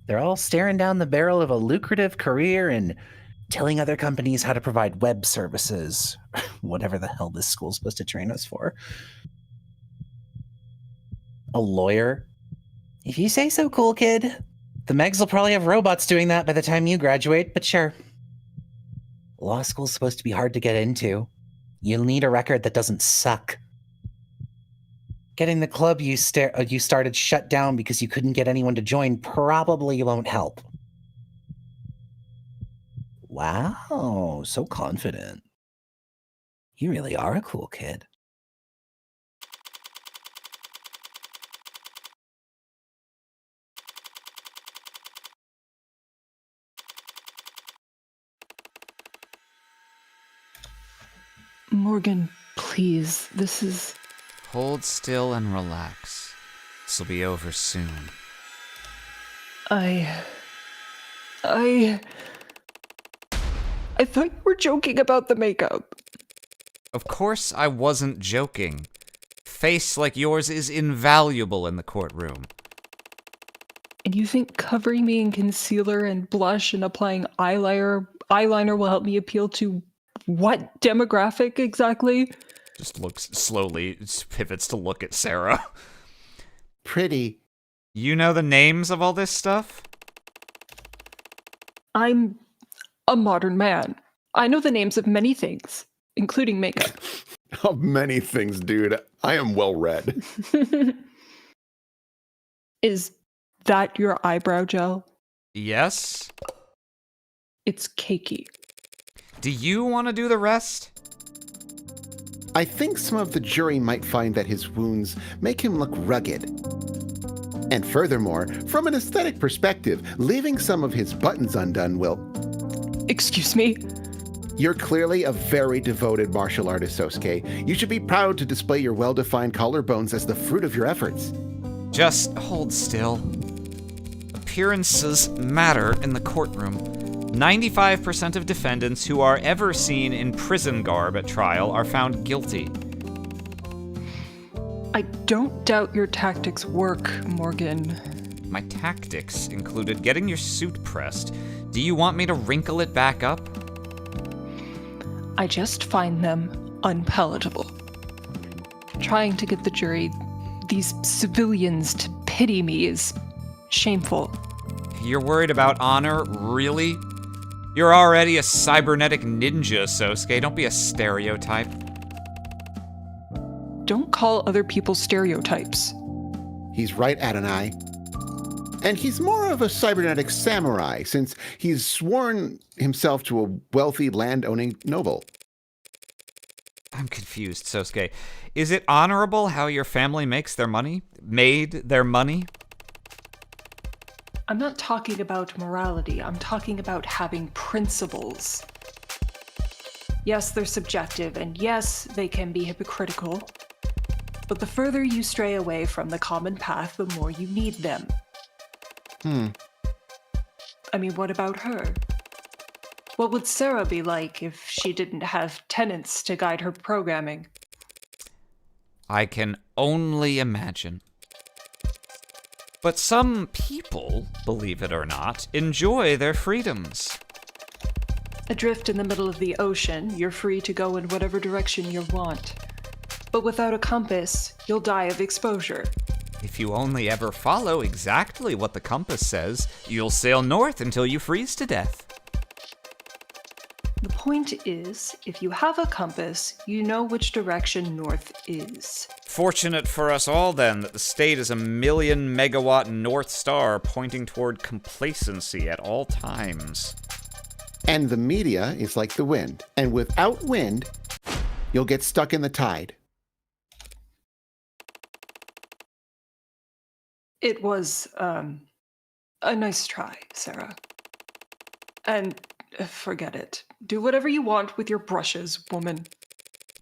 They're all staring down the barrel of a lucrative career in telling other companies how to provide web services. Whatever the hell this school's supposed to train us for. A lawyer? If you say so, cool kid. The Megs will probably have robots doing that by the time you graduate, but sure. Law school's supposed to be hard to get into. You'll need a record that doesn't suck. Getting the club you started shut down because you couldn't get anyone to join probably won't help. Wow, so confident. You really are a cool kid. Morgan, please, this is... Hold still and relax. This'll be over soon. I thought you were joking about the makeup. Of course I wasn't joking. Face like yours is invaluable in the courtroom. And you think covering me in concealer and blush and applying eyeliner will help me appeal to what demographic exactly? Just looks slowly, pivots to look at Sarah. Pretty. You know the names of all this stuff? I'm a modern man. I know the names of many things, including makeup. Of many things, dude. I am well read. Is that your eyebrow gel? Yes. It's cakey. Do you want to do the rest? I think some of the jury might find that his wounds make him look rugged. And furthermore, from an aesthetic perspective, leaving some of his buttons undone will... Excuse me? You're clearly a very devoted martial artist, Sosuke. You should be proud to display your well-defined collarbones as the fruit of your efforts. Just hold still. Appearances matter in the courtroom. 95% of defendants who are ever seen in prison garb at trial are found guilty. I don't doubt your tactics work, Morgan. My tactics included getting your suit pressed. Do you want me to wrinkle it back up? I just find them unpalatable. Trying to get the jury, these civilians, to pity me is shameful. You're worried about honor? Really? You're already a cybernetic ninja, Sosuke. Don't be a stereotype. Don't call other people stereotypes. He's right, Adonai. And he's more of a cybernetic samurai, since he's sworn himself to a wealthy land-owning noble. I'm confused, Sosuke. Is it honorable how your family makes their money? Made their money? I'm not talking about morality. I'm talking about having principles. Yes, they're subjective, and yes, they can be hypocritical. But the further you stray away from the common path, the more you need them. I mean, what about her? What would Sarah be like if she didn't have tenants to guide her programming? I can only imagine. But some people, believe it or not, enjoy their freedoms. Adrift in the middle of the ocean, you're free to go in whatever direction you want. But without a compass, you'll die of exposure. If you only ever follow exactly what the compass says, you'll sail north until you freeze to death. The point is, if you have a compass, you know which direction north is. Fortunate for us all, then, that the state is a 1,000,000 megawatt North Star pointing toward complacency at all times. And the media is like the wind. And without wind, you'll get stuck in the tide. It was, a nice try, Sarah. And forget it. Do whatever you want with your brushes, woman.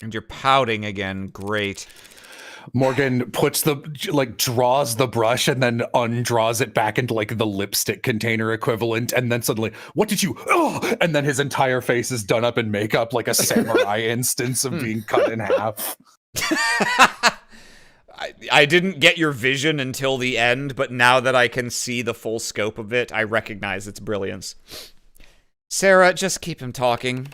And you're pouting again. Great. Morgan draws the brush and then undraws it back into like the lipstick container equivalent, and then suddenly, what did you? Oh! And then his entire face is done up in makeup, like a samurai instance of being cut in half. I didn't get your vision until the end, but now that I can see the full scope of it, I recognize its brilliance. Sarah, just keep him talking.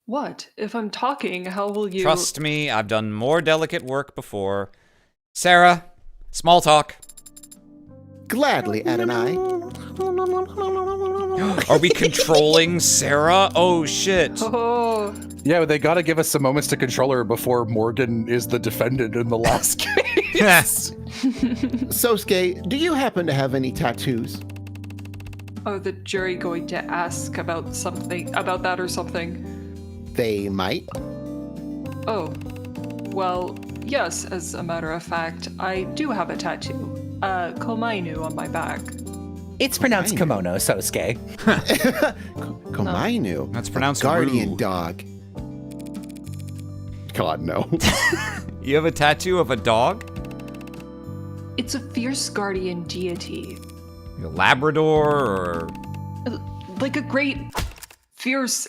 What? If I'm talking, how will you... Trust me, I've done more delicate work before. Sarah, small talk. Gladly, Adonai. Are we controlling Sarah? Oh, shit. Oh, Yeah, they gotta give us some moments to control her before Morgan is the defendant in the last case. Sosuke, do you happen to have any tattoos? are the jury going to ask about that or something? They might. Oh, well, yes, as a matter of fact, I do have a tattoo. Komainu on my back. It's pronounced kimono, Sosuke. Komainu. That's pronounced Guardian Roo. dog. God, no. You have a tattoo of a dog? It's a fierce guardian deity. A Labrador or... Like a great, fierce,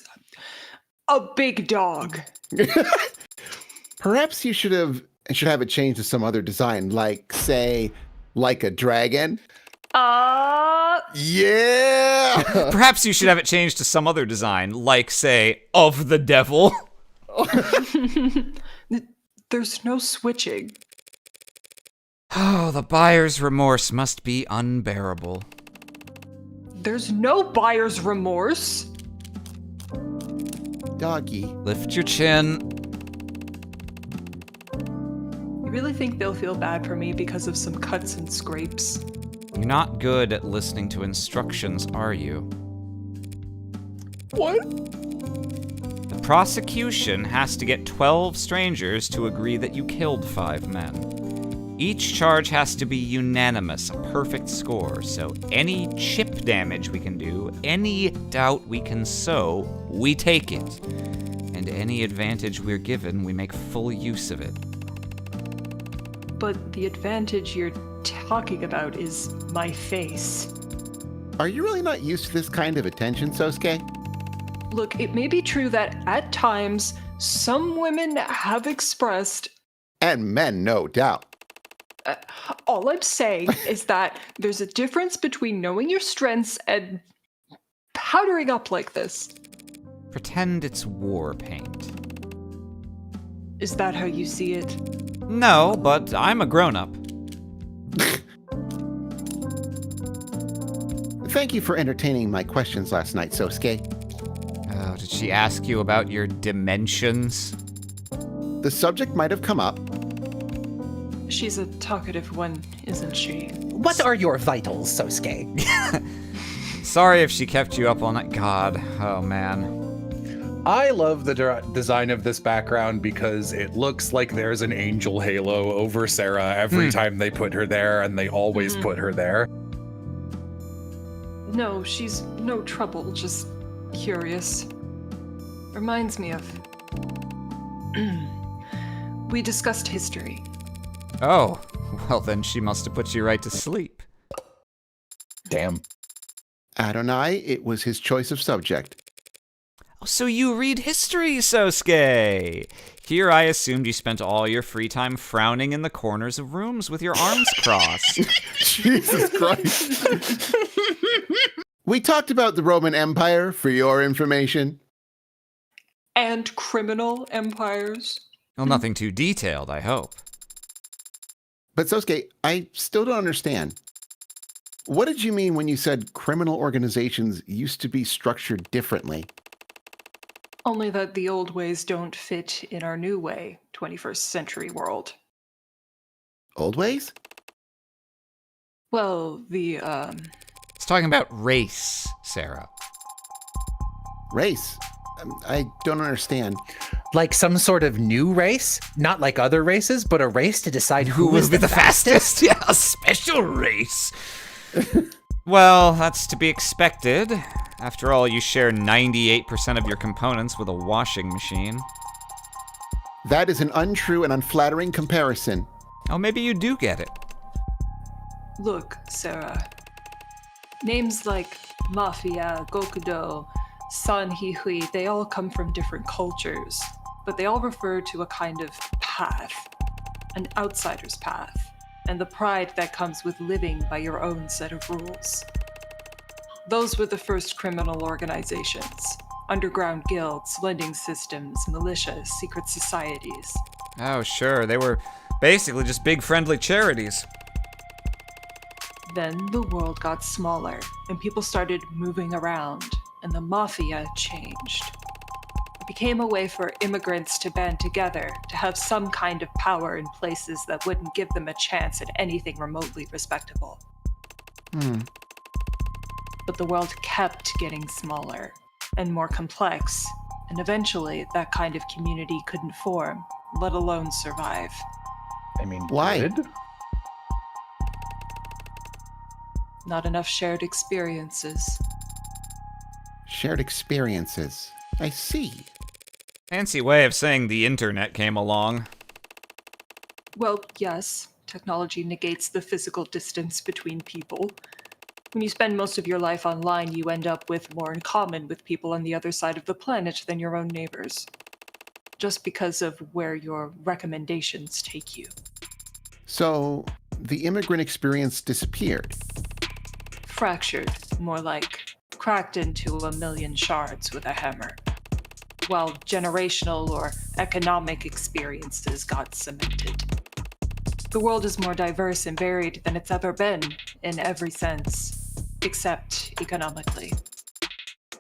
a big dog. Perhaps you should have it changed to some other design, like, say, like a dragon. Yeah! Perhaps you should have it changed to some other design, like, say, of the devil. There's no switching. Oh, the buyer's remorse must be unbearable. There's no buyer's remorse. Doggy. Lift your chin. You really think they'll feel bad for me because of some cuts and scrapes? You're not good at listening to instructions, are you? What? The prosecution has to get 12 strangers to agree that you killed 5 men. Each charge has to be unanimous, a perfect score, so any chip damage we can do, any doubt we can sow, we take it. And any advantage we're given, we make full use of it. But the advantage you're talking about is my face. Are you really not used to this kind of attention, Sosuke? Look, it may be true that at times some women have expressed. And men, no doubt. All I'm saying is that there's a difference between knowing your strengths and powdering up like this. Pretend it's war paint. Is that how you see it? No, but I'm a grown-up. Thank you for entertaining my questions last night, Sosuke. Oh, did she ask you about your dimensions? The subject might have come up. She's a talkative one, isn't she? What are your vitals, Sosuke? Sorry if she kept you up all night. God, oh man. I love the design of this background because it looks like there's an angel halo over Sarah every time they put her there, and they always put her there. No, she's no trouble, just curious. Reminds me of... We discussed history. Oh, well then she must have put you right to sleep. Damn. Adonai, it was his choice of subject. Oh, so you read history, Sosuke! Here I assumed you spent all your free time frowning in the corners of rooms with your arms crossed. Jesus Christ. We talked about the Roman Empire for your information. And criminal empires. Well, nothing too detailed, I hope. But Sosuke, I still don't understand. What did you mean when you said criminal organizations used to be structured differently? Only that the old ways don't fit in our new way, 21st century world. Old ways? Well, It's talking about race, Sarah. Race? I don't understand. Like some sort of new race? Not like other races, but a race to decide who will is be the fastest? Yeah, a special race. Well, that's to be expected. After all, you share 98% of your components with a washing machine. That is an untrue and unflattering comparison. Oh, maybe you do get it. Look, Sarah. Names like Mafia, Gokudo, Sanhihui, they all come from different cultures, but they all refer to a kind of path, an outsider's path, and the pride that comes with living by your own set of rules. Those were the first criminal organizations. Underground guilds, lending systems, militias, secret societies. Oh, sure. They were basically just big friendly charities. Then the world got smaller, and people started moving around, and the mafia changed. It became a way for immigrants to band together, to have some kind of power in places that wouldn't give them a chance at anything remotely respectable. But the world kept getting smaller and more complex, and eventually that kind of community couldn't form, let alone survive. I mean, Why? good? Not enough shared experiences. Shared experiences. I see. Fancy way of saying the internet came along. Well, yes, technology negates the physical distance between people. When you spend most of your life online, you end up with more in common with people on the other side of the planet than your own neighbors. Just because of where your recommendations take you. So, the immigrant experience disappeared. Fractured, more like cracked into a million shards with a hammer. While generational or economic experiences got cemented. The world is more diverse and varied than it's ever been, in every sense, except economically.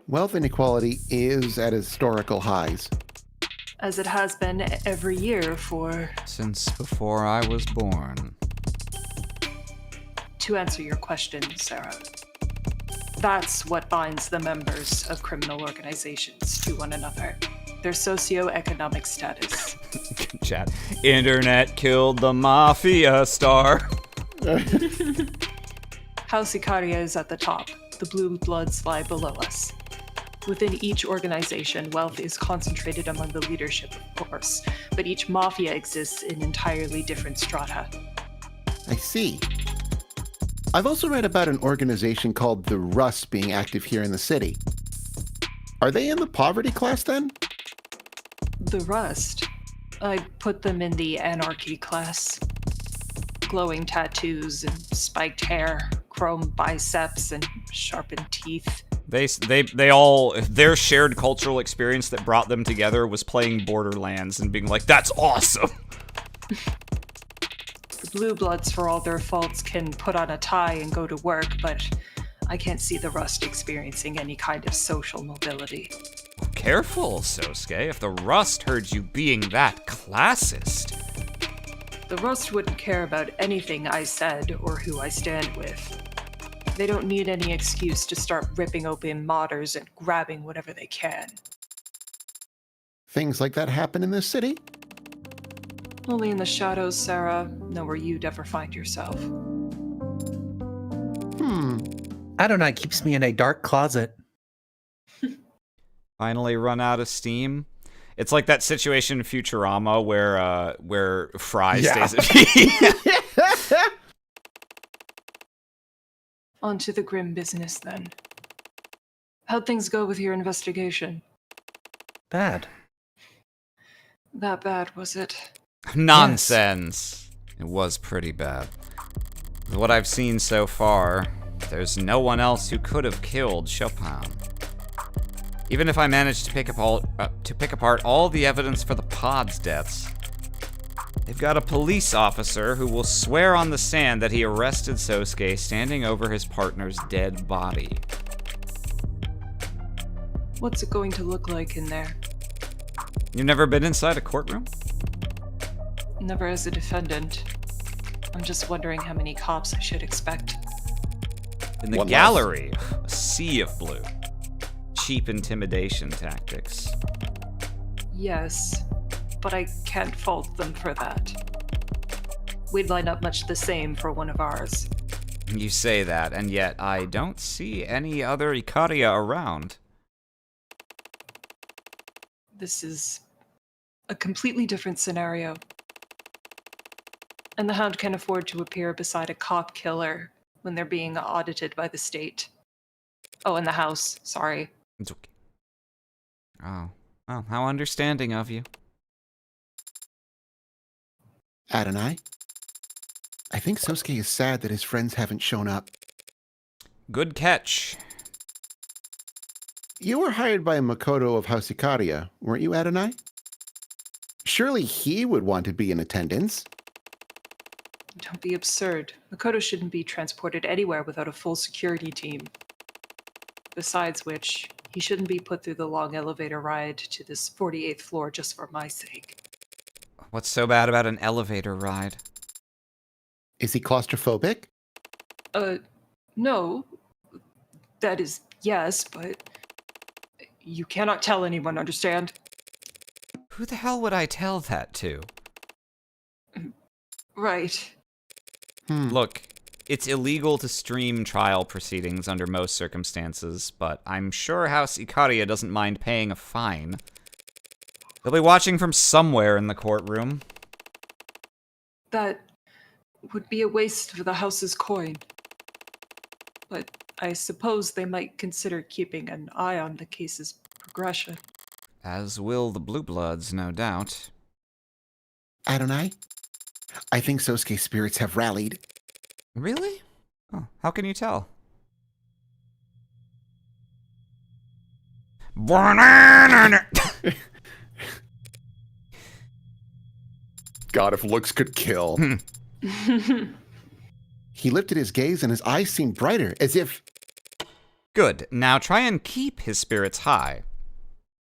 Wealth inequality is at historical highs. As it has been every year for... Since before I was born. To answer your question, Sarah, that's what binds the members of criminal organizations to one another. Their socioeconomic status. Good chat. Internet killed the mafia star. House Icaria is at the top. The blue bloods lie below us. Within each organization, wealth is concentrated among the leadership, of course, but each mafia exists in entirely different strata. I see. I've also read about an organization called the Rust being active here in the city. Are they in the poverty class then? The Rust. I'd put them in the anarchy class. Glowing tattoos and spiked hair, chrome biceps and sharpened teeth. They all, their shared cultural experience that brought them together was playing Borderlands and being like, that's awesome. The Blue Bloods, for all their faults, can put on a tie and go to work, but I can't see the Rust experiencing any kind of social mobility. Careful, Sosuke, if the Rust heard you being that classist. The Rust wouldn't care about anything I said or who I stand with. They don't need any excuse to start ripping open modders and grabbing whatever they can. Things like that happen in this city? Only in the shadows, Sarah. Nowhere you'd ever find yourself. Adonai keeps me in a dark closet. Finally run out of steam. It's like that situation in Futurama where Fry stays at peace. On to the grim business, then. How'd things go with your investigation? Bad. That bad, was it? Nonsense. It was pretty bad. With what I've seen so far, there's no one else who could have killed Chopin. Even if I managed to pick apart all the evidence for the Pod's deaths, they've got a police officer who will swear on the sand that he arrested Sosuke standing over his partner's dead body. What's it going to look like in there? You've never been inside a courtroom? Never as a defendant. I'm just wondering how many cops I should expect. In the One gallery, a sea of blue. Cheap intimidation tactics. Yes, but I can't fault them for that. We'd line up much the same for one of ours. You say that, and yet I don't see any other Icaria around. This is a completely different scenario. And the Hound can afford to appear beside a cop killer when they're being audited by the state. Oh, and the House, sorry. It's okay. Oh, how understanding of you. Adonai, I think Sosuke is sad that his friends haven't shown up. Good catch. You were hired by Makoto of House Ikaria, weren't you, Adonai? Surely he would want to be in attendance. Don't be absurd. Makoto shouldn't be transported anywhere without a full security team. Besides which, he shouldn't be put through the long elevator ride to this 48th floor just for my sake. What's so bad about an elevator ride? Is he claustrophobic? No. That is, yes, but you cannot tell anyone, understand? Who the hell would I tell that to? Right. Look, it's illegal to stream trial proceedings under most circumstances, but I'm sure House Ikaria doesn't mind paying a fine. They'll be watching from somewhere in the courtroom. That would be a waste of the house's coin. But I suppose they might consider keeping an eye on the case's progression. As will the Blue Bloods, no doubt. Adonai, I think Sosuke's spirits have rallied. Really? Oh, how can you tell? God, if looks could kill. He lifted his gaze and his eyes seemed brighter, as if... Good. Now try and keep his spirits high.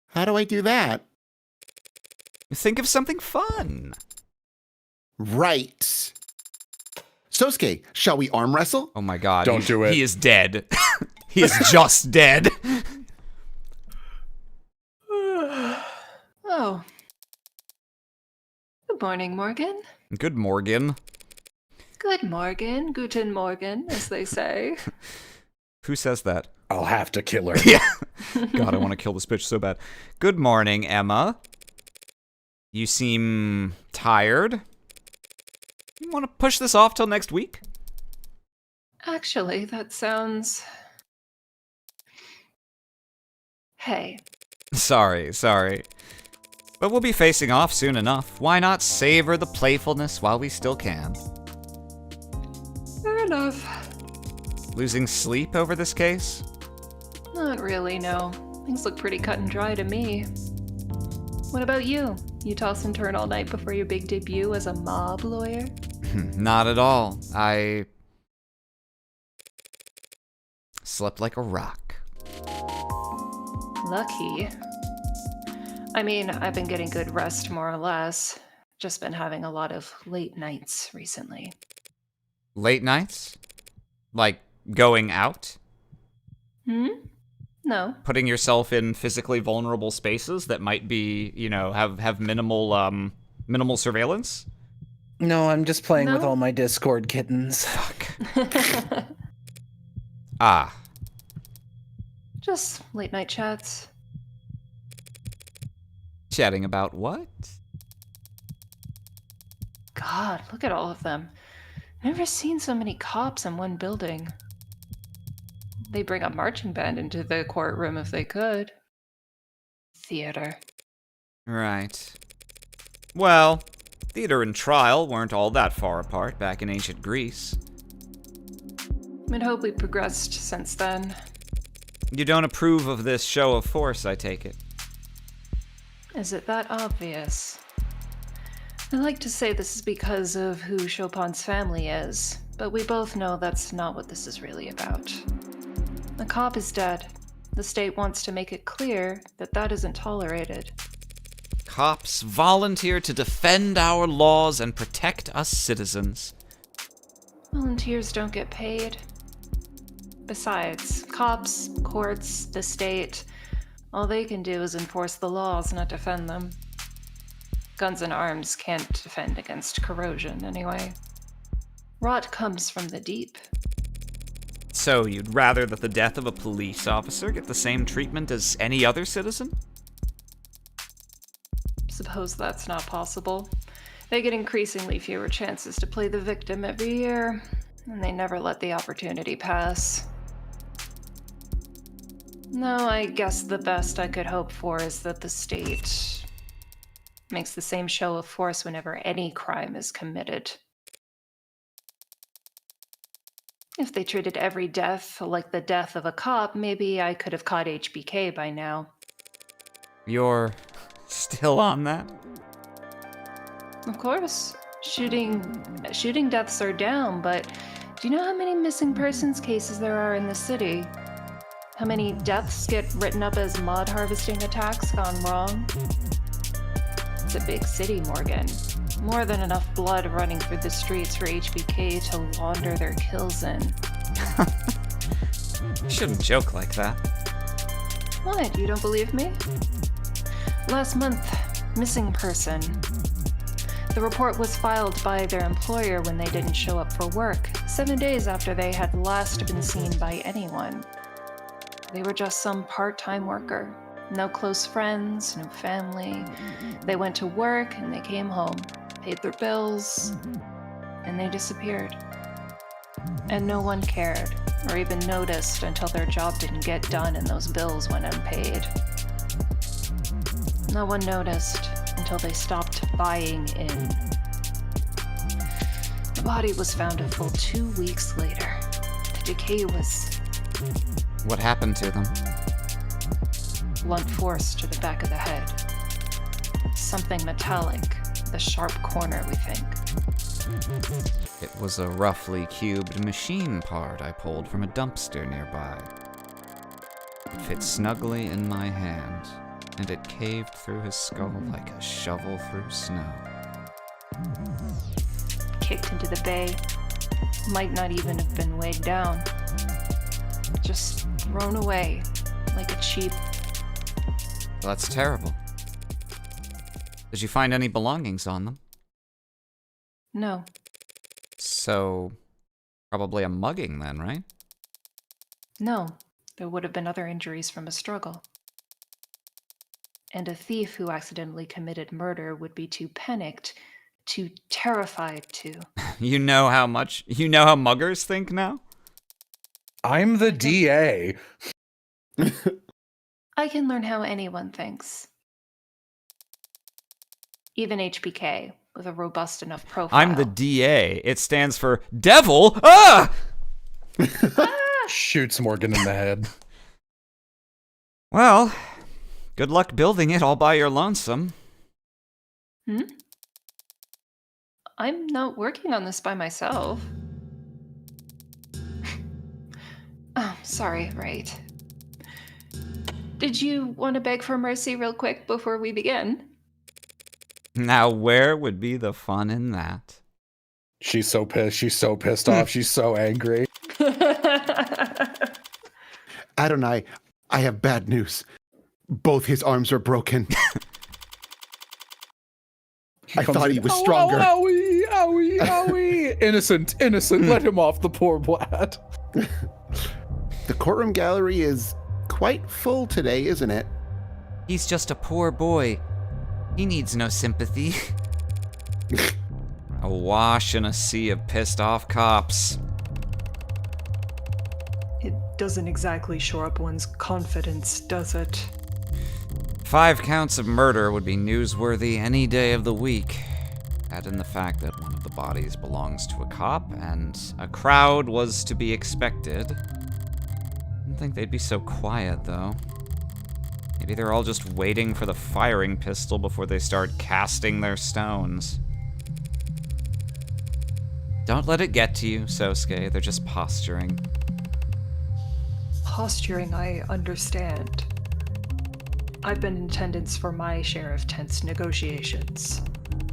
How do I do that? Think of something fun. Right. Sosuke, shall we arm wrestle? Oh my god. Don't do it. He is dead. He is just dead. Oh. Good morning, Morgan. Good Morgan. Good Morgan. Guten Morgen, as they say. Who says that? I'll have to kill her. Yeah. God, I want to kill this bitch so bad. Good morning, Emma. You seem tired. You want to push this off till next week? Actually, that sounds... Hey. Sorry. But we'll be facing off soon enough. Why not savor the playfulness while we still can? Fair enough. Losing sleep over this case? Not really, no. Things look pretty cut and dry to me. What about you? You toss and turn all night before your big debut as a mob lawyer? Not at all. I slept like a rock. Lucky. I mean, I've been getting good rest more or less. Just been having a lot of late nights recently. Late nights? Like going out? No. Putting yourself in physically vulnerable spaces that might be, have minimal surveillance? No, I'm just playing with No? all my Discord kittens. Fuck. Ah. Just late night chats. Chatting about what? God, look at all of them. Never seen so many cops in one building. They'd bring a marching band into the courtroom if they could. Theater. Right. Well, theater and trial weren't all that far apart back in ancient Greece. I'd hope we progressed since then. You don't approve of this show of force, I take it. Is it that obvious? I like to say this is because of who Chopin's family is, but we both know that's not what this is really about. The cop is dead. The state wants to make it clear that that isn't tolerated. Cops volunteer to defend our laws and protect us citizens. Volunteers don't get paid. Besides, cops, courts, the state, all they can do is enforce the laws, not defend them. Guns and arms can't defend against corrosion, anyway. Rot comes from the deep. So you'd rather that the death of a police officer get the same treatment as any other citizen? suppose that's not possible. They get increasingly fewer chances to play the victim every year, and they never let the opportunity pass. No, I guess the best I could hope for is that the state makes the same show of force whenever any crime is committed. If they treated every death like the death of a cop, maybe I could have caught HBK by now. You're still on that? Of course. Shooting deaths are down, but do you know how many missing persons cases there are in the city? How many deaths get written up as mod harvesting attacks gone wrong? It's a big city, Morgan. More than enough blood running through the streets for HBK to launder their kills in. You shouldn't joke like that. What, you don't believe me? Last month, missing person. The report was filed by their employer when they didn't show up for work, 7 days after they had last been seen by anyone. They were just some part-time worker. No close friends, no family. They went to work and they came home, paid their bills, and they disappeared. And no one cared, or even noticed until their job didn't get done and those bills went unpaid. No one noticed until they stopped buying in. The body was found a full 2 weeks later. The decay was... What happened to them? Blunt force to the back of the head. Something metallic, the sharp corner, we think. It was a roughly cubed machine part I pulled from a dumpster nearby. It fit snugly in my hand, and it caved through his skull like a shovel through snow. Kicked into the bay. Might not even have been weighed down. Just thrown away like a cheap... Well, that's terrible. Did you find any belongings on them? No. So, probably a mugging then, right? No. There would have been other injuries from a struggle. And a thief who accidentally committed murder would be too panicked, too terrified to... You know how muggers think now? I'm the DA. I can learn how anyone thinks. Even HBK, with a robust enough profile. I'm the DA. It stands for Devil. Ah! Shoots Morgan in the head. Well, good luck building it all by your lonesome. I'm not working on this by myself. Oh, sorry, right. Did you want to beg for mercy real quick before we begin? Now, where would be the fun in that? She's so pissed. She's so pissed off. She's so angry. Adonai, I have bad news. Both his arms are broken. I thought he was stronger. Owie, owie, owie. Innocent. Let him off, the poor lad. The courtroom gallery is quite full today, isn't it? He's just a poor boy. He needs no sympathy. Awash in a sea of pissed off cops. It doesn't exactly shore up one's confidence, does it? 5 counts of murder would be newsworthy any day of the week. Add in the fact that one of the bodies belongs to a cop, and a crowd was to be expected. I didn't think they'd be so quiet, though. Maybe they're all just waiting for the firing pistol before they start casting their stones. Don't let it get to you, Sosuke. They're just posturing. Posturing, I understand. I've been in attendance for my share of tense negotiations,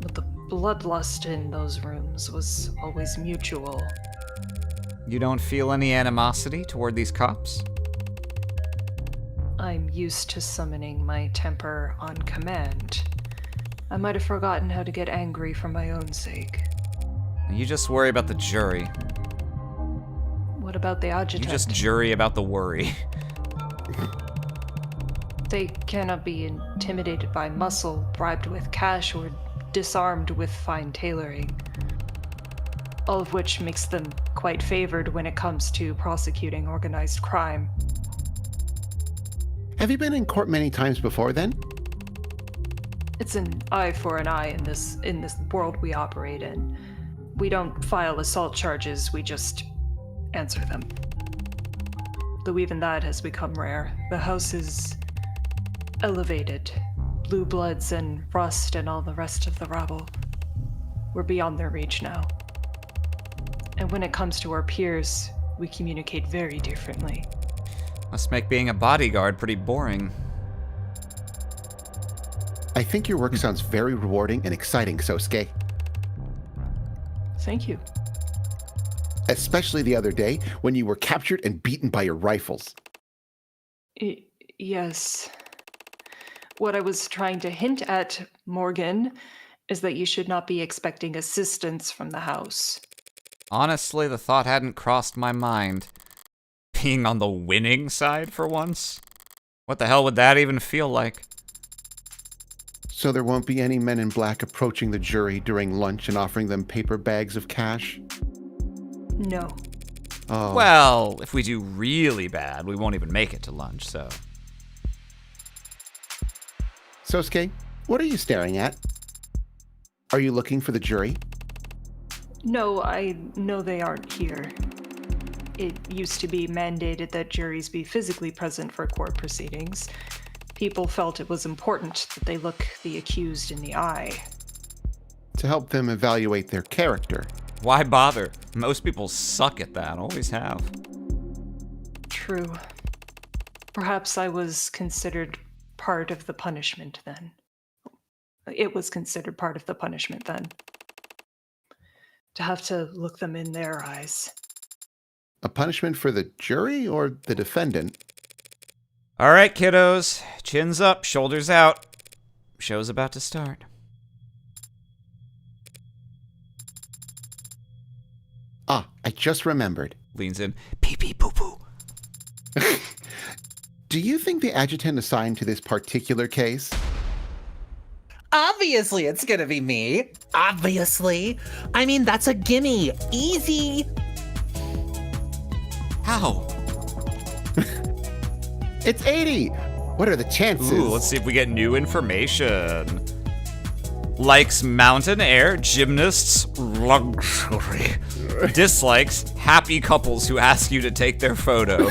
but the bloodlust in those rooms was always mutual. You don't feel any animosity toward these cops? I'm used to summoning my temper on command. I might have forgotten how to get angry for my own sake. You just worry about the jury. What about the adjutant? You just jury about the worry. They cannot be intimidated by muscle, bribed with cash, or disarmed with fine tailoring. All of which makes them quite favored when it comes to prosecuting organized crime. Have you been in court many times before then? It's an eye for an eye in this world we operate in. We don't file assault charges, we just answer them. Though even that has become rare. The house is elevated. Blue bloods and rust and all the rest of the rabble. We're beyond their reach now. And when it comes to our peers, we communicate very differently. Must make being a bodyguard pretty boring. I think your work sounds very rewarding and exciting, Sosuke. Thank you. Especially the other day when you were captured and beaten by your rifles. Yes. What I was trying to hint at, Morgan, is that you should not be expecting assistance from the house. Honestly, the thought hadn't crossed my mind. Being on the winning side for once? What the hell would that even feel like? So there won't be any men in black approaching the jury during lunch and offering them paper bags of cash? No. Oh. Well, if we do really bad, we won't even make it to lunch, so... Sosuke, what are you staring at? Are you looking for the jury? No, I know they aren't here. It used to be mandated that juries be physically present for court proceedings. People felt it was important that they look the accused in the eye. To help them evaluate their character. Why bother? Most people suck at that, always have. True. Perhaps I was considered part of the punishment then. It was considered part of the punishment then. To have to look them in their eyes. A punishment for the jury or the defendant? All right, kiddos. Chins up, shoulders out. Show's about to start. Ah, I just remembered. Leans in. Pee pee poo poo. Do you think the adjutant assigned to this particular case? Obviously, it's gonna be me. Obviously. I mean, that's a gimme. Easy. How? It's 80! What are the chances? Ooh, let's see if we get new information. Likes mountain air, gymnasts, luxury. Dislikes happy couples who ask you to take their photo.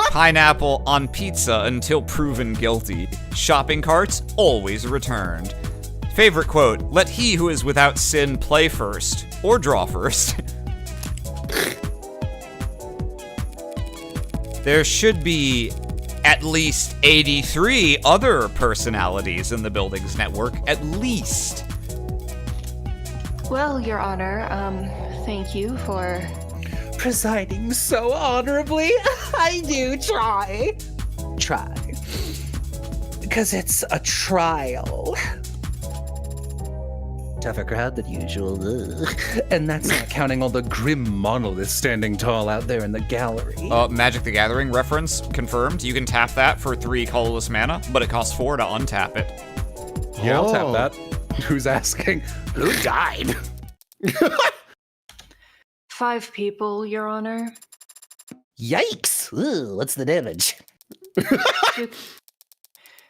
Pineapple on pizza until proven guilty. Shopping carts always returned. Favorite quote, let he who is without sin play first, or draw first. There should be at least 83 other personalities in the building's network, at least. Well, Your Honor, thank you for... Presiding so honorably. I do try. Try. Because it's a trial. Tougher crowd than usual. And that's not counting all the grim monoliths standing tall out there in the gallery. Magic the Gathering reference confirmed. You can tap that for 3 colorless mana, but it costs 4 to untap it. Yeah, I'll tap that. Who's asking? Who died? 5 people, Your Honor. Yikes! Ooh, what's the damage?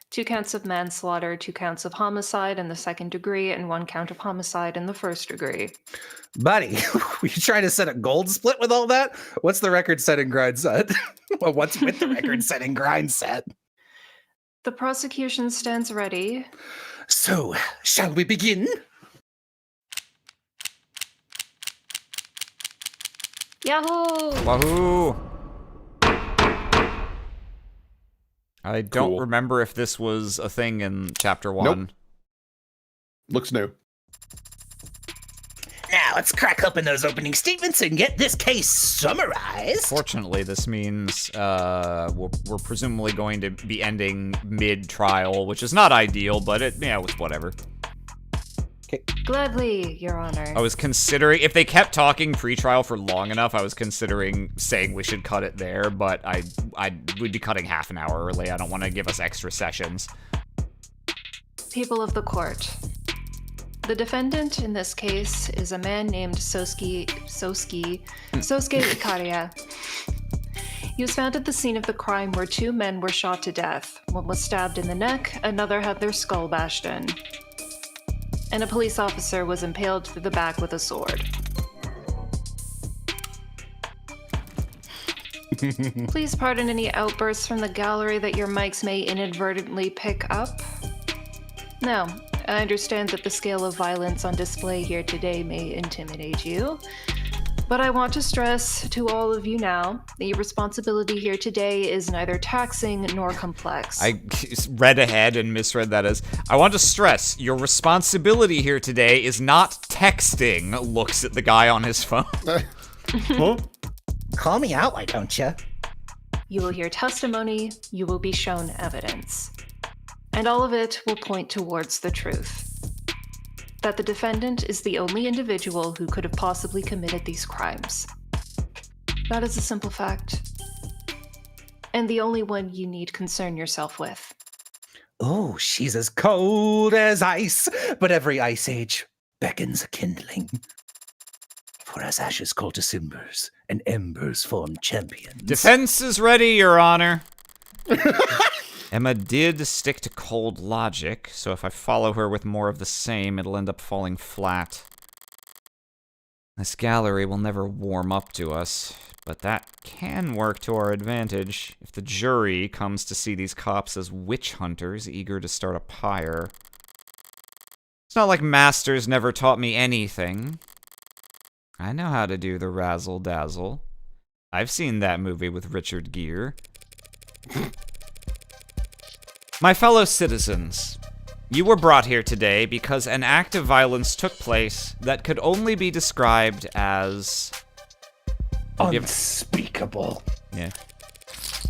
2 counts of manslaughter, 2 counts of homicide in the 2nd degree, and 1 count of homicide in the 1st degree. Buddy, were you trying to set a gold split with all that? What's the record-setting grind set? Well, what's with the record-setting grind set? The prosecution stands ready. So, shall we begin? Yahoo! Wahoo! I don't Cool. remember if this was a thing in Chapter 1. Nope. Looks new. Now, let's crack open those opening statements and get this case summarized. Fortunately, this means we're presumably going to be ending mid-trial, which is not ideal, but it's whatever. Gladly, Your Honor. I was considering, if they kept talking pre-trial for long enough, I was considering saying we should cut it there, but I would be cutting half an hour early. I don't want to give us extra sessions. People of the court. The defendant in this case is a man named Sosuke Ikaria. He was found at the scene of the crime where 2 men were shot to death. One was stabbed in the neck, another had their skull bashed in. And a police officer was impaled through the back with a sword. Please pardon any outbursts from the gallery that your mics may inadvertently pick up. Now, I understand that the scale of violence on display here today may intimidate you, but I want to stress to all of you now that your responsibility here today is neither taxing nor complex. I read ahead and misread that as, I want to stress, your responsibility here today is not texting, looks at the guy on his phone. Huh? Call me out, why don't you? You will hear testimony, you will be shown evidence. And all of it will point towards the truth. That the defendant is the only individual who could have possibly committed these crimes. That is a simple fact. And the only one you need concern yourself with. Oh, she's as cold as ice, but every ice age beckons a kindling. For as ashes call to cimbers, and embers form champions. Defense is ready, Your Honor. Emma did stick to cold logic, so if I follow her with more of the same, it'll end up falling flat. This gallery will never warm up to us, but that can work to our advantage if the jury comes to see these cops as witch hunters eager to start a pyre. It's not like Masters never taught me anything. I know how to do the razzle-dazzle. I've seen that movie with Richard Gere. My fellow citizens, you were brought here today because an act of violence took place that could only be described as... Unspeakable. Yeah.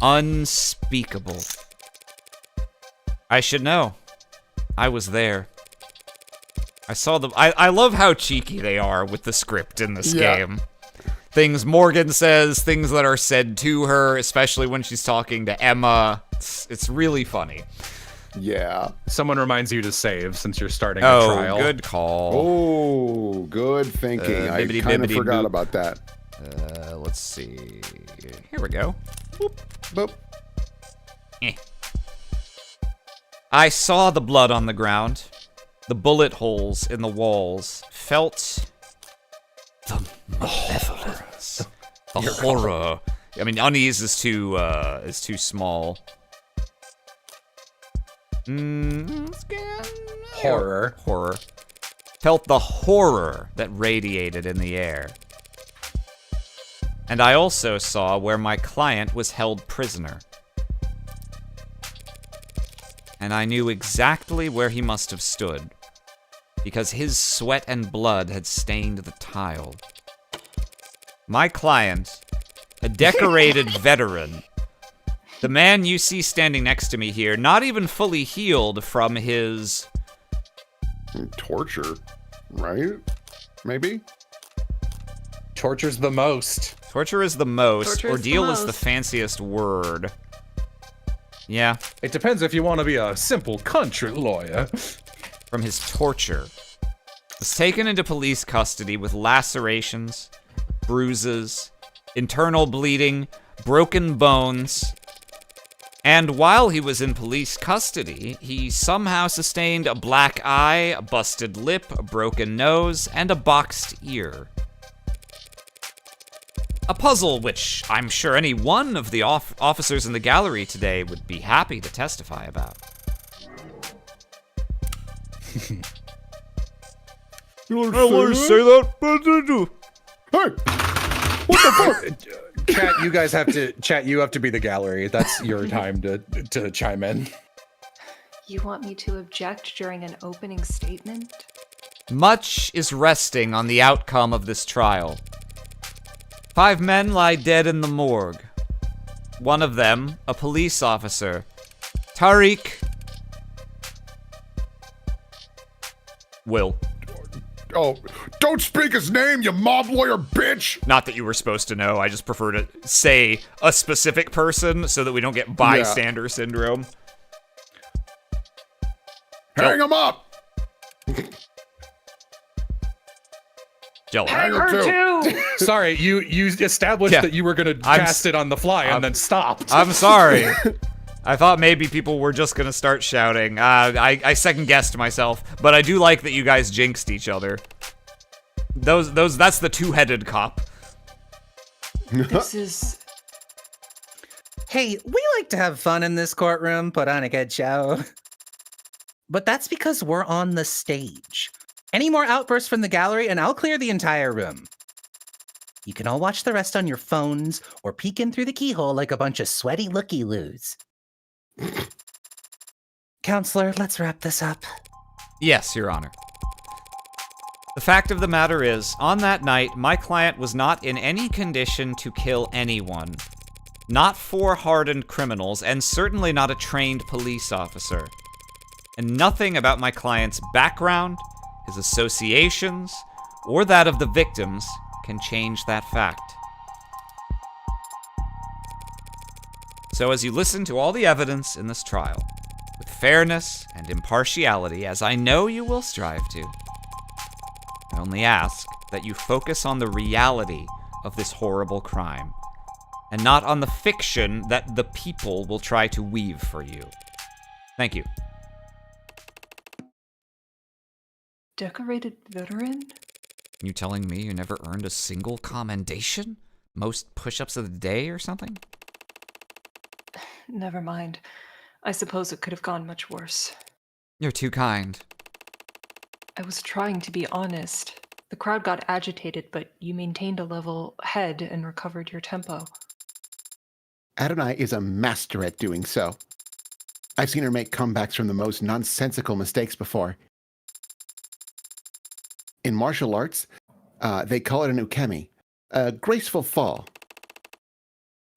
Unspeakable. I should know. I was there. I saw the... I love how cheeky they are with the script in this game. Things Morgan says, things that are said to her, especially when she's talking to Emma. It's really funny. Yeah. Someone reminds you to save since you're starting a trial. Oh, good call. Oh, good thinking. I kind of forgot boop. about that. Let's see. Here we go. Boop, boop. I saw the blood on the ground, the bullet holes in the walls, felt the malevolence, the horror. I mean, unease is too small. Horror. Felt the horror that radiated in the air. And I also saw where my client was held prisoner. And I knew exactly where he must have stood, because his sweat and blood had stained the tile. My client, a decorated veteran, the man you see standing next to me here, not even fully healed from his... Torture, right? Maybe? Torture's the most. Torture is the most. Torture is Ordeal the is the most. fanciest word. Yeah, It depends if you want to be a simple country lawyer. from his torture. Was taken into police custody with lacerations, bruises, internal bleeding, broken bones. And while he was in police custody, he somehow sustained a black eye, a busted lip, a broken nose, and a boxed ear. A puzzle which I'm sure any one of the officers in the gallery today would be happy to testify about. You want to say that? Hey! What the fuck? Chat, you guys have to you have to be the gallery. That's your time to chime in. You want me to object during an opening statement? Much is resting on the outcome of this trial. 5 men lie dead in the morgue. One of them, a police officer, Tariq Will. Oh, don't speak his name, you mob lawyer bitch! Not that you were supposed to know. I just prefer to say a specific person so that we don't get bystander syndrome. Hang him up! Jello. Hang him too! Sorry, you established that you were going to cast it on the fly and then stopped. I'm sorry. I thought maybe people were just gonna start shouting. I second-guessed myself, but I do like that you guys jinxed each other. That's the two-headed cop. This is... Hey, we like to have fun in this courtroom, put on a good show. But that's because we're on the stage. Any more outbursts from the gallery and I'll clear the entire room. You can all watch the rest on your phones or peek in through the keyhole like a bunch of sweaty looky-loos. Counselor, let's wrap this up. Yes, Your Honor. The fact of the matter is, on that night, my client was not in any condition to kill anyone. Not 4 hardened criminals, and certainly not a trained police officer. And nothing about my client's background, his associations, or that of the victims can change that fact. So as you listen to all the evidence in this trial, with fairness and impartiality, as I know you will strive to, I only ask that you focus on the reality of this horrible crime, and not on the fiction that the people will try to weave for you. Thank you. Decorated veteran? You telling me you never earned a single commendation? Most push-ups of the day or something? Never mind. I suppose it could have gone much worse. You're too kind. I was trying to be honest. The crowd got agitated, but you maintained a level head and recovered your tempo. Adonai is a master at doing so. I've seen her make comebacks from the most nonsensical mistakes before. In martial arts, they call it an ukemi, a graceful fall.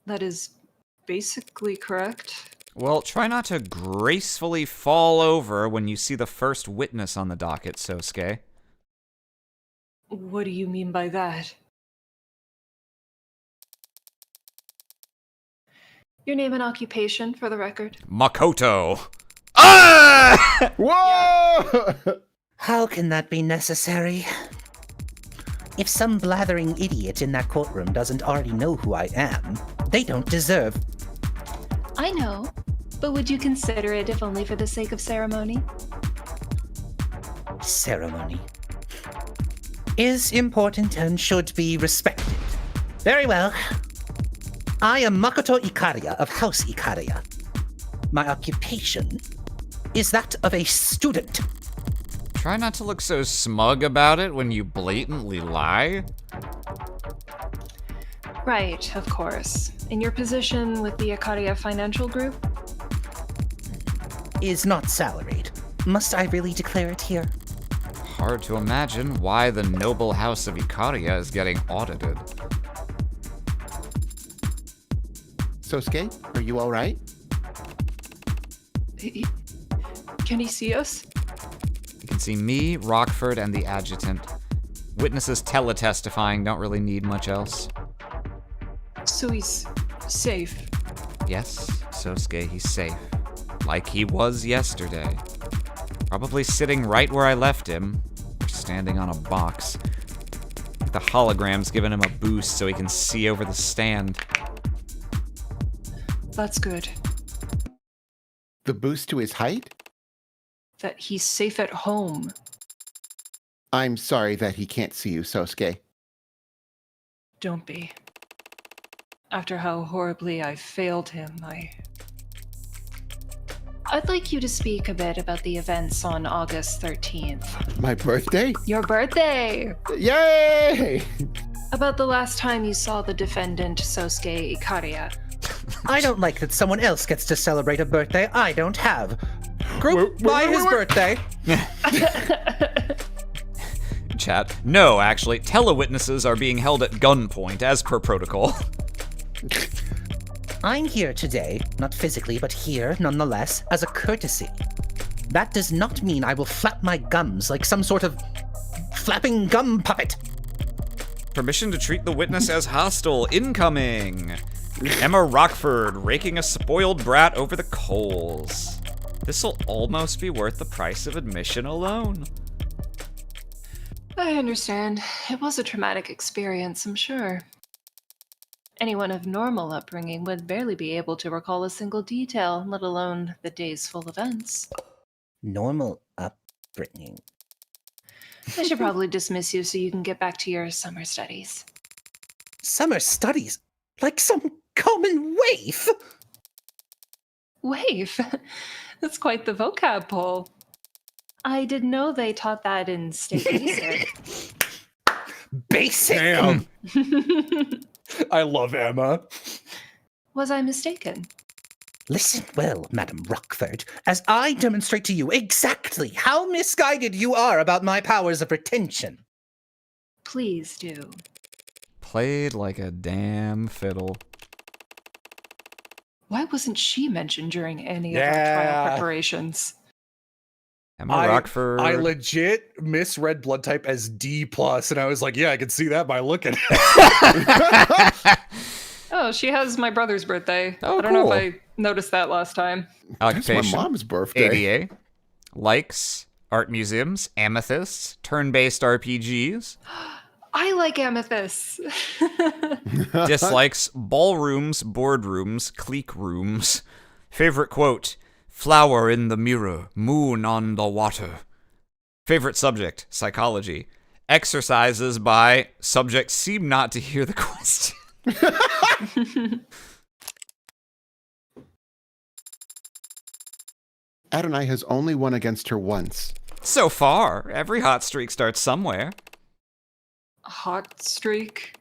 That is basically correct. Well, try not to gracefully fall over when you see the first witness on the docket, Sosuke. What do you mean by that? Your name and occupation, for the record? Makoto. Ah! Whoa! How can that be necessary? If some blathering idiot in that courtroom doesn't already know who I am, they don't deserve... I know, but would you consider it if only for the sake of ceremony? Ceremony is important and should be respected. Very well. I am Makoto Ikaria of House Ikaria. My occupation is that of a student. Try not to look so smug about it when you blatantly lie. Right, of course. In your position with the Ikaria Financial Group? Is not salaried. Must I really declare it here? Hard to imagine why the noble house of Ikaria is getting audited. Sosuke, are you all right? Can he see us? You can see me, Rockford, and the adjutant. Witnesses teletestifying don't really need much else. So he's safe. Yes, Sosuke, he's safe. Like he was yesterday. Probably sitting right where I left him, or standing on a box. The hologram's giving him a boost so he can see over the stand. That's good. The boost to his height? That he's safe at home. I'm sorry that he can't see you, Sosuke. Don't be. After how horribly I failed him, I'd like you to speak a bit about the events on August 13th. My birthday? Your birthday! Yay! About the last time you saw the defendant, Sosuke Ikaria. I don't like that someone else gets to celebrate a birthday I don't have. Group by his birthday. Chat. No, actually, telewitnesses are being held at gunpoint as per protocol. I'm here today, not physically, but here, nonetheless, as a courtesy. That does not mean I will flap my gums like some sort of flapping gum puppet. Permission to treat the witness as hostile incoming. Emma Rockford raking a spoiled brat over the coals. This'll almost be worth the price of admission alone. I understand. It was a traumatic experience, I'm sure. Anyone of normal upbringing would barely be able to recall a single detail, let alone the day's full events. Normal upbringing. I should probably dismiss you so you can get back to your summer studies. Summer studies? Like some common waif? Waif? That's quite the vocab pull. I didn't know they taught that in state basic. Basic? Damn. I love Emma. Was I mistaken? Listen well, Madam Rockford, as I demonstrate to you exactly how misguided you are about my powers of retention. Please do. Played like a damn fiddle. Why wasn't she mentioned during any of our trial preparations? Emma Rockford. I legit misread blood type as D+, and I was like, yeah, I can see that by looking. Oh, she has my brother's birthday. Oh, I don't know cool. if I noticed that last time. It's my Occupation. mom's birthday. ADA. Likes. Art museums. Amethysts. Turn-based RPGs. I like amethysts. Dislikes. Ballrooms. Boardrooms. Clique rooms. Favorite quote. Flower in the mirror. Moon on the water. Favorite subject. Psychology. Exercises by subject seem not to hear the question. Adonai has only won against her once. So far, every hot streak starts somewhere. A hot streak.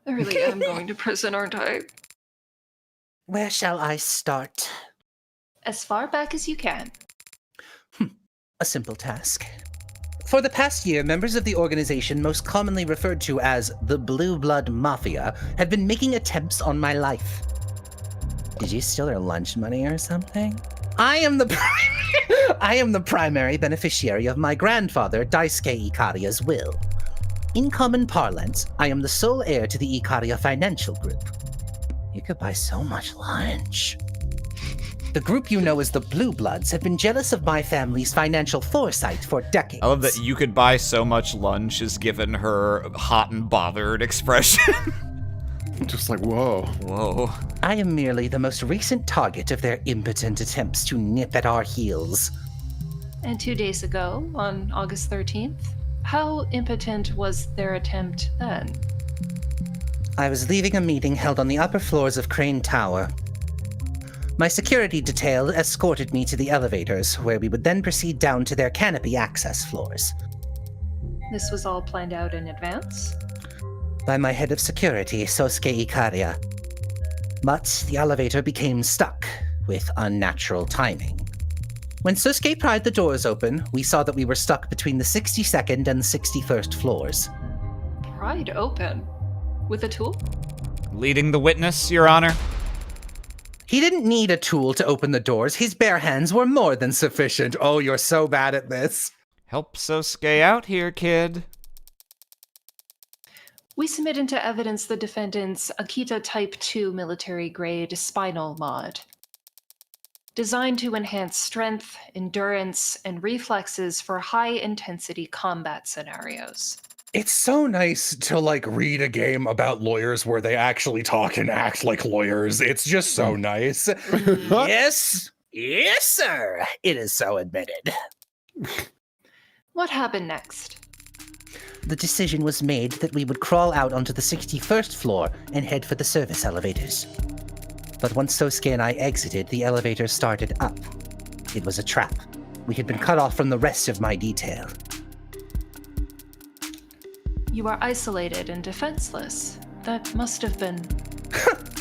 I really am going to prison, aren't I? Where shall I start? As far back as you can. A simple task. For the past year, members of the organization most commonly referred to as the Blue Blood Mafia have been making attempts on my life. Did you steal their lunch money or something? I am the primary beneficiary of my grandfather, Daisuke Ikaria's will. In common parlance, I am the sole heir to the Ikaria Financial Group. You could buy so much lunch. The group you know as the Blue Bloods have been jealous of my family's financial foresight for decades. I love that you could buy so much lunch is given her hot and bothered expression. Just like, whoa. Whoa. I am merely the most recent target of their impotent attempts to nip at our heels. And 2 days ago, on August 13th, how impotent was their attempt then? I was leaving a meeting held on the upper floors of Crane Tower. My security detail escorted me to the elevators, where we would then proceed down to their canopy access floors. This was all planned out in advance? By my head of security, Sosuke Ikaria. But the elevator became stuck, with unnatural timing. When Sosuke pried the doors open, we saw that we were stuck between the 62nd and 61st floors. Pried open? With a tool? Leading the witness, Your Honor. He didn't need a tool to open the doors. His bare hands were more than sufficient. Oh, you're so bad at this. Help Sosuke out here, kid. We submit into evidence the defendant's Akita Type 2 military-grade spinal mod. Designed to enhance strength, endurance, and reflexes for high-intensity combat scenarios. It's so nice to, like, read a game about lawyers where they actually talk and act like lawyers. It's just so nice. Yes, sir. It is so admitted. What happened next? The decision was made that we would crawl out onto the 61st floor and head for the service elevators. But once Sosuke and I exited, the elevator started up. It was a trap. We had been cut off from the rest of my detail. You are isolated and defenseless. That must have been...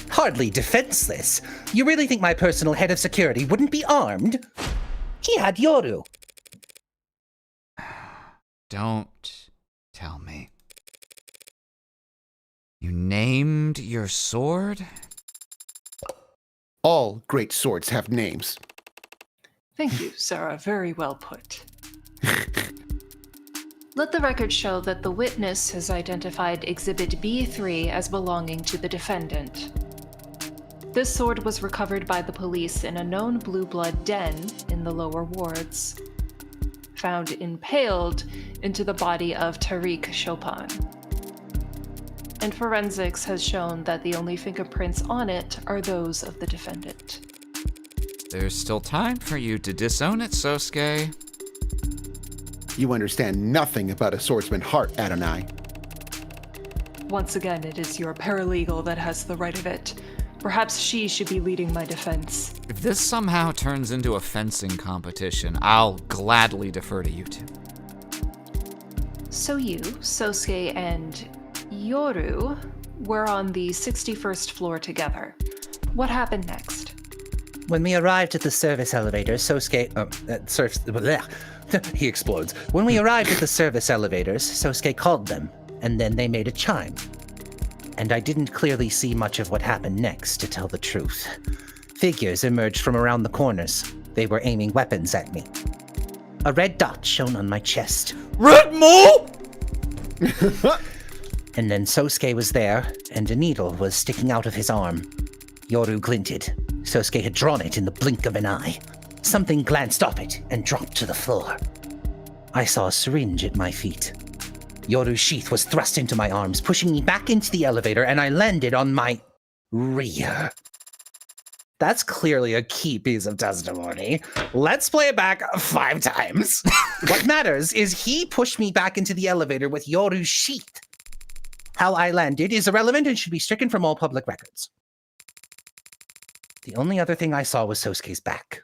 Hardly defenseless. You really think my personal head of security wouldn't be armed? He had Yoru. Don't tell me. You named your sword? All great swords have names. Thank you, Sarah. Very well put. Let the record show that the witness has identified Exhibit B3 as belonging to the defendant. This sword was recovered by the police in a known blue blood den in the lower wards, found impaled into the body of Tariq Chopin. And forensics has shown that the only fingerprints on it are those of the defendant. There's still time for you to disown it, Sosuke. You understand nothing about a swordsman's heart, Adonai. Once again, it is your paralegal that has the right of it. Perhaps she should be leading my defense. If this somehow turns into a fencing competition, I'll gladly defer to you two. So you, Sosuke, and Yoru were on the 61st floor together. What happened next? When we arrived at the service elevator, Sosuke... he explodes. When we arrived at the service elevators, Sosuke called them, and then they made a chime. And I didn't clearly see much of what happened next, to tell the truth. Figures emerged from around the corners. They were aiming weapons at me. A red dot shone on my chest. Red Mole! And then Sosuke was there, and a needle was sticking out of his arm. Yoru glinted. Sosuke had drawn it in the blink of an eye. Something glanced off it and dropped to the floor. I saw a syringe at my feet. Yoru's sheath was thrust into my arms, pushing me back into the elevator, and I landed on my rear. That's clearly a key piece of testimony. Let's play it back 5 times. What matters is he pushed me back into the elevator with Yoru's sheath. How I landed is irrelevant and should be stricken from all public records. The only other thing I saw was Sosuke's back.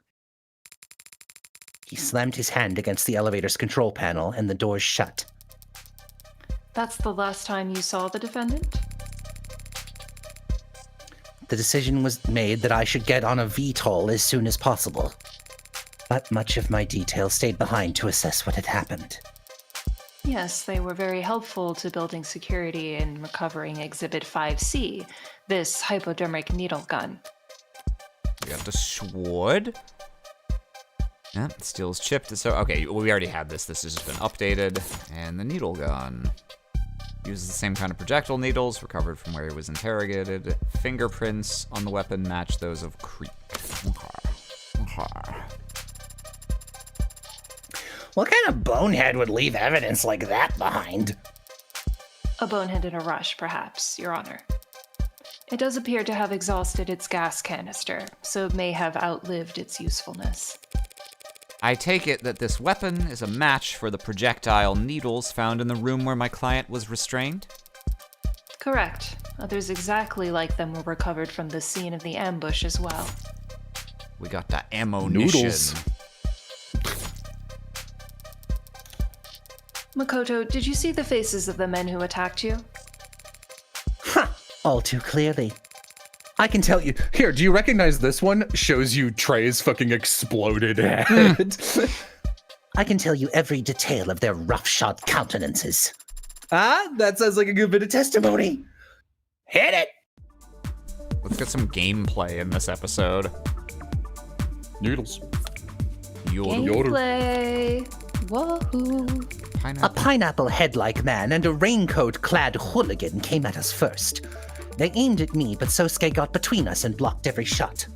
He slammed his hand against the elevator's control panel and the doors shut. That's the last time you saw the defendant? The decision was made that I should get on a VTOL as soon as possible. But much of my detail stayed behind to assess what had happened. Yes, they were very helpful to building security and recovering Exhibit 5C, this hypodermic needle gun. We got the sword. Yeah, steel's chipped. So okay, we already had this. This has just been updated. And the needle gun. Uses the same kind of projectile needles recovered from where he was interrogated. Fingerprints on the weapon match those of Creek. What kind of bonehead would leave evidence like that behind? A bonehead in a rush, perhaps, Your Honor. It does appear to have exhausted its gas canister, so it may have outlived its usefulness. I take it that this weapon is a match for the projectile needles found in the room where my client was restrained? Correct. Others exactly like them were recovered from the scene of the ambush as well. We got the ammunition. Noodles. Makoto, did you see the faces of the men who attacked you? All too clearly. I can tell you. Here, do you recognize this one? Shows you Trey's fucking exploded head. I can tell you every detail of their roughshod countenances. That sounds like a good bit of testimony. Hit it! Let's get some gameplay in this episode. Noodles. Gameplay. Whoa. A pineapple head-like man and a raincoat-clad hooligan came at us first. They aimed at me, but Sosuke got between us and blocked every shot.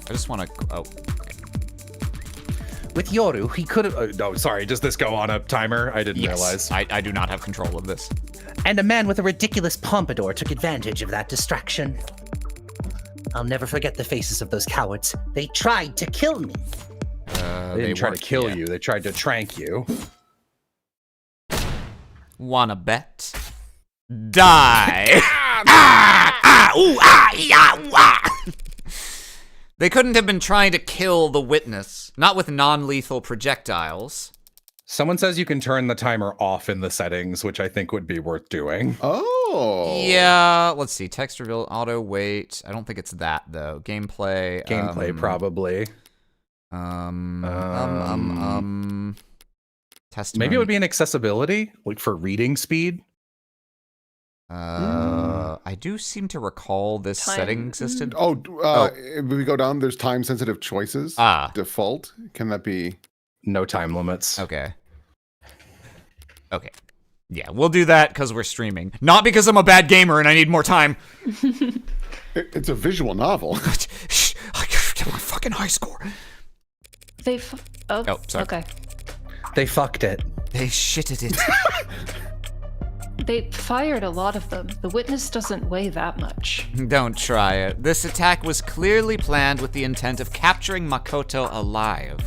I just want to... Oh. With Yoru, he could have... no, sorry, does this go on a timer? I didn't realize. I do not have control of this. And a man with a ridiculous pompadour took advantage of that distraction. I'll never forget the faces of those cowards. They tried to kill me. They didn't try to kill you. They tried to trank you. Wanna bet? Die! They couldn't have been trying to kill the witness. Not with non-lethal projectiles. Someone says you can turn the timer off in the settings, which I think would be worth doing. Oh. Yeah, let's see. Text reveal, auto wait. I don't think it's that, though. Gameplay. Probably. Testimony. Maybe it would be an accessibility, like for reading speed. I do seem to recall this setting existed. If we go down, there's time-sensitive choices. Default. Can that be? No time limits. Okay. Okay. Yeah, we'll do that because we're streaming. Not because I'm a bad gamer and I need more time. It's a visual novel. Shh, I get my fucking high score. Oh, sorry. okay. They fucked it. They shitted it. They fired a lot of them. The witness doesn't weigh that much. Don't try it. This attack was clearly planned with the intent of capturing Makoto alive.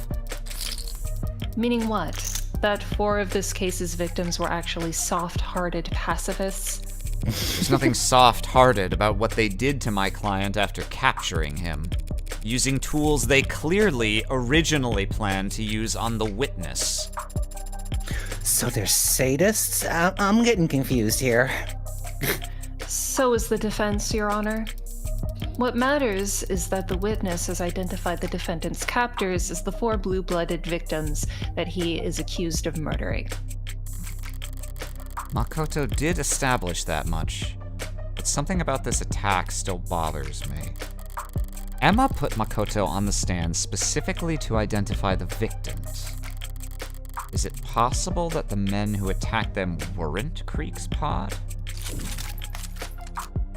Meaning what? That 4 of this case's victims were actually soft-hearted pacifists? There's nothing soft-hearted about what they did to my client after capturing him, using tools they clearly originally planned to use on the witness. So they're sadists? I'm getting confused here. So is the defense, Your Honor. What matters is that the witness has identified the defendant's captors as the 4 blue-blooded victims that he is accused of murdering. Makoto did establish that much, but something about this attack still bothers me. Emma put Makoto on the stand specifically to identify the victims. Is it possible that the men who attacked them weren't Creek's pod?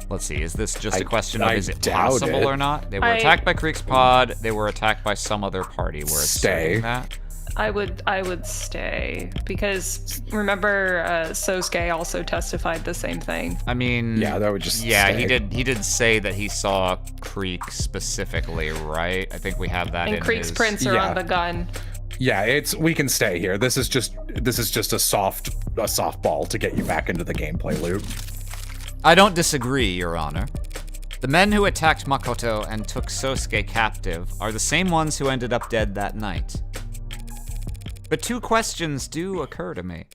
Let's see, is this just a question of is it possible or not? They were attacked by Creek's pod, they were attacked by some other party. We're saying that. I would stay, because remember, Sosuke also testified the same thing. I mean, Yeah, that would just yeah, stay. he did say that he saw Creek specifically, right? I think we have that in And Creek's his... prints are on the gun. Yeah, we can stay here. This is just a softball to get you back into the gameplay loop. I don't disagree, Your Honor. The men who attacked Makoto and took Sosuke captive are the same ones who ended up dead that night. But 2 questions do occur to me.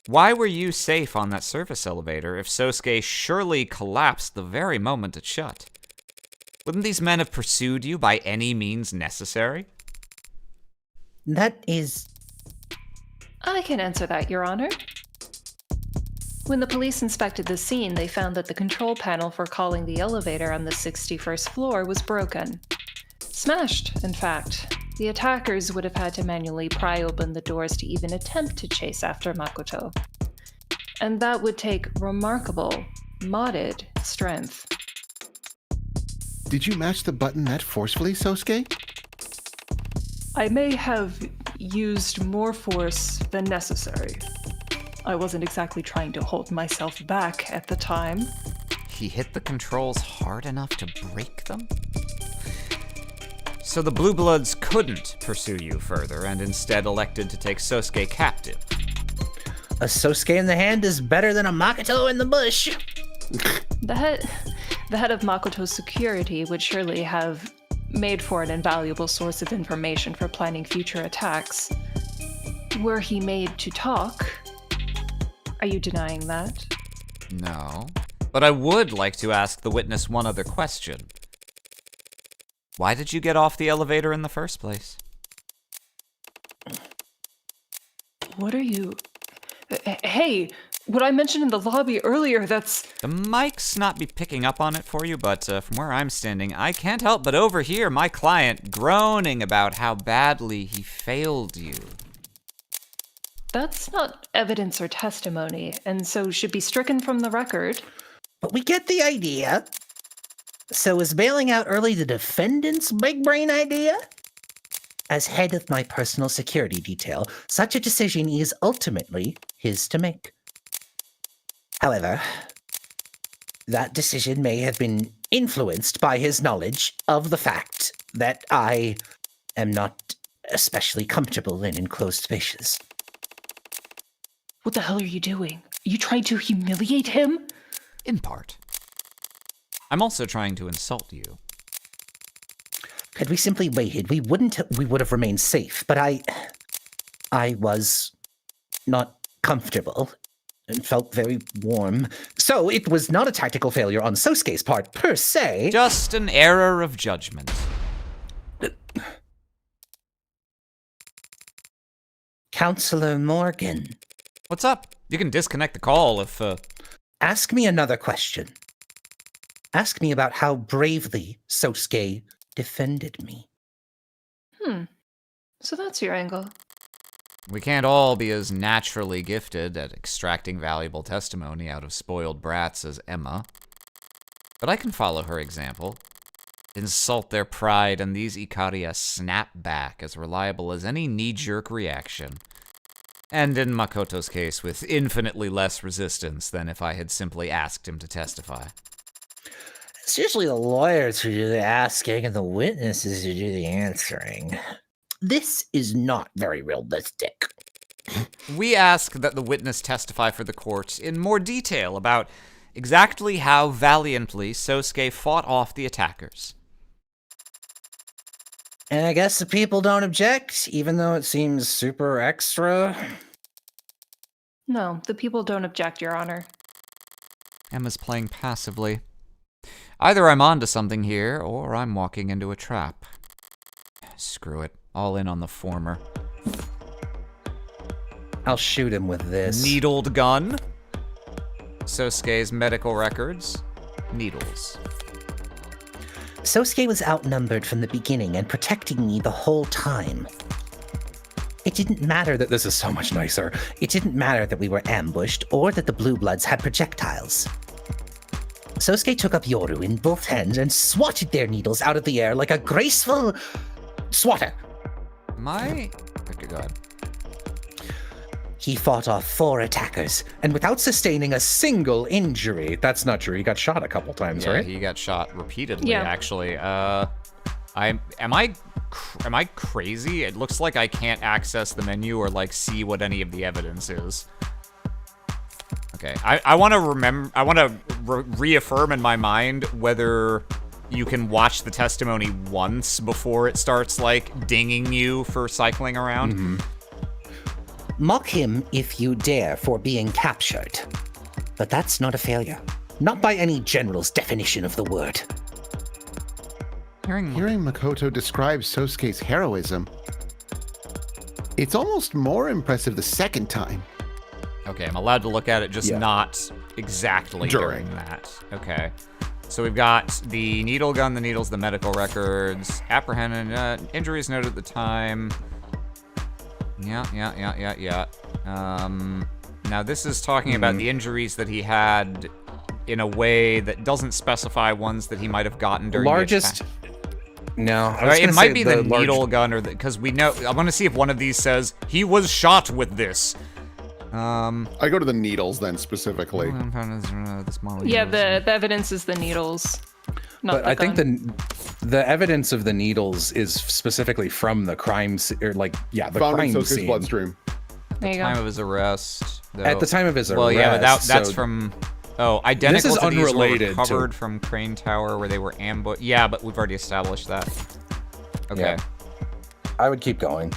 Why were you safe on that service elevator if Sosuke surely collapsed the very moment it shut? Wouldn't these men have pursued you by any means necessary? That is... I can answer that, Your Honor. When the police inspected the scene, they found that the control panel for calling the elevator on the 61st floor was broken. Smashed, in fact. The attackers would have had to manually pry open the doors to even attempt to chase after Makoto. And that would take remarkable, modded strength. Did you match the button that forcefully, Sosuke? I may have used more force than necessary. I wasn't exactly trying to hold myself back at the time. He hit the controls hard enough to break them? So the Blue Bloods couldn't pursue you further and instead elected to take Sosuke captive. A Sosuke in the hand is better than a Makoto in the bush. The head of Makoto's security would surely have made for an invaluable source of information for planning future attacks. Were he made to talk? Are you denying that? No. But I would like to ask the witness one other question. Why did you get off the elevator in the first place? What are you... Hey, what I mentioned in the lobby earlier, that's... The mic's not be picking up on it for you, but from where I'm standing, I can't help but overhear my client groaning about how badly he failed you. That's not evidence or testimony, and so should be stricken from the record. But we get the idea. So is bailing out early the defendant's big brain idea? As head of my personal security detail, such a decision is ultimately his to make. However, that decision may have been influenced by his knowledge of the fact that I am not especially comfortable in enclosed spaces. What the hell are you doing? Are you trying to humiliate him? In part. I'm also trying to insult you. Had we simply waited, we would have remained safe, but I was not comfortable and felt very warm. So it was not a tactical failure on Sosuke's part, per se. Just an error of judgment. Counselor Morgan. What's up? You can disconnect the call if, Ask me another question. Ask me about how bravely Sosuke defended me. So that's your angle. We can't all be as naturally gifted at extracting valuable testimony out of spoiled brats as Emma. But I can follow her example. Insult their pride, and these Icaria snap back as reliable as any knee-jerk reaction. And in Makoto's case, with infinitely less resistance than if I had simply asked him to testify. It's usually the lawyers who do the asking and the witnesses who do the answering. This is not very realistic. We ask that the witness testify for the court in more detail about exactly how valiantly Sosuke fought off the attackers. And I guess the people don't object, even though it seems super extra. No, the people don't object, Your Honor. Emma's playing passively. Either I'm onto something here, or I'm walking into a trap. Screw it. All in on the former. I'll shoot him with this. Needled gun. Sosuke's medical records. Needles. Sosuke was outnumbered from the beginning and protecting me the whole time. It didn't matter that This is so much nicer. It didn't matter that we were ambushed or that the Blue Bloods had projectiles. Sosuke took up Yoru in both hands and swatted their needles out of the air like a graceful swatter. Okay, go ahead. He fought off 4 attackers, and without sustaining a single injury. That's not true. He got shot a couple times, Yeah, right? he got shot repeatedly, Yeah. actually. Am I crazy? It looks like I can't access the menu or, like, see what any of the evidence is. Okay, I want to reaffirm in my mind whether you can watch the testimony once before it starts, like, dinging you for cycling around. Mm-hmm. Mock him if you dare for being captured. But that's not a failure. Not by any general's definition of the word. Hearing Makoto describe Sosuke's heroism, it's almost more impressive the second time. Okay, I'm allowed to look at it, just not exactly during that. Okay. So we've got the needle gun, the needles, the medical records, apprehended, injuries noted at the time. Yeah. Now this is talking about the injuries that he had in a way that doesn't specify ones that he might have gotten during the attack. No, It might be the needle gun, or because we know. I want to see if one of these says he was shot with this. I go to the needles then specifically. Yeah, the evidence is the needles. Not But the I think gun. the evidence of the needles is specifically from the crime scene, or like, yeah, the Found in crime Sosuke's scene. bloodstream. There you Time go. of his arrest. At the time of his Well, yeah, but arrest, that's so- from. Oh, identical This is to these were unrelated to- recovered from Crane Tower where they were ambushed. Yeah, but we've already established that. Okay. Yeah. I would keep going.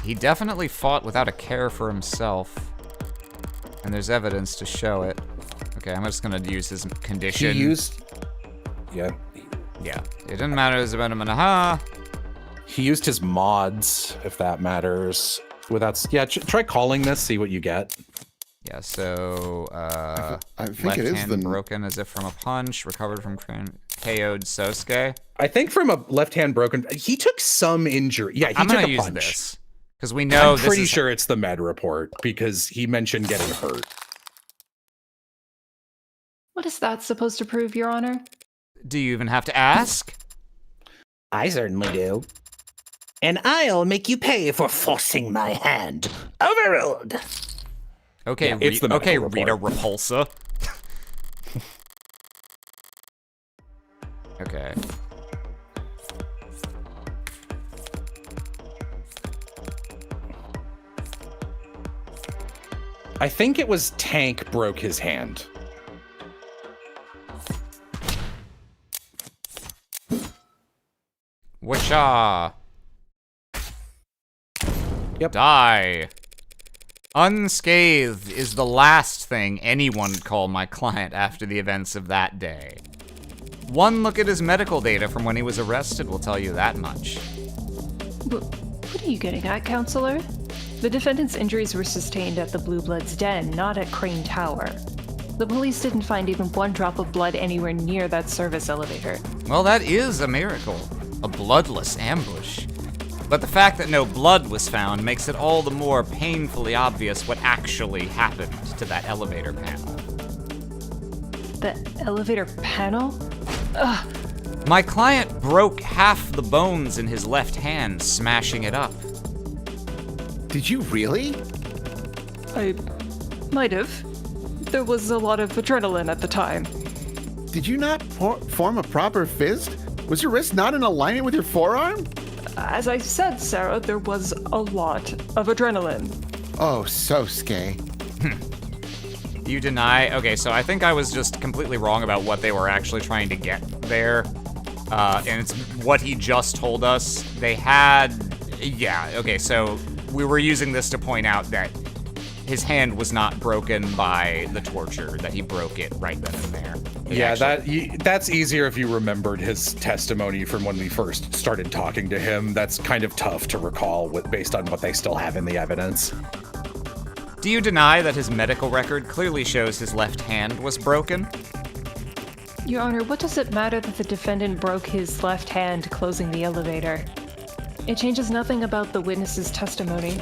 He definitely fought without a care for himself. And there's evidence to show it. Okay, I'm just gonna use his He condition. used, yeah, Yeah. It didn't matter, it was about a minute. Aha! he used his mods, if that matters. Without, yeah, try calling this, see what you get. Yeah, so, I think left it is hand the broken as if from a punch, recovered from Crane, KO'd Sosuke. I think from a left hand broken, he took some injury. Yeah, he I'm took gonna a use punch. this. Because we know I'm this pretty is sure it's the med report because he mentioned getting hurt. What is that supposed to prove, Your Honor? Do you even have to ask? I certainly do. And I'll make you pay for forcing my hand. Overruled. Okay, Yeah, it's the medical okay, report. Rita Repulsa. Okay. I think it was Tank broke his hand. Whatcha? Yep. Die. Unscathed is the last thing anyone would call my client after the events of that day. One look at his medical data from when he was arrested will tell you that much. What are you getting at, Counselor? The defendant's injuries were sustained at the Blue Bloods' den, not at Crane Tower. The police didn't find even one drop of blood anywhere near that service elevator. Well, that is a miracle. A bloodless ambush. But the fact that no blood was found makes it all the more painfully obvious what actually happened to that elevator panel. The elevator panel? Ugh. My client broke half the bones in his left hand, smashing it up. Did you really? I might have. There was a lot of adrenaline at the time. Did you not form a proper fist? Was your wrist not in alignment with your forearm? As I said, Sarah, there was a lot of adrenaline. Oh, Sosuke. You deny? Okay, so I think I was just completely wrong about what they were actually trying to get there. And it's what he just told us. They had... Yeah, okay, so we were using this to point out that his hand was not broken by the torture, that he broke it right then and there. Yeah, that's easier if you remembered his testimony from when we first started talking to him. That's kind of tough to recall based on what they still have in the evidence. Do you deny that his medical record clearly shows his left hand was broken? Your Honor, what does it matter that the defendant broke his left hand closing the elevator? It changes nothing about the witness's testimony.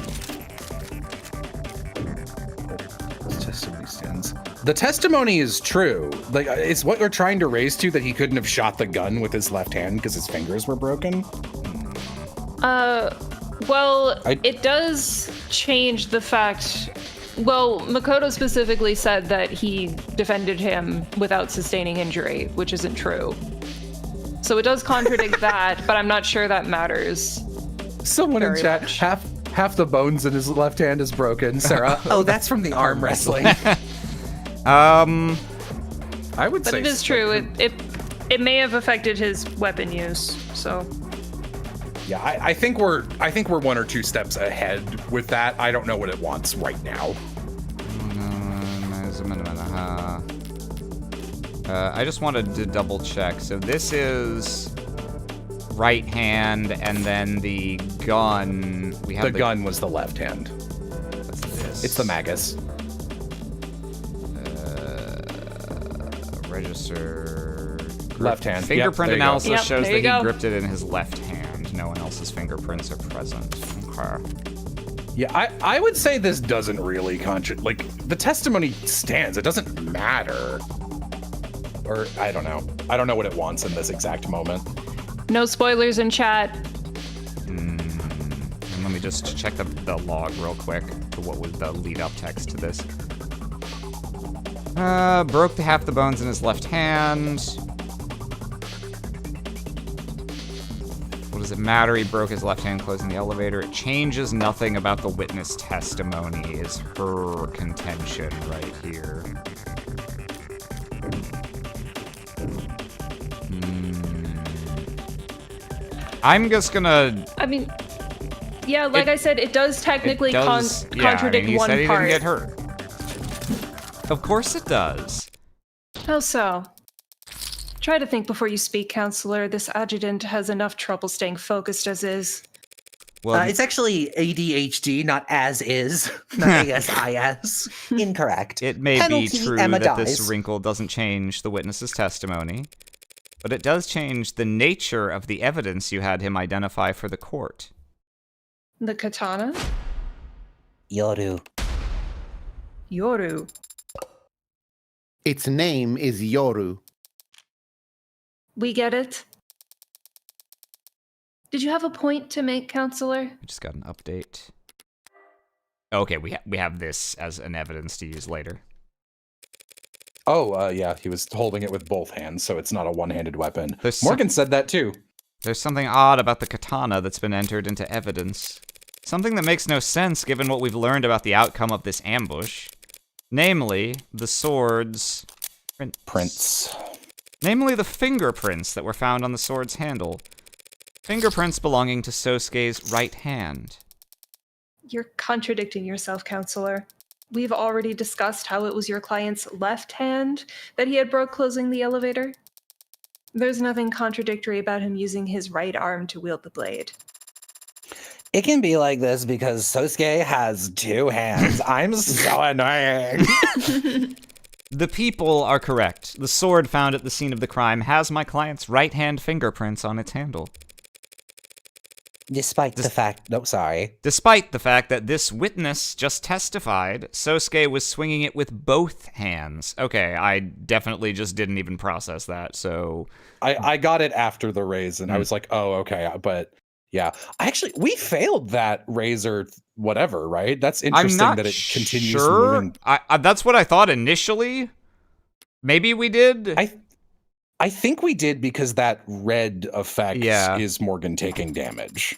Testimony stands. The testimony is true. Like, it's what we're trying to raise to, that he couldn't have shot the gun with his left hand because his fingers were broken. It does change the fact. Well, Makoto specifically said that he defended him without sustaining injury, which isn't true. So it does contradict that, but I'm not sure that matters. Someone in chat, half the bones in his left hand is broken. Sarah, oh, that's from the arm wrestling. I would say, but it is true. It may have affected his weapon use. So. Yeah, I think we're one or two steps ahead with that. I don't know what it wants right now. I just wanted to double check. So this is right hand, and then the gun. We have the gun was the left hand. What's this? It's the Magus. Register. Left hand. Fingerprint analysis shows that he go. gripped it in his left hand. No one else's fingerprints are present. Okay. Yeah, I would say this doesn't really like, the testimony stands. It doesn't matter. Or, I don't know. I don't know what it wants in this exact moment. No spoilers in chat. And let me just check the log real quick to what was the lead-up text to this. Broke half the bones in his left hand. What does it matter? He broke his left hand closing the elevator. It changes nothing about the witness testimony, is her contention right here. I'm just gonna... I mean, yeah, like I said, it does technically contradict he one said he part. didn't get hurt. Of course it does. How so? Try to think before you speak, Counselor. This adjutant has enough trouble staying focused as is. Well, It's actually ADHD, not as is, not ASIS. Incorrect. it may Penalty, be true Emma that this dies. wrinkle doesn't change the witness's testimony, but it does change the nature of the evidence you had him identify for the court. The katana? Yoru. Yoru. Its name is Yoru. We get it. Did you have a point to make, Counselor? I just got an update. Okay, we have this as an evidence to use later. Oh, yeah, he was holding it with both hands, so it's not a one-handed weapon. There's Morgan said that too. There's something odd about the katana that's been entered into evidence. Something that makes no sense given what we've learned about the outcome of this ambush. Namely, the sword's... Prints. Namely, the fingerprints that were found on the sword's handle. Fingerprints belonging to Sosuke's right hand. You're contradicting yourself, Counselor. We've already discussed how it was your client's left hand that he had broke closing the elevator. There's nothing contradictory about him using his right arm to wield the blade. It can be like this because Sosuke has two hands. I'm so annoying. The people are correct. The sword found at the scene of the crime has my client's right hand fingerprints on its handle. Despite the fact that this witness just testified, Sosuke was swinging it with both hands. Okay, I definitely just didn't even process that, so... I got it after the raise, and I was like, oh, okay, but yeah. We failed that razor whatever, right? That's interesting that it continues moving. That's what I thought initially. Maybe we did? I think we did because that red effect is Morgan taking damage.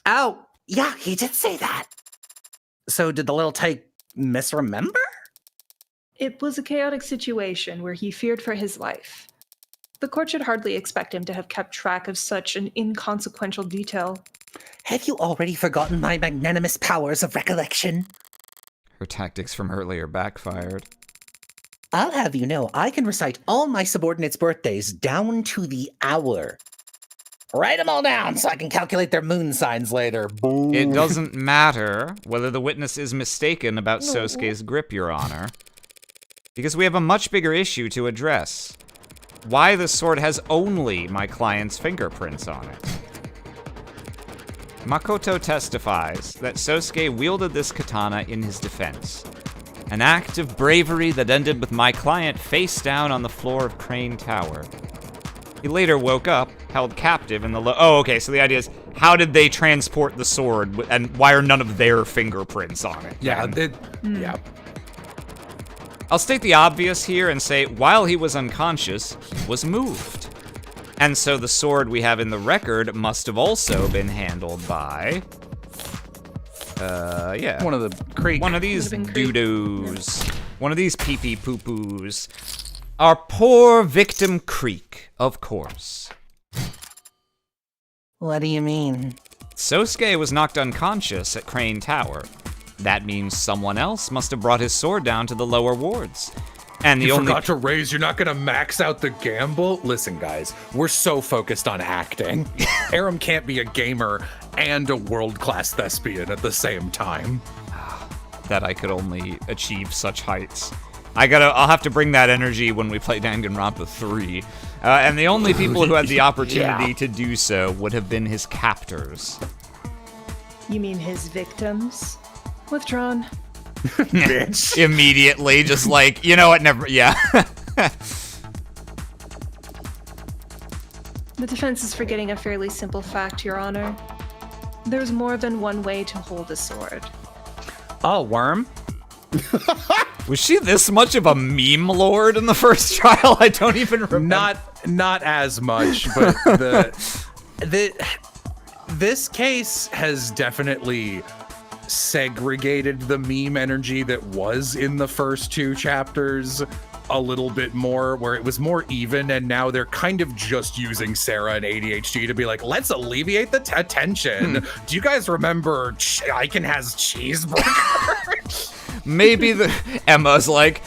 Oh, yeah, he did say that. So did the little tyke misremember? It was a chaotic situation where he feared for his life. The court should hardly expect him to have kept track of such an inconsequential detail. Have you already forgotten my magnanimous powers of recollection? Her tactics from earlier backfired. I'll have you know, I can recite all my subordinates' birthdays down to the hour. Write them all down so I can calculate their moon signs later. Boom. It doesn't matter whether the witness is mistaken about Sosuke's grip, Your Honor. Because we have a much bigger issue to address. Why the sword has only my client's fingerprints on it. Makoto testifies that Sosuke wielded this katana in his defense. An act of bravery that ended with my client face down on the floor of Crane Tower. He later woke up, held captive in the oh, okay, so the idea is, how did they transport the sword, and why are none of their fingerprints on it? Yeah, yeah. I'll state the obvious here and say, while he was unconscious, he was moved. And so the sword we have in the record must have also been handled by... yeah. One of these doo-doos. One of these pee-pee-poo-poos. Our poor victim Creek, of course. What do you mean? Sosuke was knocked unconscious at Crane Tower. That means someone else must have brought his sword down to the lower wards. And the only forgot to raise, you're not gonna max out the gamble? Listen, guys, we're so focused on acting. Aram can't be a gamer and a world-class thespian at the same time. That I could only achieve such heights. I'll have to bring that energy when we play Danganronpa 3. And the only people who had the opportunity to do so would have been his captors. You mean his victims? Withdrawn. Bitch. Immediately, just like, you know what, never, yeah. The defense is forgetting a fairly simple fact, Your Honor. There's more than one way to hold a sword. Oh, worm? Was she this much of a meme lord in the first trial? I don't even remember. Not as much, but this case has definitely segregated the meme energy that was in the first two chapters a little bit more, where it was more even, and now they're kind of just using Sarah and ADHD to be like, let's alleviate the tension. Do you guys remember Aiken has cheeseburger? Maybe Emma's like,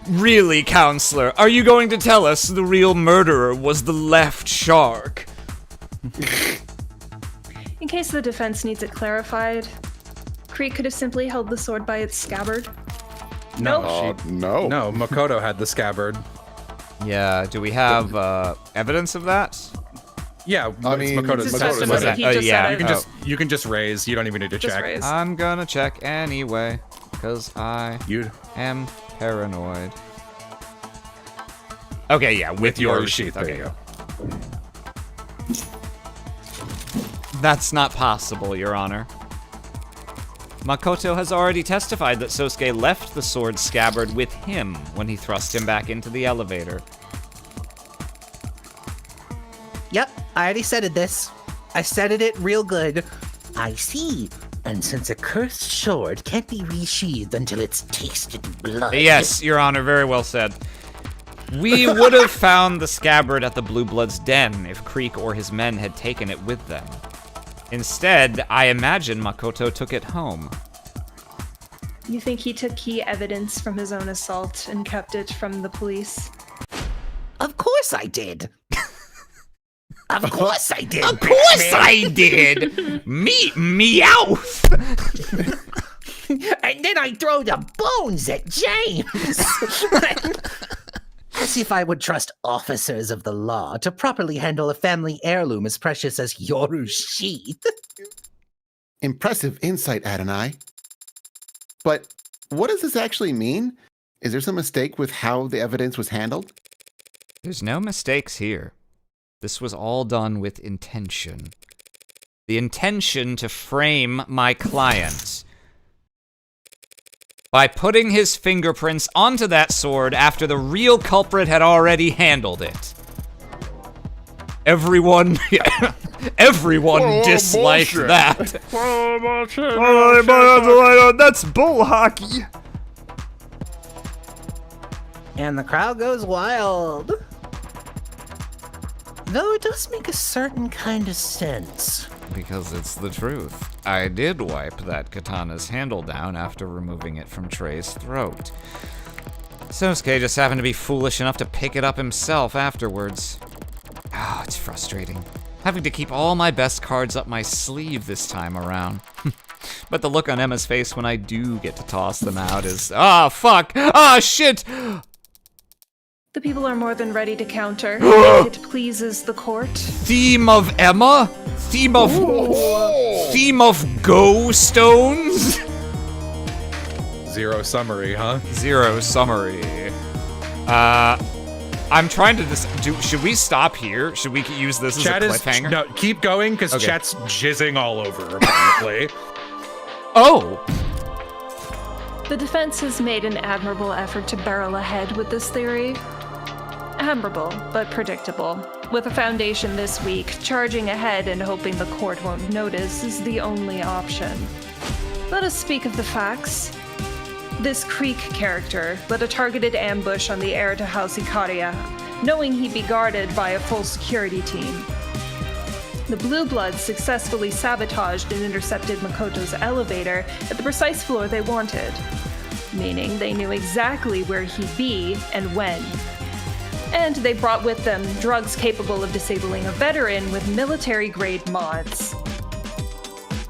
really, counselor, are you going to tell us the real murderer was the left shark? In case the defense needs it clarified, Creek could have simply held the sword by its scabbard. No, No, Makoto had the scabbard. Yeah, do we have evidence of that? Yeah, I mean, Makoto's testimony. He just said it. You can just raise. You don't even need to Just check. raise. I'm gonna check anyway, because I am paranoid. Okay, yeah, with your sheath. There Okay. you go. That's not possible, Your Honor. Makoto has already testified that Sosuke left the sword scabbard with him when he thrust him back into the elevator. Yep, I already said this. I said it real good. I see. And since a cursed sword can't be resheathed until it's tasted blood. Yes, Your Honor, very well said. We would have found the scabbard at the Blue Blood's den if Creek or his men had taken it with them. Instead, I imagine Makoto took it home. You think he took key evidence from his own assault and kept it from the police? Of course I did. Of course I did. Of course I did! Meowth! And then I throw the bones at James. As if I would trust officers of the law to properly handle a family heirloom as precious as Yoru's sheath. Impressive insight, Adonai. But what does this actually mean? Is there some mistake with how the evidence was handled? There's no mistakes here. This was all done with intention. The intention to frame my client by putting his fingerprints onto that sword after the real culprit had already handled it. Everyone disliked bullshit. that. That's bull hockey. And the crowd goes wild. Though it does make a certain kind of sense. Because it's the truth. I did wipe that katana's handle down after removing it from Trey's throat. Sosuke just happened to be foolish enough to pick it up himself afterwards. Oh, it's frustrating. Having to keep all my best cards up my sleeve this time around. But the look on Emma's face when I do get to toss them out is, fuck! Shit! The people are more than ready to counter if it pleases the court. Theme of Emma? Theme of Go Stones? Zero summary, huh? Zero summary. I'm trying to should we stop here? Should we use this Chat as a cliffhanger? No, keep going, because Okay. chat's jizzing all over, apparently. Oh! The defense has made an admirable effort to barrel ahead with this theory. Admirable, but predictable. With a foundation this weak, charging ahead and hoping the court won't notice is the only option. Let us speak of the facts. This Creek character led a targeted ambush on the heir to House Ikaria, knowing he'd be guarded by a full security team. The Blue Bloods successfully sabotaged and intercepted Makoto's elevator at the precise floor they wanted, meaning they knew exactly where he'd be and when. And they brought with them drugs capable of disabling a veteran with military-grade mods.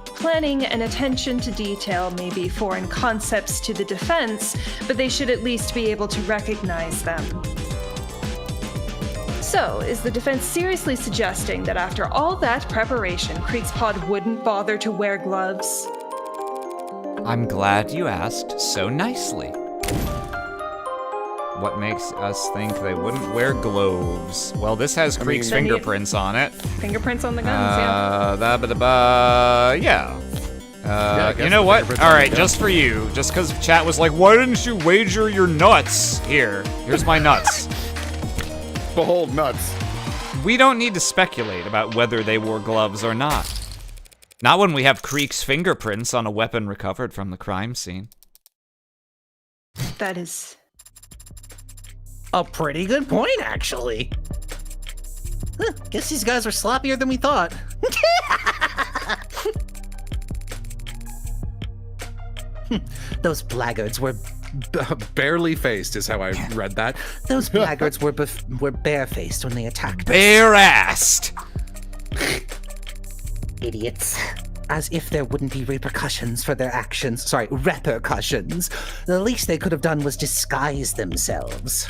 Planning and attention to detail may be foreign concepts to the defense, but they should at least be able to recognize them. So, is the defense seriously suggesting that after all that preparation, Creek's pod wouldn't bother to wear gloves? I'm glad you asked so nicely. What makes us think they wouldn't wear gloves? Well, this has Creek's Then fingerprints on it. Fingerprints on the guns, Yeah. I guess You know the what? fingerprints All on right, the just for you, just because chat was like, why didn't you wager your nuts? Here's my nuts. Behold nuts. We don't need to speculate about whether they wore gloves or not. Not when we have Creek's fingerprints on a weapon recovered from the crime scene. yeah. That is... A pretty good point, actually. Huh, guess these guys were sloppier than we thought. Those blackguards were Barely faced is how I read that. those blackguards were barefaced when they attacked us. Bare-assed! Idiots. As if there wouldn't be repercussions for their actions. Sorry, repercussions. The least they could have done was disguise themselves.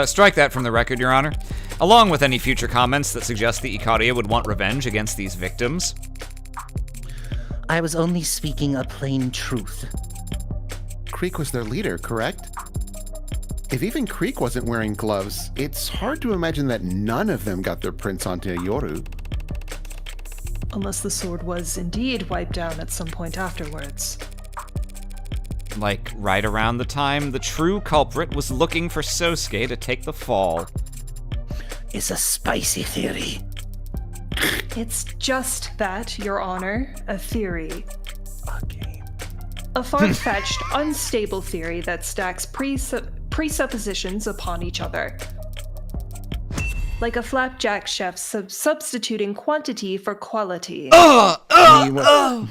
Strike that from the record, Your Honor. Along with any future comments that suggest the Ikaria would want revenge against these victims. I was only speaking a plain truth. Creek was their leader, correct? If even Creek wasn't wearing gloves, it's hard to imagine that none of them got their prints onto Yoru. Unless the sword was indeed wiped down at some point afterwards. Like, right around the time the true culprit was looking for Sosuke to take the fall. It's a spicy theory. It's just that, Your Honor, a theory. Okay. A far-fetched, unstable theory that stacks presuppositions upon each other. Like a flapjack chef substituting quantity for quality. A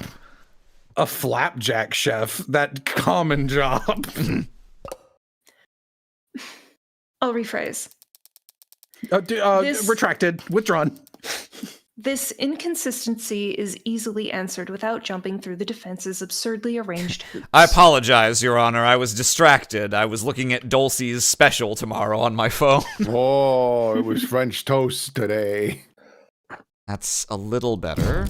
flapjack chef, that common job. I'll rephrase. Retracted, withdrawn. This inconsistency is easily answered without jumping through the defense's absurdly arranged hoops. I apologize, Your Honor. I was distracted. I was looking at Dulcie's special tomorrow on my phone. Oh, it was French toast today. That's a little better.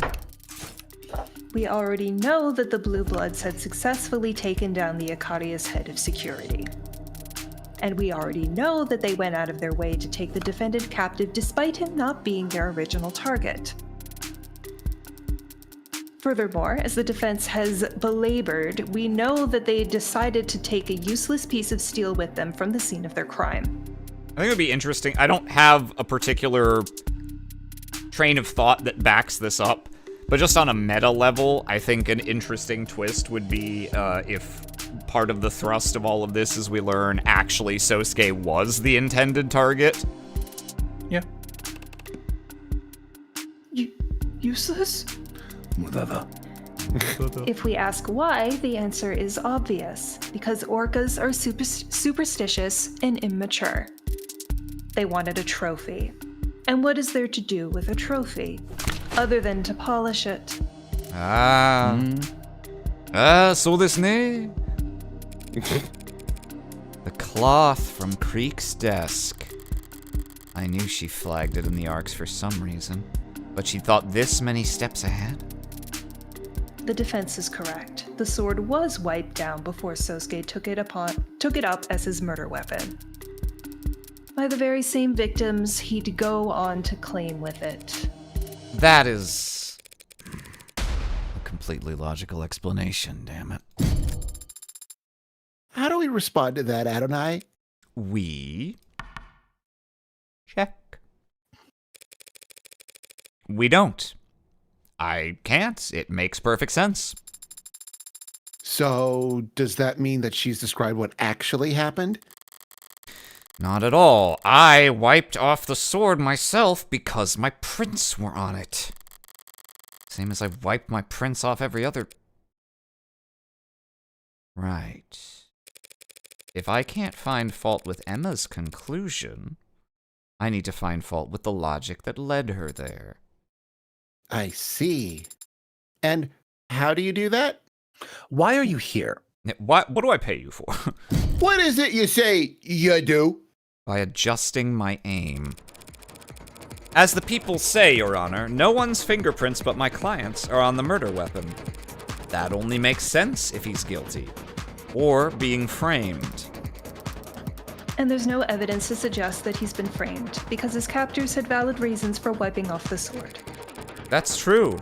We already know that the Blue Bloods had successfully taken down the Acadia's head of security. And we already know that they went out of their way to take the defendant captive despite him not being their original target. Furthermore, as the defense has belabored, we know that they decided to take a useless piece of steel with them from the scene of their crime. I think it would be interesting. I don't have a particular train of thought that backs this up, but just on a meta level, I think an interesting twist would be if part of the thrust of all of this is we learn actually Sosuke was the intended target. Yeah. Useless? Whatever. If we ask why, the answer is obvious. Because orcas are superstitious and immature. They wanted a trophy. And what is there to do with a trophy? Other tthan to polish it. So this ne? The cloth from Creek's desk. I knew she flagged it in the arcs for some reason, but she thought this many steps ahead? The defense is correct. The sword was wiped down before Sosuke took it up as his murder weapon. By the very same victims he'd go on to claim with it. That is a completely logical explanation, damn it. How do we respond to that, Adonai? We check. We don't. I can't. It makes perfect sense. So, does that mean that she's described what actually happened? Not at all. I wiped off the sword myself because my prints were on it. Same as I wiped my prints off every other... Right. If I can't find fault with Emma's conclusion, I need to find fault with the logic that led her there. I see. And how do you do that? Why are you here? What do I pay you for? What is it you say you do? By adjusting my aim. As the people say, Your Honor, no one's fingerprints but my client's are on the murder weapon. That only makes sense if he's guilty. Or being framed. And there's no evidence to suggest that he's been framed, because his captors had valid reasons for wiping off the sword. That's true.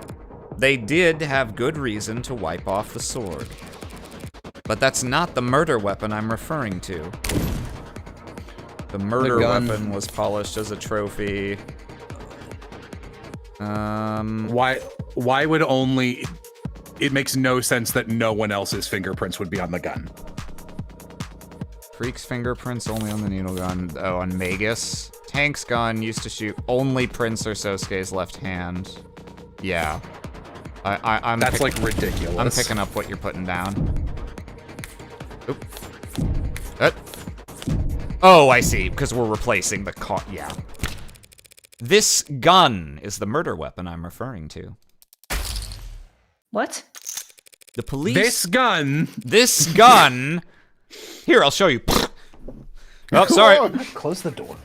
They did have good reason to wipe off the sword. But that's not the murder weapon I'm referring to. The murder weapon was polished as a trophy. Why would only... It makes no sense that no one else's fingerprints would be on the gun. Freak's fingerprints only on the needle gun. Oh, on Magus. Tank's gun used to shoot only Prince or Sosuke's left hand. Yeah. I'm That's like ridiculous. I'm picking up what you're putting down. Oop. Oh, I see, because we're replacing the car. Yeah. This gun is the murder weapon I'm referring to. What? The police... This gun! This gun... Here, I'll show you. Oh, sorry. Close the door.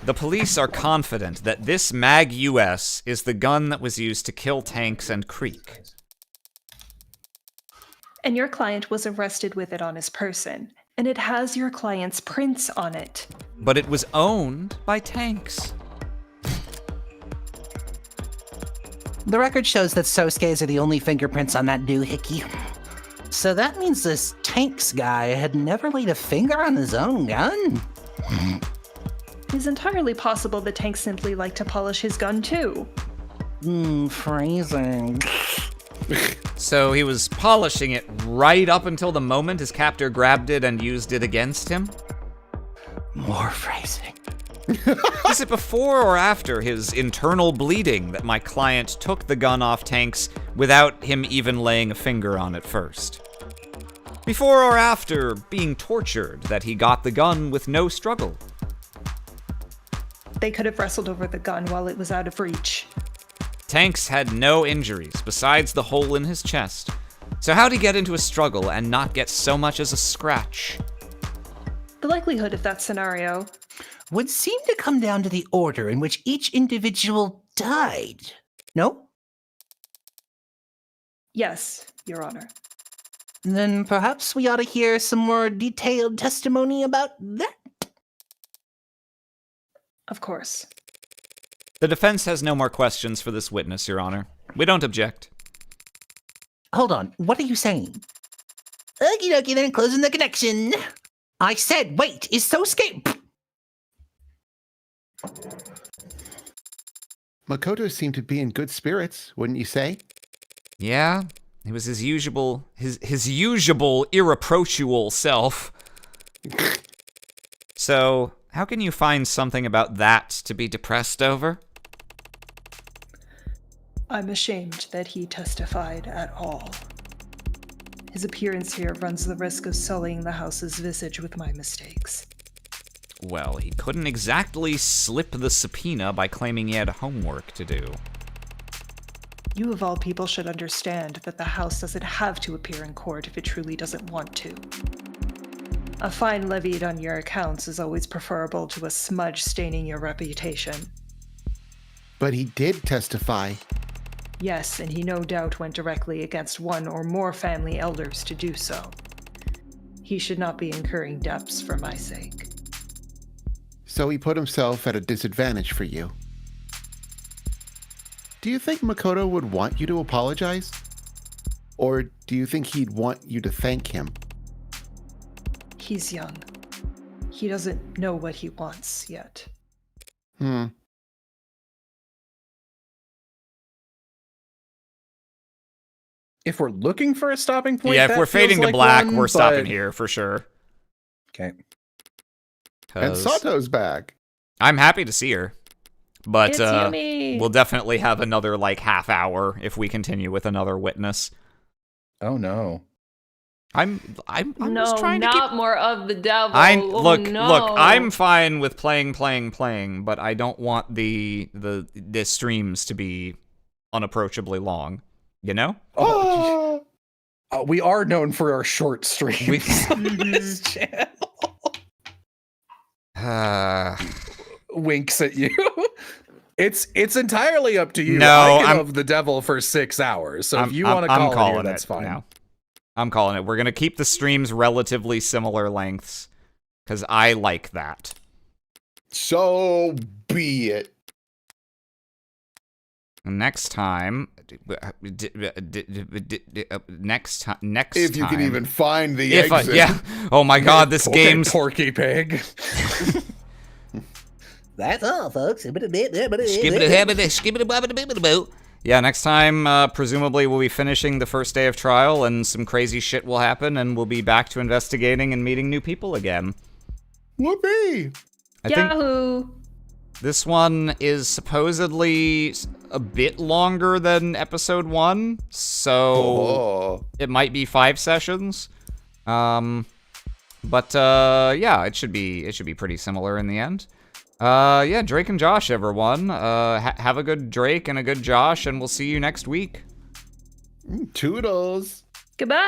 The police are confident that this Mag US is the gun that was used to kill Tanks and Creek. And your client was arrested with it on his person, and it has your client's prints on it. But it was owned by Tanks. The record shows that Sosuke's are the only fingerprints on that doohickey. So that means this Tanks guy had never laid a finger on his own gun? It's entirely possible that Tank simply liked to polish his gun too. Phrasing. So he was polishing it right up until the moment his captor grabbed it and used it against him? More phrasing. Is it before or after his internal bleeding that my client took the gun off Tanks without him even laying a finger on it first? Before or after being tortured that he got the gun with no struggle? They could have wrestled over the gun while it was out of reach. Tanks had no injuries besides the hole in his chest. So how'd he get into a struggle and not get so much as a scratch? The likelihood of that scenario. Would seem to come down to the order in which each individual died. No? Yes, Your Honor. Then perhaps we ought to hear some more detailed testimony about that. Of course. The defense has no more questions for this witness, Your Honor. We don't object. Hold on, what are you saying? Okie dokie then, closing the connection. I said wait, is so scape. Makoto seemed to be in good spirits, wouldn't you say? Yeah, it was his usual irreproachable self. So, how can you find something about that to be depressed over? I'm ashamed that he testified at all. His appearance here runs the risk of sullying the house's visage with my mistakes. Well, he couldn't exactly slip the subpoena by claiming he had homework to do. You of all people should understand that the house doesn't have to appear in court if it truly doesn't want to. A fine levied on your accounts is always preferable to a smudge staining your reputation. But he did testify. Yes, and he no doubt went directly against one or more family elders to do so. He should not be incurring debts for my sake. So he put himself at a disadvantage for you. Do you think Makoto would want you to apologize? Or do you think he'd want you to thank him? He's young. He doesn't know what he wants yet. If we're looking for a stopping point, Yeah, if that we're feels fading to like black, one, we're stopping but- here for sure. Okay. And 'Cause Sato's back. I'm happy to see her. But It's Yumi. we'll definitely have another like half hour if we continue with another witness. Oh no. I'm no, just trying to not keep... more of the devil. Look, no. I'm fine with playing, but I don't want the streams to be unapproachably long, you know? Oh, we are known for our short streams on this channel. Winks at you. It's entirely up to you. No, I can I'm- of the devil for 6 hours. So if you I'm want to call it calling here, that's fine. now. I'm calling it. We're gonna keep the streams relatively similar lengths because I like that. So be it. Next time, next If you time, can even find the if I, exit. yeah. Oh my God, this game's. Porky Pig. That's all, folks. Yeah, next time, presumably we'll be finishing the first day of trial and some crazy shit will happen and we'll be back to investigating and meeting new people again. Whoopee! I think Yahoo! this one is supposedly a bit longer than episode 1, so it might be 5 sessions. Yeah, it should be pretty similar in the end. Yeah, Drake and Josh, everyone. Have a good Drake and a good Josh, and we'll see you next week. Toodles. Goodbye.